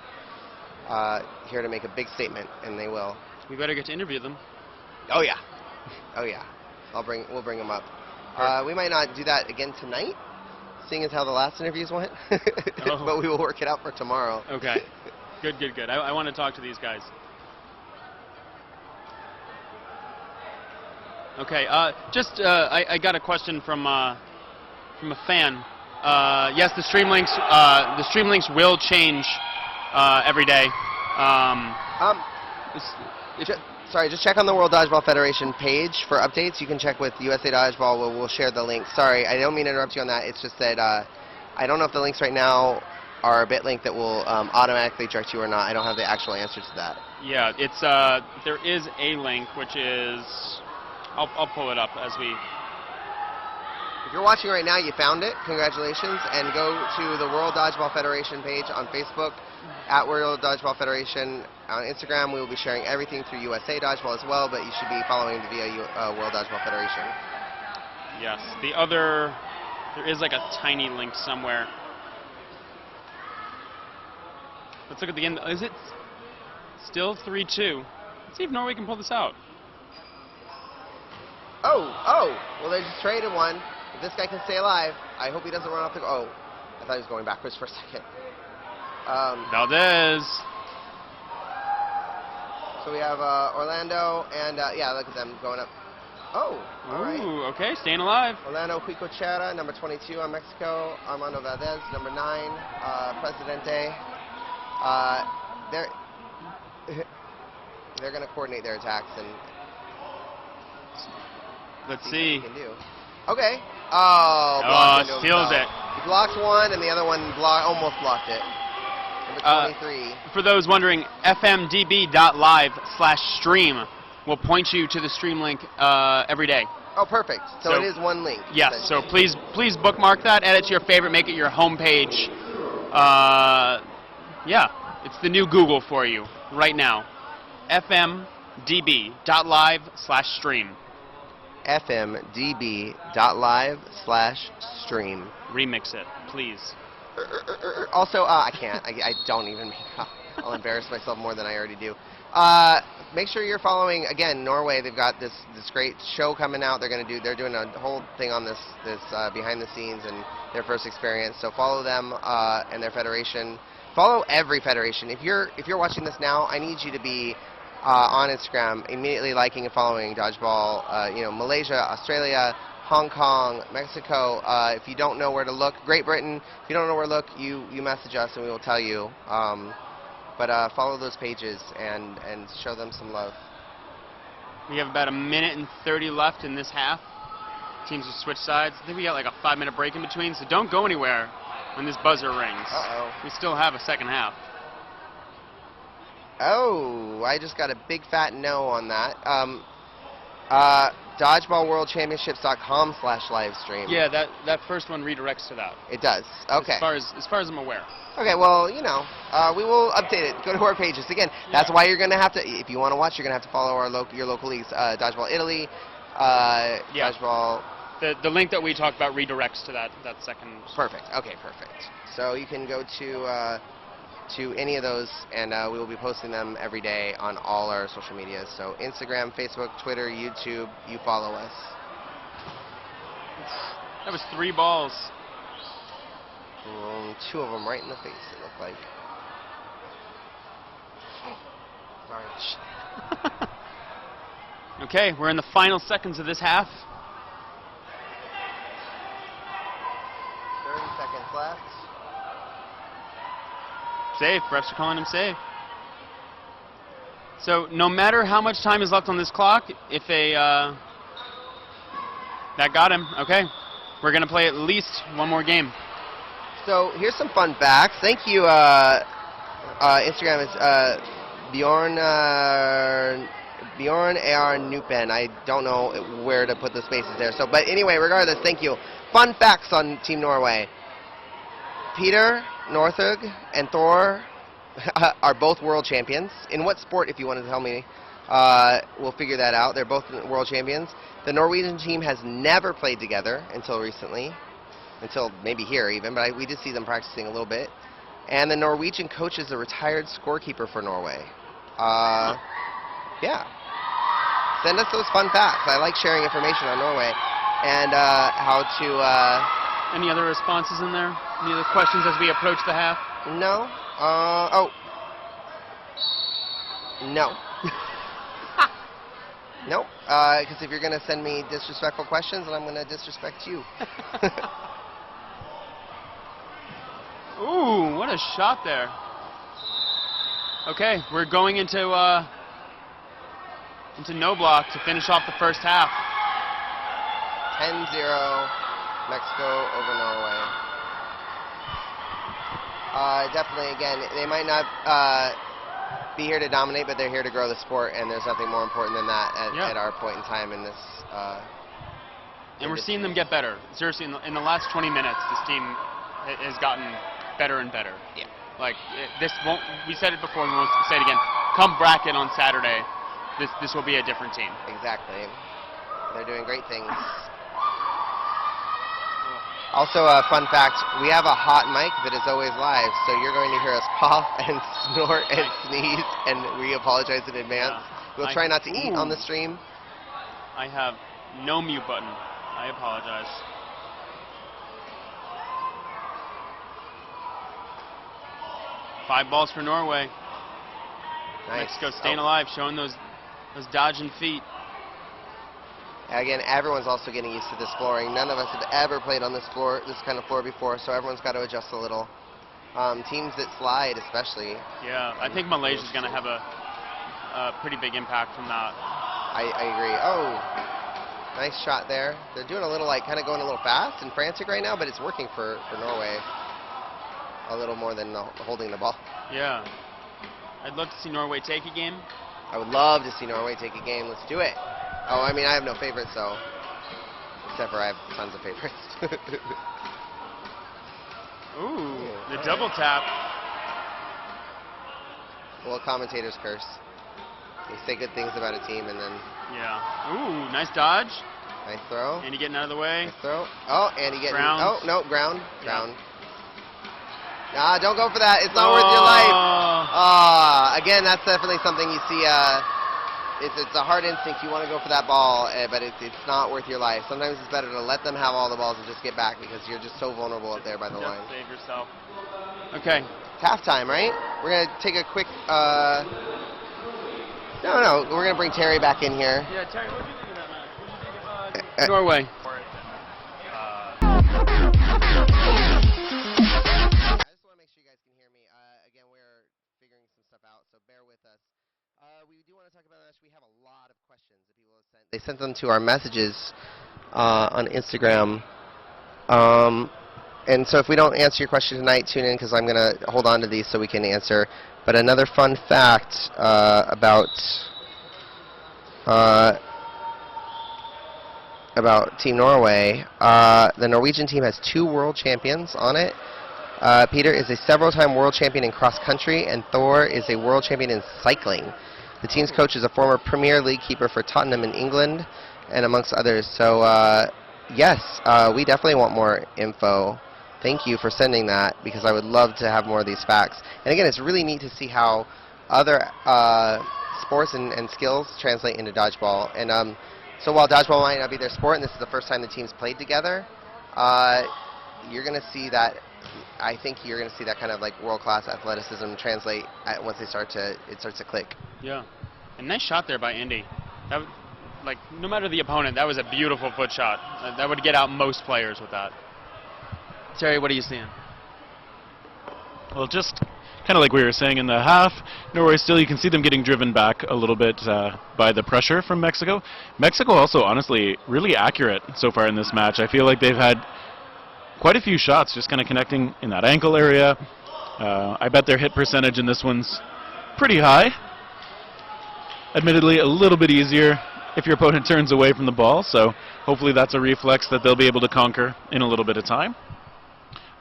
here to make a big statement, and they will. We better get to interview them. Oh yeah, oh yeah. We'll bring them up. We might not do that again tonight, seeing as how the last interviews went, but we will work it out for tomorrow. Okay, good. I want to talk to these guys. Okay, I got a question from a fan. Yes, the stream links will change every day. Sorry, just check on the World Dodgeball Federation page for updates. You can check with USA Dodgeball. We'll share the link. Sorry, I don't mean to interrupt you on that. It's just that I don't know if the links right now are a bit link that will automatically direct you or not. I don't have the actual answer to that. Yeah, it's there is a link, which is I'll pull it up as we. If you're watching right now, you found it. Congratulations, and go to the World Dodgeball Federation page on Facebook, at World Dodgeball Federation. On Instagram, we will be sharing everything through USA Dodgeball as well, but you should be following via World Dodgeball Federation. Yes, there is like a tiny link somewhere. Let's look at the end. Is it still 3-2? Let's see if Norway can pull this out. Oh, well, they just traded one. If this guy can stay alive, I hope he doesn't run off the... Oh, I thought he was going backwards for a second. Valdez. So we have Orlando, and yeah, look at them going up. Oh, all right. Ooh, okay, staying alive. Orlando Huicochera, number 22 on Mexico. Armando Valdez, number 9. Presidente. They're going to coordinate their attacks, and let's see. What they can do. Okay. Oh, steals it. He blocked one, and the other one almost blocked it. Number 23. For those wondering, fmdb.live/stream will point you to the stream link every day. Oh, perfect. So it is one link. Yes. So please bookmark that, add it to your favorite, make it your homepage. Yeah, it's the new Google for you right now. fmdb.live/stream. fmdb.live/stream. Remix it, please. Also, I can't. I don't even. I'll embarrass myself more than I already do. Make sure you're following, again, Norway. They've got this great show coming out. They're doing a whole thing on this behind the scenes and their first experience. So follow them and their federation. Follow every federation. If you're watching this now, I need you to be on Instagram, immediately liking and following Dodgeball. Malaysia, Australia, Hong Kong, Mexico. If you don't know where to look, Great Britain. If you don't know where to look, you message us and we will tell you. But follow those pages and show them some love. We have about 1:30 left in this half. Teams will switch sides. I think we got like a 5-minute break in between, so don't go anywhere when this buzzer rings. Uh-oh. We still have a second half. Oh, I just got a big fat no on that. DodgeballWorldChampionships.com/livestream. Yeah, that first one redirects to that. It does. Okay. As far as I'm aware. Okay, well, we will update it. Go to our pages. Again, that's why you're going to have to, if you want to watch, you're going to have to follow your local leagues. Dodgeball Italy, Dodgeball... The link that we talked about redirects to that second... Perfect. Okay, perfect. So you can go to any of those, and we will be posting them every day on all our social medias. So Instagram, Facebook, Twitter, YouTube, you follow us. That was 3 balls. 2 of them right in the face, it looked like. Sorry. Okay, we're in the final seconds of this half. 30 seconds left. Safe. Refs are calling him safe. So no matter how much time is left on this clock, if that got him. Okay, we're gonna play at least one more game. So here's some fun facts. Thank you. Instagram is Bjorn AR Nupen. I don't know where to put the spaces there. So, but anyway, regardless, thank you. Fun facts on Team Norway. Peter Northug and Thor are both world champions. In what sport, if you want to tell me, we'll figure that out. They're both world champions. The Norwegian team has never played together until recently, until maybe here even, but we did see them practicing a little bit. And the Norwegian coach is a retired scorekeeper for Norway. Yeah. Send us those fun facts. I like sharing information on Norway and how to... Any other responses in there? Any other questions as we approach the half? No. No. Nope. Because if you're going to send me disrespectful questions, then I'm going to disrespect you. Ooh, what a shot there. Okay, we're going into no block to finish off the first half. 10-0, Mexico over Norway. Definitely, again, they might not be here to dominate, but they're here to grow the sport, and there's nothing more important than that at our point in time in this. And we're seeing them get better. Seriously, in the last 20 minutes, this team has gotten better and better. Yeah. Like, this won't, we said it before, and we'll say it again. Come bracket on Saturday, this will be a different team. Exactly. They're doing great things. Also, a fun fact, we have a hot mic that is always live, so you're going to hear us cough and snort and sneeze, and we apologize in advance. Yeah. We'll try not to eat on the stream. I have no mute button. I apologize. Five balls for Norway. Nice. Mexico staying alive, showing those dodging feet. Again, everyone's also getting used to this flooring. None of us have ever played on this floor, this kind of floor before, so everyone's got to adjust a little. Teams that slide, especially. Yeah, I think Malaysia's going to have a pretty big impact from that. I agree. Oh, nice shot there. They're doing a little, like, kind of going a little fast and frantic right now, but it's working for Norway a little more than holding the ball. Yeah. I'd love to see Norway take a game. I would love to see Norway take a game. Let's do it. Oh, I mean, I have no favorites, so. Except for I have tons of favorites. Ooh, the double tap. Well, commentators curse. They say good things about a team and then. Yeah. Ooh, nice dodge. Nice throw. And he getting out of the way. Nice throw. Oh, and he getting. Ground. Oh, no, ground. Ground. Nah, don't go for that. It's not worth your life. Again, that's definitely something you see. It's a hard instinct. You want to go for that ball, but it's not worth your life. Sometimes it's better to let them have all the balls and just get back because you're just so vulnerable up there by the line. Save yourself. Okay. It's halftime, right? We're going to take a quick... No. We're going to bring Terry back in here. Yeah, Terry, what did you think of that match? What did you think of Norway? I just want to make sure you guys can hear me. Again, we're figuring some stuff out, so bear with us. We do want to talk about this. We have a lot of questions that people have sent. They sent them to our messages on Instagram. And so if we don't answer your question tonight, tune in because I'm going to hold on to these so we can answer. But another fun fact about Team Norway, the Norwegian team has 2 world champions on it. Peter is a several-time world champion in cross-country, and Thor is a world champion in cycling. The team's coach is a former Premier League keeper for Tottenham in England, and amongst others. So, yes, we definitely want more info. Thank you for sending that, because I would love to have more of these facts. And again, it's really neat to see how other sports and skills translate into dodgeball. And so while dodgeball might not be their sport, and this is the first time the teams played together, you're going to see that I think you're going to see that kind of like world-class athleticism translate once it starts to click. Yeah. A nice shot there by Indy. That was, like, no matter the opponent, that was a beautiful foot shot. That would get out most players with that. Terry, what are you seeing? Well, just kind of like we were saying in the half, Norway still, you can see them getting driven back a little bit by the pressure from Mexico. Mexico also, honestly, really accurate so far in this match. I feel like they've had quite a few shots just kind of connecting in that ankle area. I bet their hit percentage in this one's pretty high. Admittedly, a little bit easier if your opponent turns away from the ball, so hopefully that's a reflex that they'll be able to conquer in a little bit of time.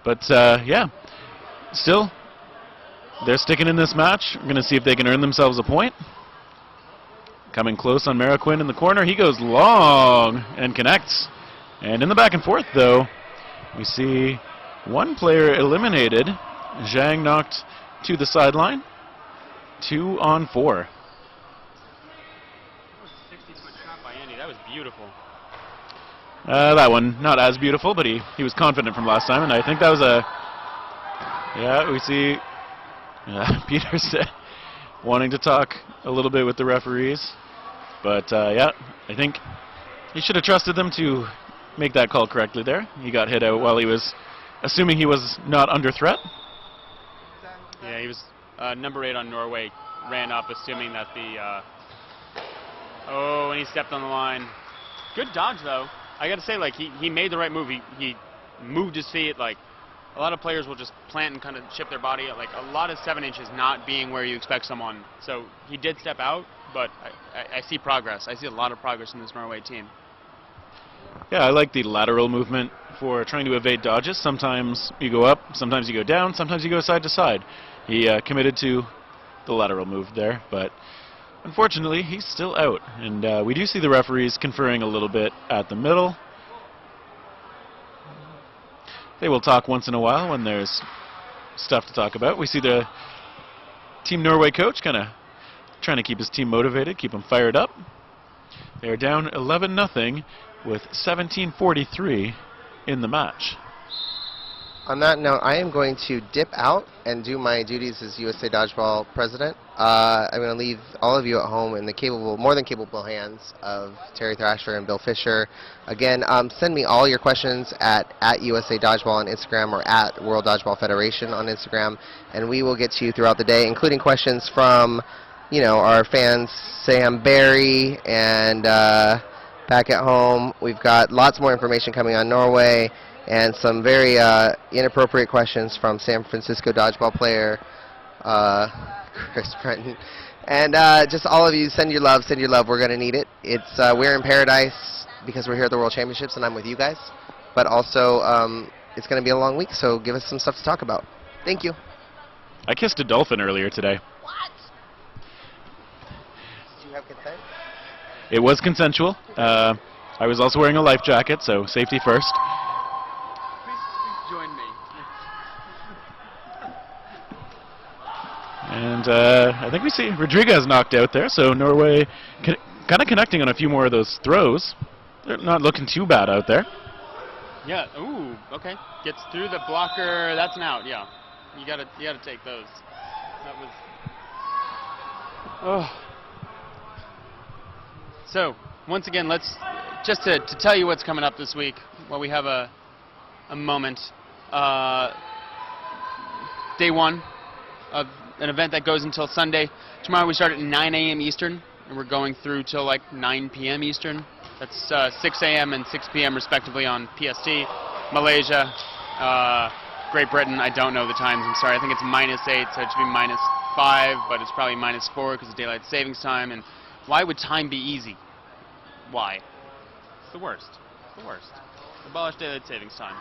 But yeah, still, they're sticking in this match. We're going to see if they can earn themselves a point. Coming close on Mariquin in the corner. He goes long and connects. And in the back and forth, though, we see one player eliminated. Zhang knocked to the sideline. 2 on 4. That was a 60-foot shot by Andy. That was beautiful. That one, not as beautiful, but he was confident from last time, and I think that was a... Yeah, we see Peterson wanting to talk a little bit with the referees. But, yeah, I think he should have trusted them to make that call correctly there. He got hit out while he was assuming he was not under threat. Yeah, he was number 8 on Norway, ran up assuming that the... oh, and he stepped on the line. Good dodge, though. I got to say, like, he made the right move. He moved his feet. Like, a lot of players will just plant and kind of shift their body. Like, a lot of 7 inches not being where you expect someone. So he did step out, but I see progress. I see a lot of progress in this Norway team. Yeah, I like the lateral movement for trying to evade dodges. Sometimes you go up, sometimes you go down, sometimes you go side to side. He committed to the lateral move there, but unfortunately he's still out. And we do see the referees conferring a little bit at the middle. They will talk once in a while when there's stuff to talk about. We see the Team Norway coach kind of trying to keep his team motivated, keep them fired up. They are down 11-0 with 17:43 in the match. On that note, I am going to dip out and do my duties as USA Dodgeball president. I'm going to leave all of you at home in the capable, more than capable hands of Terry Thrasher and Bill Fisher. Again, send me all your questions at USA Dodgeball on Instagram or at World Dodgeball Federation on Instagram, and we will get to you throughout the day, including questions from, you know, our fans, Sam Barry, and back at home. We've got lots more information coming on Norway, and some very inappropriate questions from San Francisco dodgeball player Chris Brenton. And just all of you, send your love, send your love. We're going to need it. It's we're in paradise because we're here at the World Championships and I'm with you guys. But also, it's going to be a long week, so give us some stuff to talk about. Thank you. I kissed a dolphin earlier today. What? Did you have consent? It was consensual. I was also wearing a life jacket, so safety first. Please join me. And I think we see Rodriguez knocked out there, so Norway kind of connecting on a few more of those throws. They're not looking too bad out there. Yeah. Ooh. Okay. Gets through the blocker. That's an out. Yeah. You gotta take those. That was. Oh. So once again, let's just to tell you what's coming up this week. While we have a moment. Day 1 of an event that goes until Sunday. Tomorrow we start at 9 a.m. Eastern, and we're going through till like 9 p.m. Eastern. That's 6 a.m. and 6 p.m. respectively on PST. Malaysia, Great Britain, I don't know the times, I'm sorry. I think it's -8, so it should be -5, but it's probably -4 because of daylight savings time. And why would time be easy? Why? It's the worst. It's the worst. Abolish daylight savings time.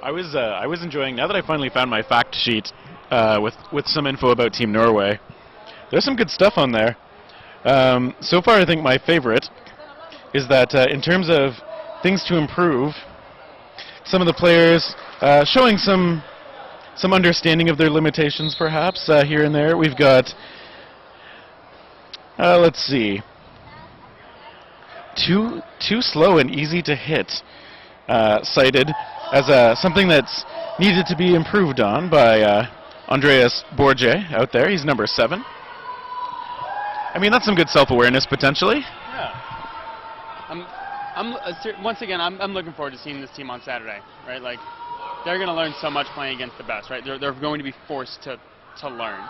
I was enjoying, now that I finally found my fact sheet with some info about Team Norway, there's some good stuff on there. So far I think my favorite is that in terms of things to improve, some of the players showing some understanding of their limitations perhaps here and there. We've got, let's see, too slow and easy to hit. cited as something that's needed to be improved on by Andreas Borge out there. He's number 7. I mean, that's some good self-awareness potentially. Yeah. Once again, I'm looking forward to seeing this team on Saturday, right? Like, they're going to learn so much playing against the best, right? They're going to be forced to learn,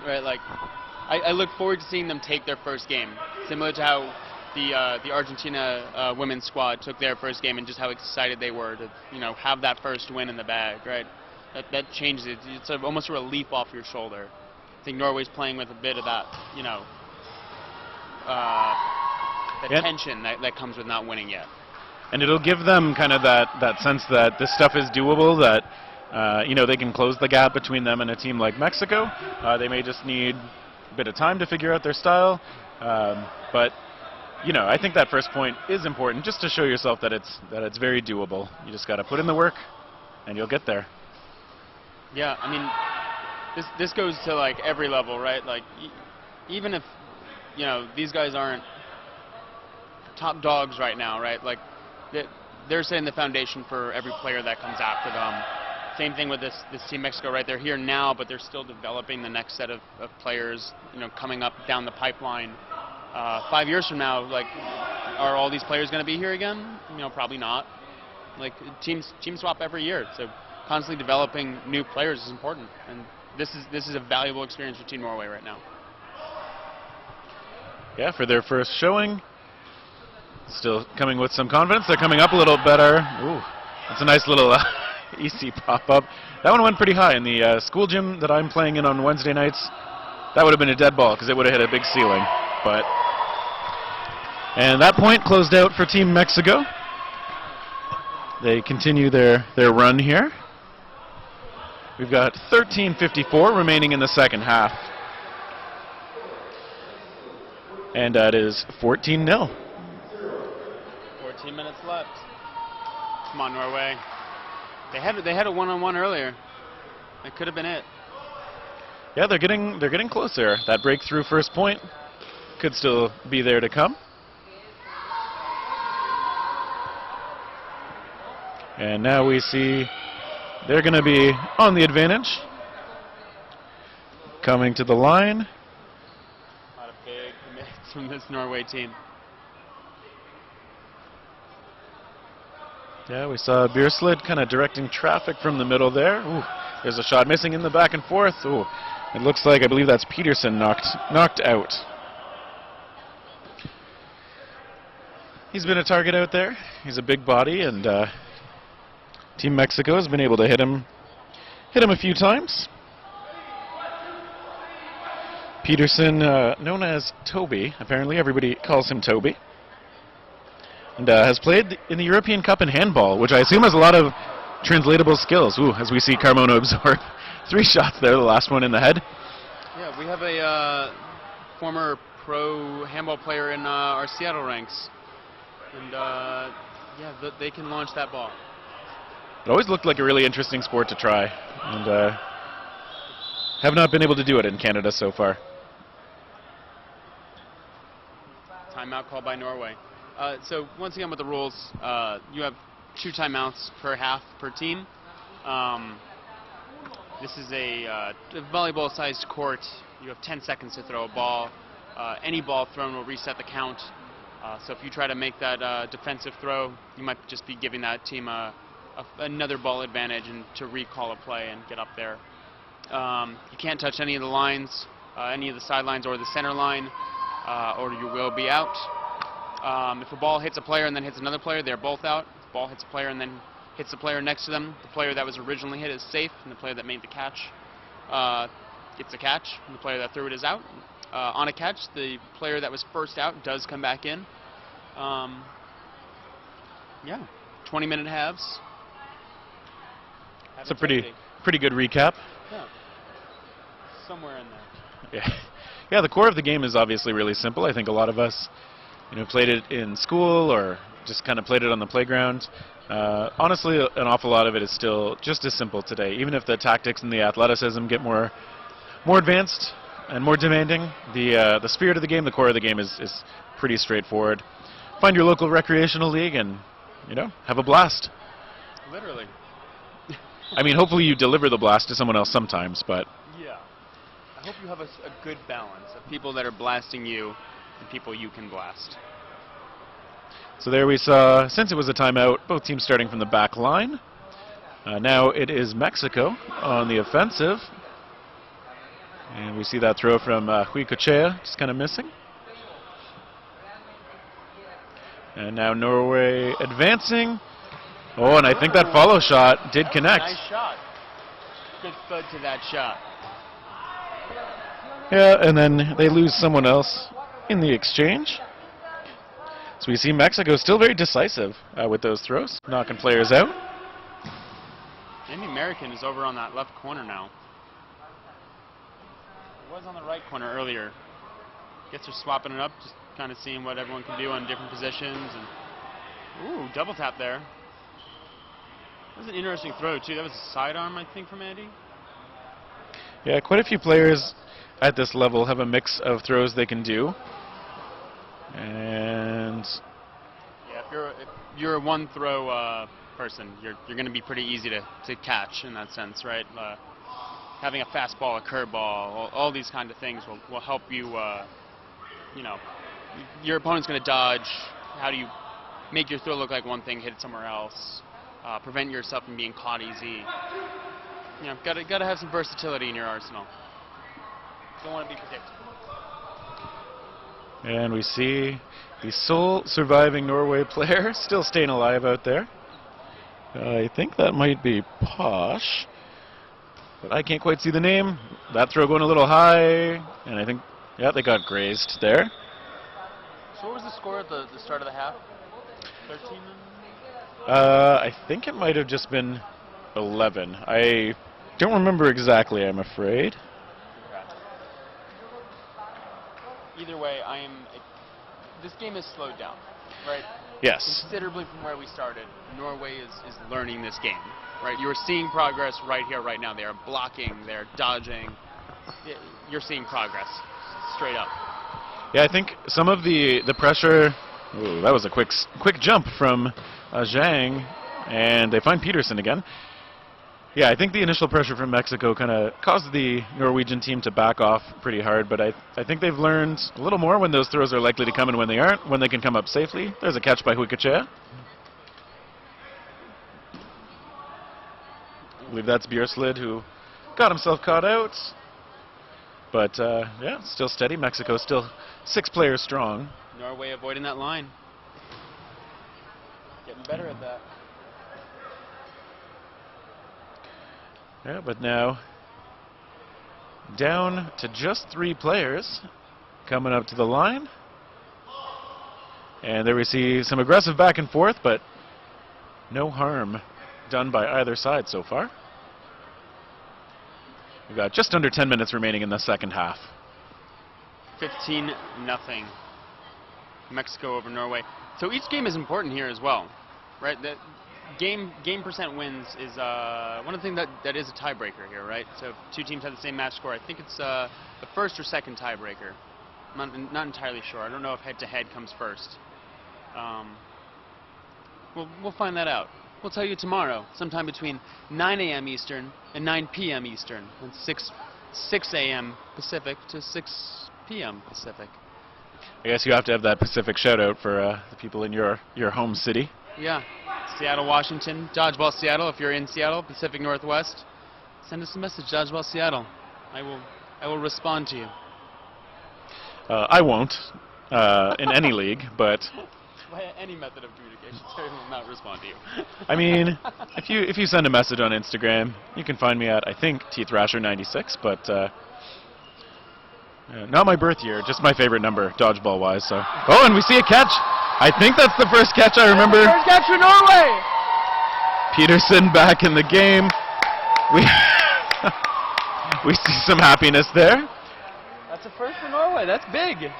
right? Like, I look forward to seeing them take their first game, similar to how the Argentina women's squad took their first game and just how excited they were to, have that first win in the bag, right? That changes it. It's almost a relief off your shoulder. I think Norway's playing with a bit of that, the tension that comes with not winning yet. And it'll give them kind of that sense that this stuff is doable, that they can close the gap between them and a team like Mexico. They may just need a bit of time to figure out their style, but I think that first point is important, just to show yourself that it's very doable. You just got to put in the work, and you'll get there. Yeah, I mean, this goes to like every level, right? Like, even if these guys aren't top dogs right now, right? Like, they're setting the foundation for every player that comes after them. Same thing with this Team Mexico, right? They're here now, but they're still developing the next set of players, coming up down the pipeline. 5 years from now, like, are all these players going to be here again? Probably not. Like, team swap every year, so constantly developing new players is important, and this is a valuable experience for Team Norway right now. Yeah, for their first showing, still coming with some confidence. They're coming up a little better. Ooh, that's a nice little easy pop-up. That one went pretty high in the school gym that I'm playing in on Wednesday nights. That would have been a dead ball because it would have hit a big ceiling. And that point closed out for Team Mexico. They continue their run here. We've got 13:54 remaining in the second half. And that is 14-0. 14 minutes left. Come on, Norway. They had a one-on-one earlier. That could have been it. Yeah, they're getting closer. That breakthrough first point could still be there to come. And now we see they're going to be on the advantage. Coming to the line. A lot of big commits from this Norway team. Yeah, we saw Beerslid kind of directing traffic from the middle there. Ooh, there's a shot missing in the back and forth. Ooh, it looks like, I believe that's Peterson knocked out. He's been a target out there. He's a big body, and Team Mexico has been able to hit him a few times. Peterson, known as Toby, apparently everybody calls him Toby, and has played in the European Cup in handball, which I assume has a lot of translatable skills. Ooh, as we see Carmona absorb 3 shots there, the last one in the head. Yeah, we have a former pro handball player in our Seattle ranks, and they can launch that ball. It always looked like a really interesting sport to try, and have not been able to do it in Canada so far. Timeout called by Norway. So once again with the rules, you have 2 timeouts per half per team. This is a volleyball-sized court. You have 10 seconds to throw a ball. Any ball thrown will reset the count. So if you try to make that defensive throw, you might just be giving that team another ball advantage and to recall a play and get up there. You can't touch any of the lines, any of the sidelines or the center line, or you will be out. If a ball hits a player and then hits another player, they're both out. If the ball hits a player and then hits the player next to them, the player that was originally hit is safe, and the player that made the catch gets a catch, and the player that threw it is out. On a catch, the player that was first out does come back in. 20-minute halves. It's a pretty good recap. Yeah. Somewhere in there. Yeah, the core of the game is obviously really simple. I think a lot of us, played it in school or just kind of played it on the playground. Honestly, an awful lot of it is still just as simple today. Even if the tactics and the athleticism get more advanced and more demanding, the spirit of the game, the core of the game is pretty straightforward. Find your local recreational league and you know, have a blast. Literally. I mean, hopefully you deliver the blast to someone else sometimes, but Yeah. I hope you have a good balance of people that are blasting you and people you can blast. so there we saw, since it was a timeout, both teams starting from the back line. Now it is Mexico on the offensive. And we see that throw from Huicochea, just kind of missing. And now Norway advancing. Oh, and I think that follow shot did connect. Nice shot. Good thud to that shot. Yeah, and then they lose someone else in the exchange. So we see Mexico still very decisive with those throws, knocking players out. Maybe American is over on that left corner now. It was on the right corner earlier. Guess they're swapping it up, just kind of seeing what everyone can do on different positions. And ooh, double tap there. That was an interesting throw too. That was a sidearm, I think, from Andy. Yeah, quite a few players at this level have a mix of throws they can do. And Yeah, if you're a one throw person, you're going to be pretty easy to catch in that sense, right? Having a fastball, a curveball, all these kind of things will help you. You know, your opponent's going to dodge. How do you make your throw look like one thing, hit it somewhere else, prevent yourself from being caught easy? You know, gotta have some versatility in your arsenal. Don't want to be predictable. And we see the sole surviving Norway player still staying alive out there. I think that might be Posh, but I can't quite see the name. That throw going a little high, and I think, yeah, they got grazed there. So what was the score at the start of the half? 13? I think it might have just been 11. I don't remember exactly, I'm afraid. Either way, this game is slowed down, right? Yes. Considerably from where we started. Norway is learning this game, right? You are seeing progress right here, right now. They are blocking, they're dodging. You're seeing progress, straight up. Yeah, I think some of the pressure. Ooh, that was a quick jump from Zhang, and they find Peterson again. Yeah, I think the initial pressure from Mexico kind of caused the Norwegian team to back off pretty hard, but I think they've learned a little more when those throws are likely to come and when they aren't, when they can come up safely. There's a catch by Huicochea. I believe that's Bierslid, who got himself caught out. But, yeah, still steady. Mexico still 6 players strong. Norway avoiding that line. Getting better at that. Yeah, but now down to just 3 players coming up to the line. And there we see some aggressive back and forth, but no harm done by either side so far. We've got just under 10 minutes remaining in the second half. 15-0. Mexico over Norway. So each game is important here as well, right? The game percent wins is one of the things that is a tiebreaker here, right? So if 2 teams have the same match score, I think it's the first or second tiebreaker. I'm not entirely sure. I don't know if head-to-head comes first. We'll find that out. We'll tell you tomorrow, sometime between 9 a.m. Eastern and 9 p.m. Eastern, and 6 a.m. Pacific to 6 p.m. Pacific. I guess you have to have that Pacific shout-out for the people in your home city. Yeah. Seattle, Washington, Dodgeball Seattle. If you're in Seattle, Pacific Northwest, send us a message, Dodgeball Seattle. I will respond to you. I won't in any league, but By any method of communication, Terry will not respond to you. I mean, if you send a message on Instagram, you can find me at, I think, TThrasher96, but not my birth year, just my favorite number, dodgeball-wise. So, oh, and we see a catch. I think that's the first catch I remember. First catch for Norway. Peterson back in the game. We see some happiness there. That's a first for Norway. That's big.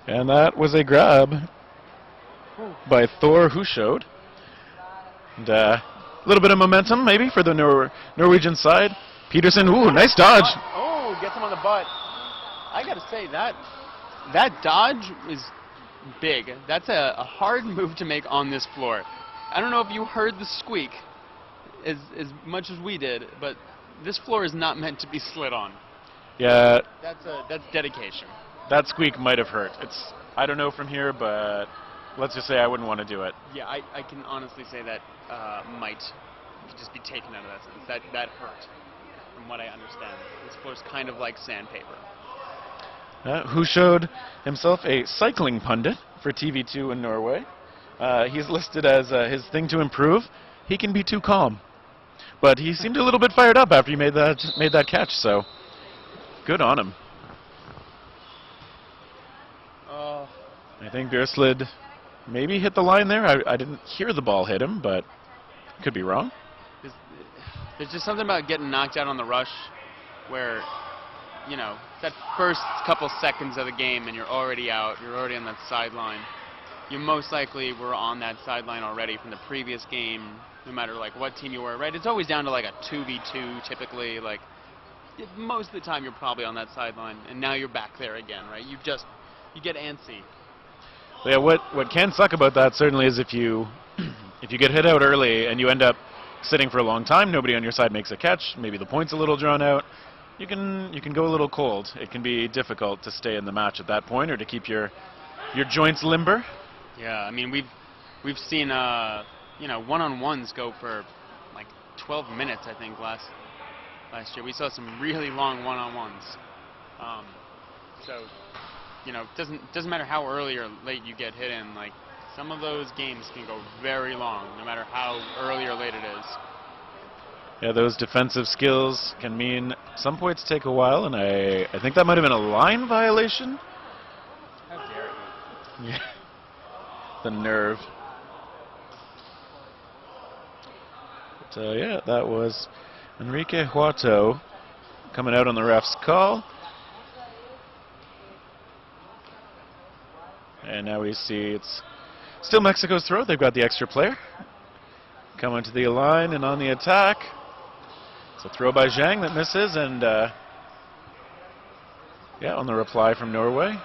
And that was a grab by Thor Hushovd. And a little bit of momentum, maybe, for the Norwegian side. Peterson, ooh, nice dodge. Oh, gets him on the butt. I got to say, that dodge is big. That's a hard move to make on this floor. I don't know if you heard the squeak as much as we did, but this floor is not meant to be slid on. Yeah, That's dedication. that squeak might have hurt. I don't know from here, but let's just say I wouldn't want to do it. Yeah, I can honestly say that might just be taken out of that sentence. That hurt, from what I understand. This floor's kind of like sandpaper. Who showed himself a cycling pundit for TV2 in Norway. He's listed as his thing to improve. He can be too calm. But he seemed a little bit fired up after he made that catch, so good on him. I think Bjørslid maybe hit the line there. I didn't hear the ball hit him, but could be wrong. There's just something about getting knocked out on the rush where, you know, that first couple seconds of the game and you're already out, you're already on that sideline. You most likely were on that sideline already from the previous game, no matter like what team you were, right? It's always down to like a 2v2 typically, like most of the time you're probably on that sideline, and now you're back there again, right? You get antsy. Yeah, what can suck about that certainly is if you get hit out early and you end up sitting for a long time, nobody on your side makes a catch, maybe the point's a little drawn out, you can go a little cold. It can be difficult to stay in the match at that point or to keep your joints limber. Yeah, I mean we've seen you know, one-on-ones go for like 12 minutes I think last year. We saw some really long one-on-ones. So, you know, it doesn't matter how early or late you get hit in, like some of those games can go very long, no matter how early or late it is. Yeah, those defensive skills can mean some points take a while, and I think that might have been a line violation. How dare you? Yeah. The nerve. But yeah, that was Enrique Huato coming out on the ref's call. And now we see it's still Mexico's throw. They've got the extra player. Coming to the line and on the attack. It's a throw by Zhang that misses, and yeah, on the reply from Norway.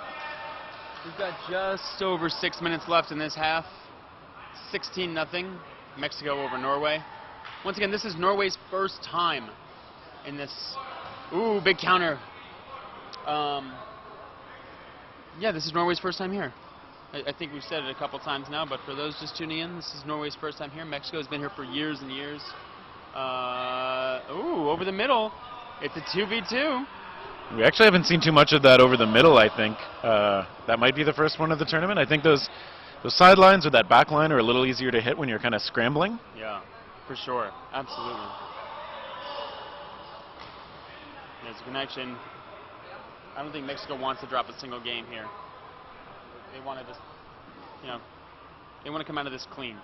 We've got just over 6 minutes left in this half. 16-0, Mexico over Norway. Once again, this is Norway's first time in this. Ooh, big counter. Yeah, this is Norway's first time here. I think we've said it a couple times now, but for those just tuning in, this is Norway's first time here. Mexico's been here for years and years. Ooh, over the middle. It's a 2v2. We actually haven't seen too much of that over the middle, I think. That might be the first one of the tournament. I think those sidelines or that back line are a little easier to hit when you're kind of scrambling. Yeah, for sure. Absolutely. There's a connection. I don't think Mexico wants to drop a single game here. They want to just, you know, they want to come out of this clean.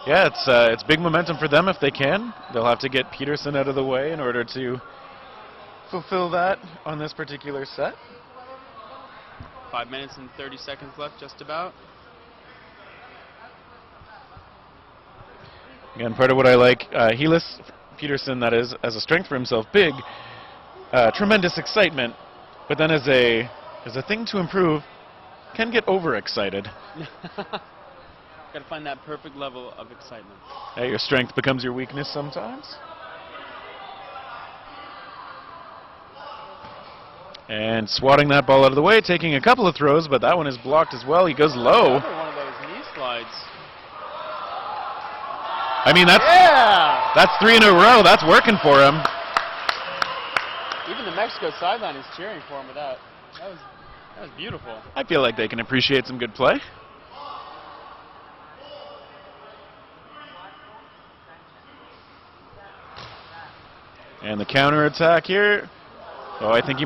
Yeah, it's big momentum for them if they can. They'll have to get Peterson out of the way in order to fulfill that on this particular set. 5 minutes and 30 seconds left, just about. Again, part of what I like, he lists Peterson, that is, as a strength for himself, big, tremendous excitement, but then as a thing to improve, can get overexcited. Got to find that perfect level of excitement. Hey, your strength becomes your weakness sometimes. And swatting that ball out of the way, taking a couple of throws, but that one is blocked as well. He goes low. Another one of those knee slides. I mean, that's 3 in a row. That's working for him. Even the Mexico sideline is cheering for him with that. That was beautiful. I feel like they can appreciate some good play. And the counterattack here. Oh, I think he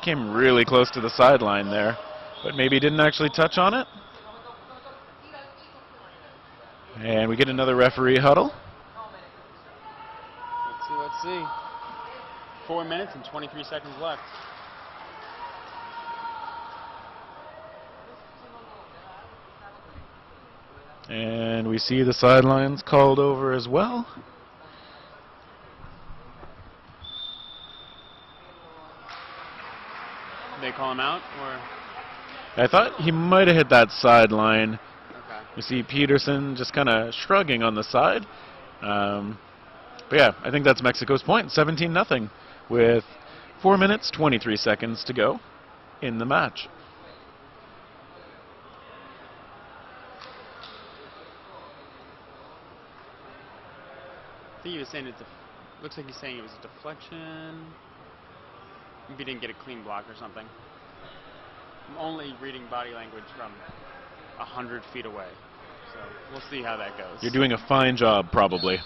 came really close to the sideline there, but maybe didn't actually touch on it. And we get another referee huddle. Let's see. 4 minutes and 23 seconds left. And we see the sidelines called over as well. They call him out, or? I thought he might have hit that sideline. Okay. You see Peterson just kind of shrugging on the side. But yeah, I think that's Mexico's point. 17-0 with 4 minutes, 23 seconds to go in the match. I think he was saying looks like he's saying it was a deflection. Maybe he didn't get a clean block or something. I'm only reading body language from 100 feet away. So we'll see how that goes. You're doing a fine job, probably.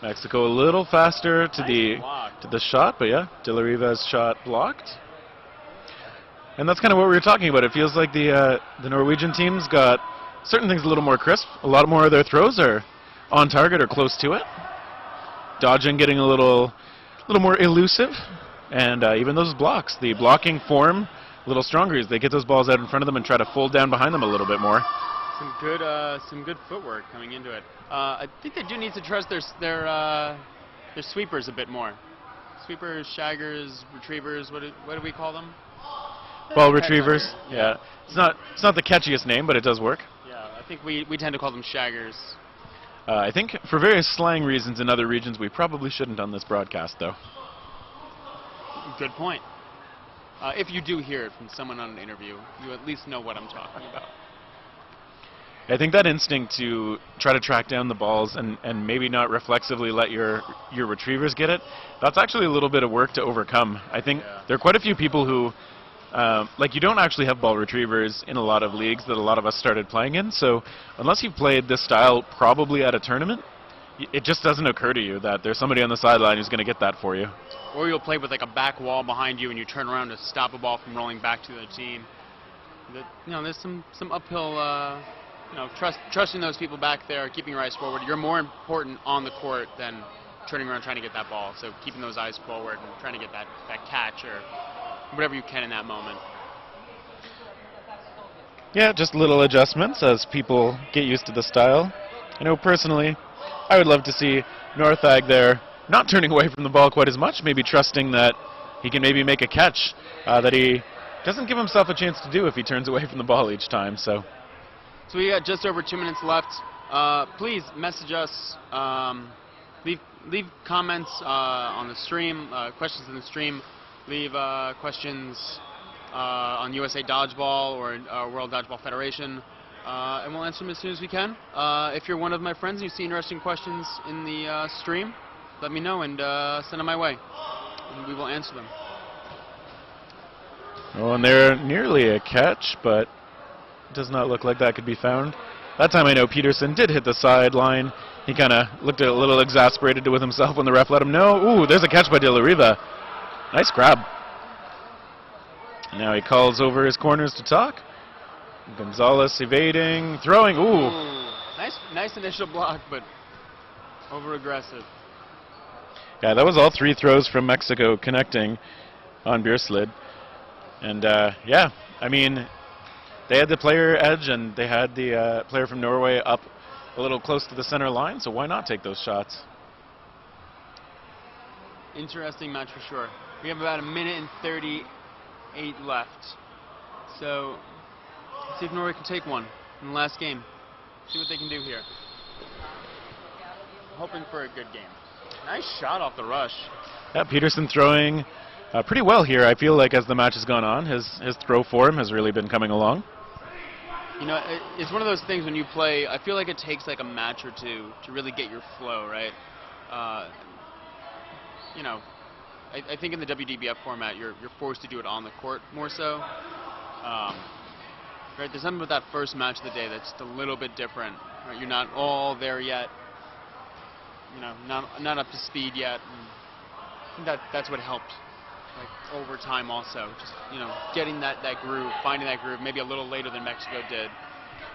Mexico a little faster to the shot, but yeah, De La Riva's shot blocked. And that's kind of what we were talking about. It feels like the Norwegian team's got certain things a little more crisp. A lot more of their throws are on target or close to it. Dodging getting a little more elusive, and even those blocks, the blocking form a little stronger as they get those balls out in front of them and try to fold down behind them a little bit more. Some good footwork coming into it. I think they do need to trust their sweepers a bit more. Sweepers, shaggers, retrievers. What do we call them? Ball retrievers. Yeah, it's not the catchiest name, but it does work. Yeah, I think we tend to call them shaggers. I think for various slang reasons in other regions, we probably shouldn't on this broadcast, though. Good point. If you do hear it from someone on an interview, you at least know what I'm talking about. I think that instinct to try to track down the balls and maybe not reflexively let your retrievers get it, that's actually a little bit of work to overcome. I think there are quite a few people who, you don't actually have ball retrievers in a lot of leagues that a lot of us started playing in, so unless you've played this style probably at a tournament, it just doesn't occur to you that there's somebody on the sideline who's going to get that for you. Or you'll play with like a back wall behind you and you turn around to stop a ball from rolling back to the team. There's some uphill, trusting those people back there, keeping your eyes forward. You're more important on the court than turning around trying to get that ball. So keeping those eyes forward and trying to get that catch or whatever you can in that moment. Yeah, just little adjustments as people get used to the style. I know personally, I would love to see Northag there not turning away from the ball quite as much, maybe trusting that he can maybe make a catch that he doesn't give himself a chance to do if he turns away from the ball each time. So we got just over 2 minutes left. Please message us. Leave comments on the stream, questions in the stream. Leave questions on USA Dodgeball or World Dodgeball Federation, and we'll answer them as soon as we can. If you're one of my friends and you see interesting questions in the stream, let me know and send them my way, and we will answer them. Oh, and they're nearly a catch, but it does not look like that could be found. That time I know Peterson did hit the sideline. He kind of looked a little exasperated with himself when the ref let him know. Ooh, there's a catch by De La Riva. Nice grab. Now he calls over his corners to talk. Gonzalez evading, throwing. Ooh. Nice initial block, but over-aggressive. Yeah, that was all three throws from Mexico connecting on Beerslid. And yeah, I mean, they had the player edge and they had the player from Norway up a little close to the center line, so why not take those shots? Interesting match for sure. We have about 1 minute and 38 left. So let's see if Norway can take one in the last game. See what they can do here. Hoping for a good game. Nice shot off the rush. Yeah, Peterson throwing pretty well here. I feel like as the match has gone on, his throw form has really been coming along. You know, it's one of those things when you play, I feel like it takes like a match or two to really get your flow, right? You know, I think in the WDBF format, you're forced to do it on the court more so. Right? There's something about that first match of the day that's just a little bit different. Right? You're not all there yet. You know, not up to speed yet. And I think that's what helped, like over time also. Just getting that groove, finding that groove, maybe a little later than Mexico did.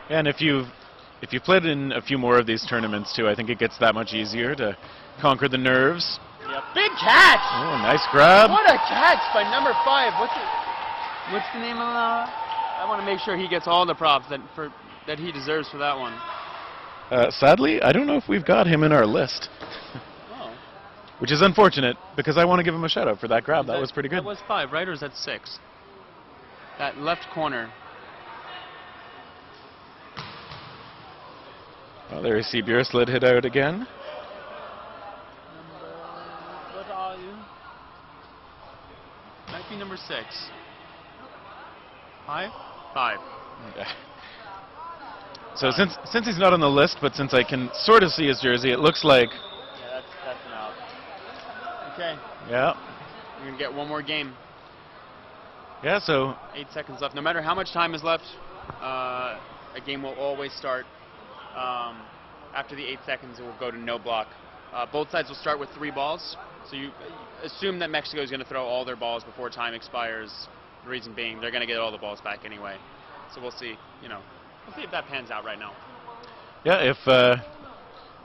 And if you've played in a few more of these tournaments too, I think it gets that much easier to conquer the nerves. Yep. Big catch! Oh, nice grab. What a catch by number 5. What's the name of I want to make sure he gets all the props that he deserves for that one. Sadly, I don't know if we've got him in our list. Oh. which is unfortunate because I want to give him a shout out for that grab. That was pretty good. That was 5, right? Or is that 6? That left corner. Well, there you see Bjørslid hit out again. What are you? Might be number 6. 5? 5. Okay. So since he's not on the list, but since I can sort of see his jersey, it looks like. Yeah, that's an out. Okay. Yeah. We're gonna get one more game. Yeah. So 8 seconds left. No matter how much time is left, a game will always start. After the 8 seconds, it will go to no block. Both sides will start with 3 balls. So you assume that Mexico is going to throw all their balls before time expires. The reason being, they're going to get all the balls back anyway. So we'll see. We'll see if that pans out right now. yeah,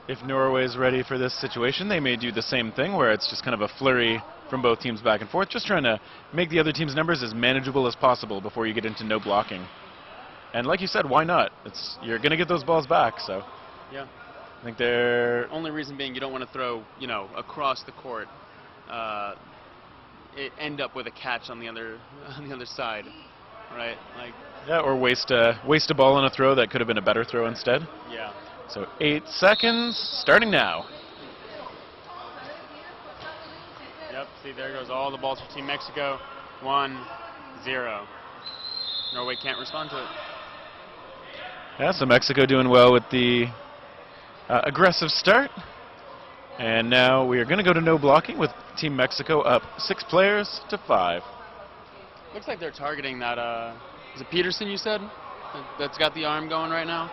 if Norway's ready for this situation, they may do the same thing where it's just kind of a flurry from both teams back and forth, just trying to make the other team's numbers as manageable as possible before you get into no blocking. And like you said, why not? You're going to get those balls back, so. Yeah. I think they're. Only reason being, you don't want to throw, across the court. It end up with a catch on the other side, right? Like. Yeah, or waste a ball on a throw that could have been a better throw instead. Yeah. So 8 seconds, starting now. Yep. See, there goes all the balls for Team Mexico. 1-0. Norway can't respond to it. Yeah, so Mexico doing well with the aggressive start. And now we are going to go to no blocking with Team Mexico up 6 players to 5. Looks like they're targeting that, is it Peterson you said? That's got the arm going right now?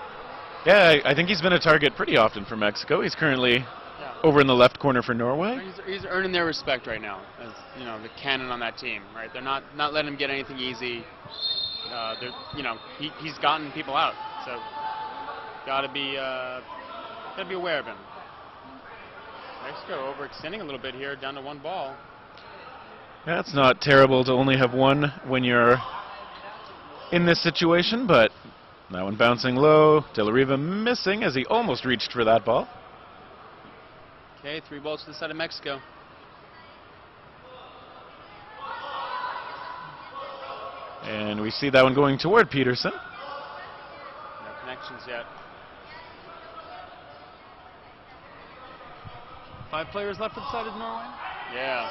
Yeah, I think he's been a target pretty often for Mexico. He's currently over in the left corner for Norway. He's earning their respect right now as, the cannon on that team, right? They're not letting him get anything easy. He's gotten people out, so gotta be aware of him. Mexico overextending a little bit here, down to 1 ball. Yeah, it's not terrible to only have 1 when you're in this situation, but that one bouncing low. De La Riva missing as he almost reached for that ball. Okay, 3 balls to the side of Mexico. And we see that one going toward Peterson. No connections yet. 5 players left for the side of Norway? Yeah.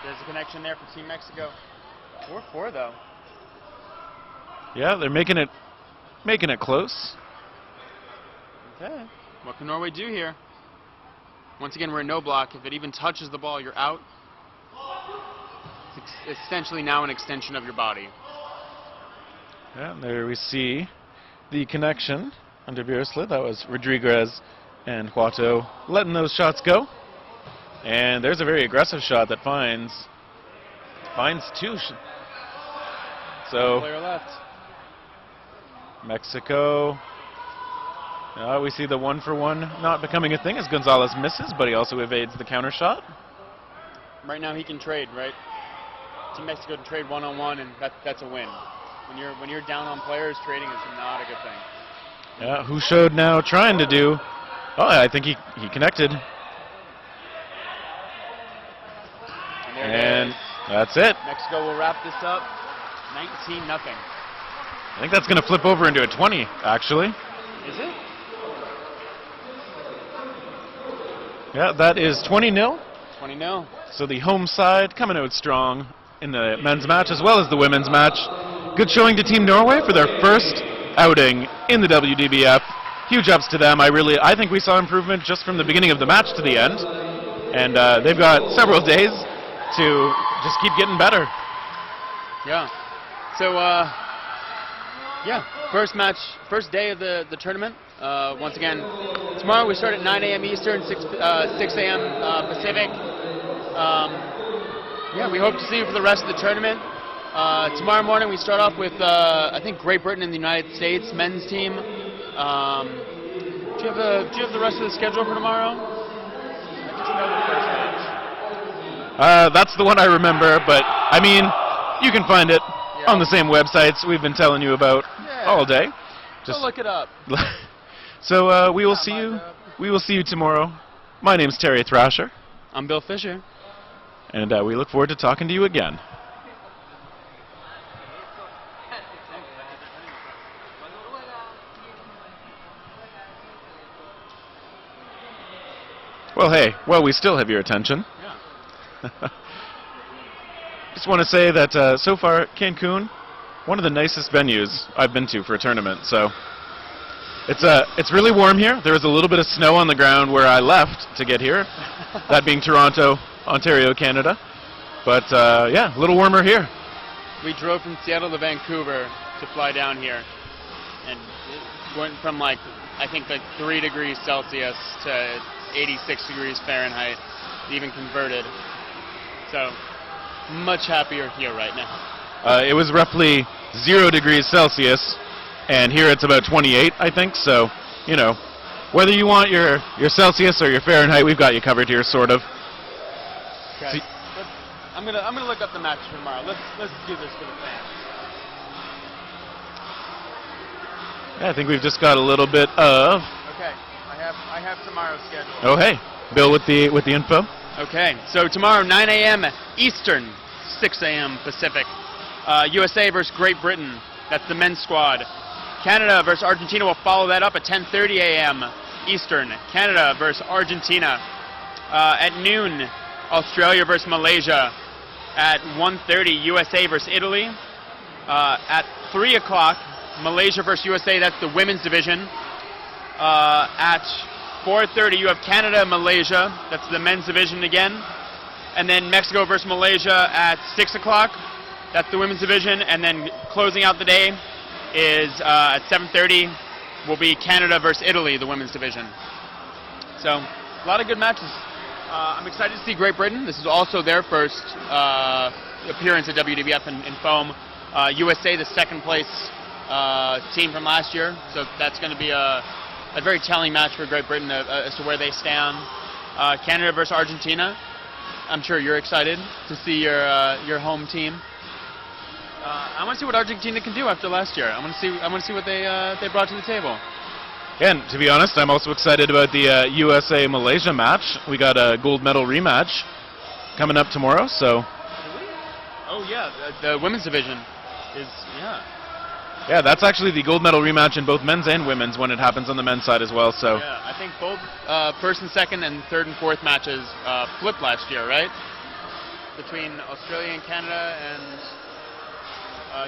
There's a connection there for Team Mexico. 4-4 though. Yeah, they're making it close. Okay. What can Norway do here? Once again, we're in no block. If it even touches the ball, you're out. It's essentially now an extension of your body. Yeah, and there we see the connection under Bjørslid. That was Rodriguez and Huato letting those shots go. And there's a very aggressive shot that finds 2. So Player left. Mexico. We see the 1-for-1 not becoming a thing as Gonzalez misses, but he also evades the counter shot. Right now he can trade, right? Team Mexico can trade one-on-one, and that's a win. When you're down on players, trading is not a good thing. Yeah, who showed now trying to do. Oh, I think he connected. And that's it. Mexico will wrap this up. 19-0. I think that's going to flip over into a 20, actually. Is it? Yeah, that is 20-0. 20-0. So the home side coming out strong in the men's match as well as the women's match. Good showing to Team Norway for their first outing in the WDBF. Huge ups to them. I think we saw improvement just from the beginning of the match to the end. And they've got several days to just keep getting better. Yeah. So, first day of the tournament. Once again, tomorrow we start at 9 a.m. Eastern, 6 a.m. Pacific. We hope to see you for the rest of the tournament. Tomorrow morning we start off with, I think, Great Britain and the United States men's team. Do you have the rest of the schedule for tomorrow? I just know the first match. That's the one I remember, but I mean, you can find it on the same websites we've been telling you about all day. Just look it up. So we will see you. We will see you tomorrow. My name's Terry Thrasher, I'm Bill Fisher. and we look forward to talking to you again. Well, hey, we still have your attention. Yeah. Just want to say that so far, Cancun, one of the nicest venues I've been to for a tournament. So it's really warm here. There was a little bit of snow on the ground where I left to get here, that being Toronto, Ontario, Canada. But yeah, a little warmer here. We drove from Seattle to Vancouver to fly down here, and it went from like, I think like 3 degrees Celsius to 86 degrees Fahrenheit, even converted. So much happier here right now. It was roughly 0 degrees Celsius, and here it's about 28, I think. So, you know, whether you want your Celsius or your Fahrenheit, we've got you covered here, sort of. Okay. I'm gonna look up the match for tomorrow. Let's do this for the fans. Yeah, I think we've just got a little bit of. Okay, I have tomorrow's schedule. Oh, hey, Bill with the info. Okay, so tomorrow 9 a.m. Eastern, 6 a.m. Pacific. USA versus Great Britain. That's the men's squad. Canada versus Argentina will follow that up at 10:30 a.m. Eastern. Canada versus Argentina. At noon, Australia versus Malaysia. At 1:30, USA versus Italy. At 3 o'clock, Malaysia versus USA. That's the women's division. At 4:30, you have Canada, Malaysia. That's the men's division again. And then Mexico versus Malaysia at 6 o'clock. That's the women's division. And then closing out the day is at 7:30 will be Canada versus Italy, the women's division. So a lot of good matches. I'm excited to see Great Britain. This is also their first appearance at WDBF in foam. USA, the second place team from last year. So that's going to be a very telling match for Great Britain as to where they stand. Canada versus Argentina. I'm sure you're excited to see your home team. I want to see what Argentina can do after last year. I want to see what they brought to the table. And to be honest, I'm also excited about the USA-Malaysia match. We got a gold medal rematch coming up tomorrow. So. Oh yeah, the women's division is Yeah, that's actually the gold medal rematch in both men's and women's when it happens on the men's side as well. So. Yeah, I think both first and second and third and fourth matches flipped last year, right? Between Australia and Canada and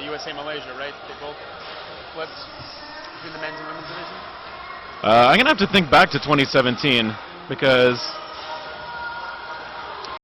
USA Malaysia, right? They both flipped between the men's and women's division. I'm gonna have to think back to 2017 because